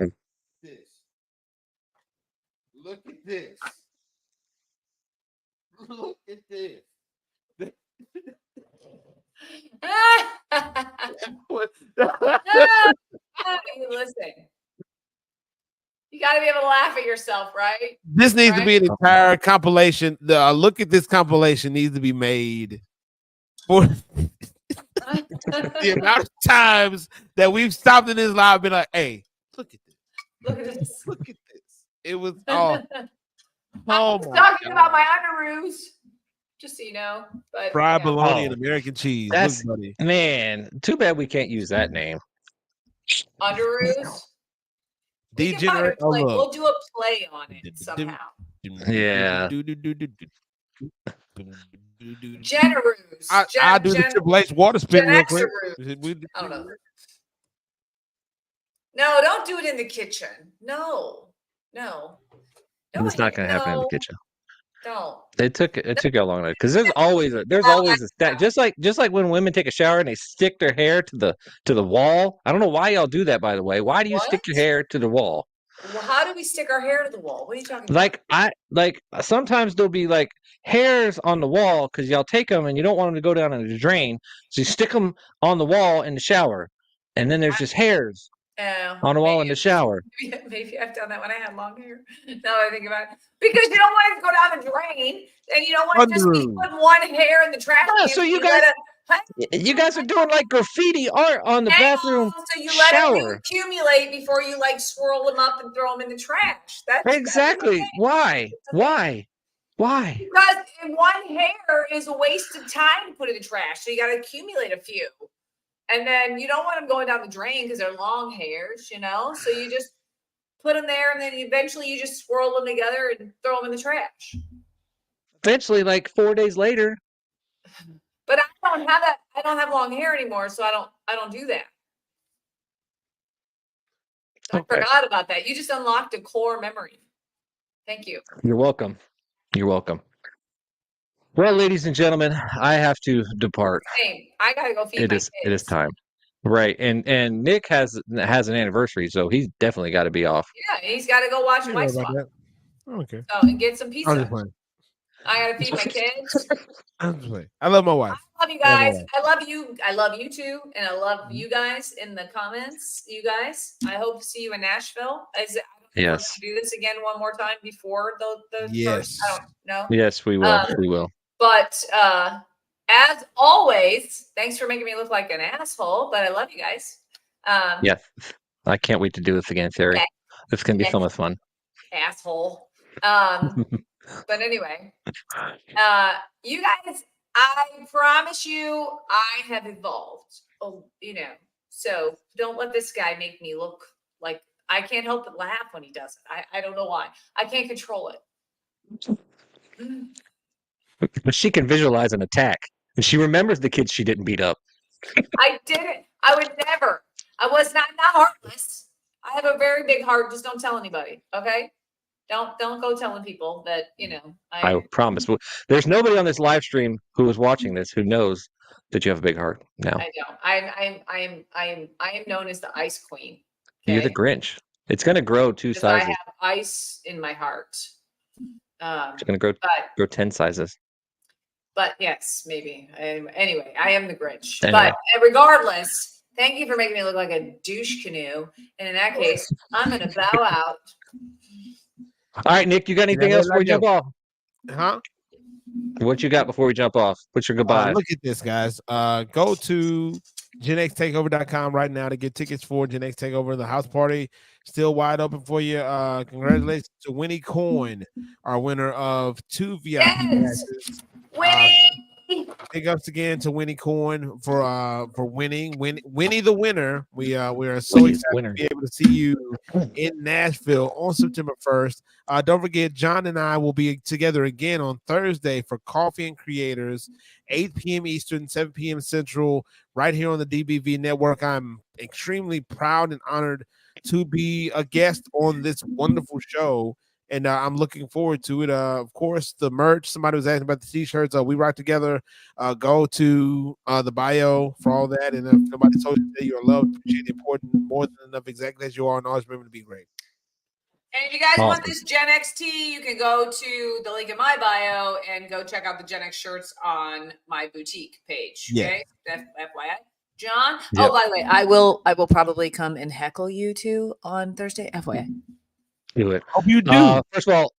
Look at this. Look at this. Listen. You got to be able to laugh at yourself, right? This needs to be an entire compilation. The look at this compilation needs to be made for the amount of times that we've stopped in this live and been like, hey, look at this. Look at this. Look at this. It was I was talking about my underoos, just so you know. But fried bologna and American cheese. That's Look, buddy. man. Too bad we can't use that name. Underoos. Degenerate. We'll do a play on it somehow. Yeah. Generoos. I'll do the Triple H water spin real quick. I don't know. No, don't do it in the kitchen. No. It's not going to happen in the kitchen. Don't. It took you a long time because there's always a stack. Just like when women take a shower and they stick their hair to the wall. I don't know why y'all do that. By the way, why do you stick your hair to the wall? Well, how do we stick our hair to the wall? What are you talking about? Like sometimes there'll be like hairs on the wall because y'all take them and you don't want them to go down in the drain, so you stick them on the wall in the shower, and then there's just hairs on the wall in the shower. Maybe I've done that when I had long hair. Now that I think about it, because you don't want it to go down the drain, and you don't want to just be putting one hair in the trash can. So you guys are doing like graffiti art on the bathroom so you shower. Let them accumulate before you like swirl them up and throw them in the trash. That's exactly why. Because one hair is a waste of time to put in the trash. So you got to accumulate a few. And then you don't want them going down the drain because they're long hairs, you know? So you just put them there and then eventually you just swirl them together and throw them in the trash. Eventually, like 4 days later. But I don't have that. I don't have long hair anymore, so I don't do that. I forgot about that. You just unlocked a core memory. Thank you. You're welcome. Well, ladies and gentlemen, I have to depart. Same. I gotta go feed my kids. It is time. Right. And Nick has an anniversary, so he's definitely got to be off. Yeah, he's got to go watch my swap. Okay. So, and get some pizza. I gotta feed my kids. I love my wife. I love you guys. I love you. I love you too, and I love you guys in the comments. You guys. I hope to see you in Nashville. Yes. Do this again one more time before the yes. First, I don't know. Yes, we will. We will. But as always, thanks for making me look like an asshole. But I love you guys. Yes. I can't wait to do this again, Terry. Okay. It's gonna be so much fun. Asshole. But anyway, you guys, I promise you, I have evolved. Oh, you know, so don't let this guy make me look like I can't help but laugh when he does it. I don't know why. I can't control it. But she can visualize an attack, and she remembers the kids she didn't beat up. I didn't. I would never. I was not heartless. I have a very big heart. Just don't tell anybody, okay? Don't go telling people that, you know. I promise. There's nobody on this live stream who is watching this who knows that you have a big heart now. I don't. I am known as the Ice Queen. Okay? You're the Grinch. It's going to grow 2 sizes. I have ice in my heart. It's going to grow 10 sizes. But yes, maybe. Anyway, I am the Grinch. Anyway. But regardless, thank you for making me look like a douche canoe. And in that case, I'm going to bow out. All right, Nick, you got anything else before we jump off? Huh? What you got before we jump off? What's your goodbye? Look at this, guys. Go to GenXTakeover.com right now to get tickets for GenX Takeover. The house party still wide open for you. Congratulations to Winnie Coyne, our winner of 2 VIP matches. Winnie! Big ups again to Winnie Coyne for winning. Winnie the winner. We are so excited to be able to see you in Nashville on September 1st. Don't forget, John and I will be together again on Thursday for Coffee and Creators, 8 p.m. Eastern, 7 p.m. Central, right here on the DBV network. I'm extremely proud and honored to be a guest on this wonderful show. And I'm looking forward to it. Of course, the merch. Somebody was asking about the t-shirts. We rock together. Go to the bio for all that. And if nobody told you that you're loved, appreciated, important, more than enough, exactly as you are, and always remember to be great. And if you guys want this GenX tee, you can go to the link in my bio and go check out the GenX shirts on my boutique page. Okay, FYI. John. Yep. Oh, by the way, I will probably come and heckle you too on Thursday. FYI. Do it. Hope you do. First of all,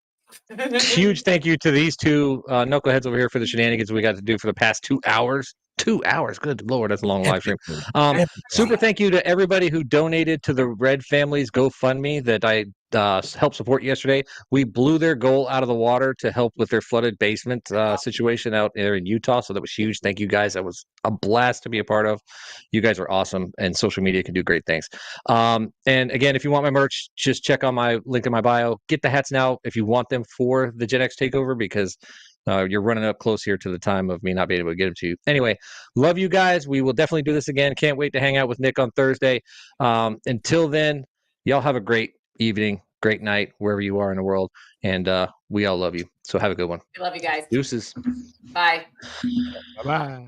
huge thank you to these two knuckleheads over here for the shenanigans we got to do for the past 2 hours. 2 hours. Good Lord, that's a long live stream. Super thank you to everybody who donated to the Red Family's GoFundMe that I helped support yesterday. We blew their goal out of the water to help with their flooded basement situation out there in Utah. So that was huge. Thank you guys. That was a blast to be a part of. You guys are awesome, and social media can do great things. And again, if you want my merch, just check on my link in my bio. Get the hats now if you want them for the GenX Takeover, because you're running up close here to the time of me not being able to get them to you. Anyway, love you guys. We will definitely do this again. Can't wait to hang out with Nick on Thursday. Until then, y'all have a great evening, great night, wherever you are in the world. And we all love you. So have a good one. I love you guys. Deuces. Bye. Bye-bye.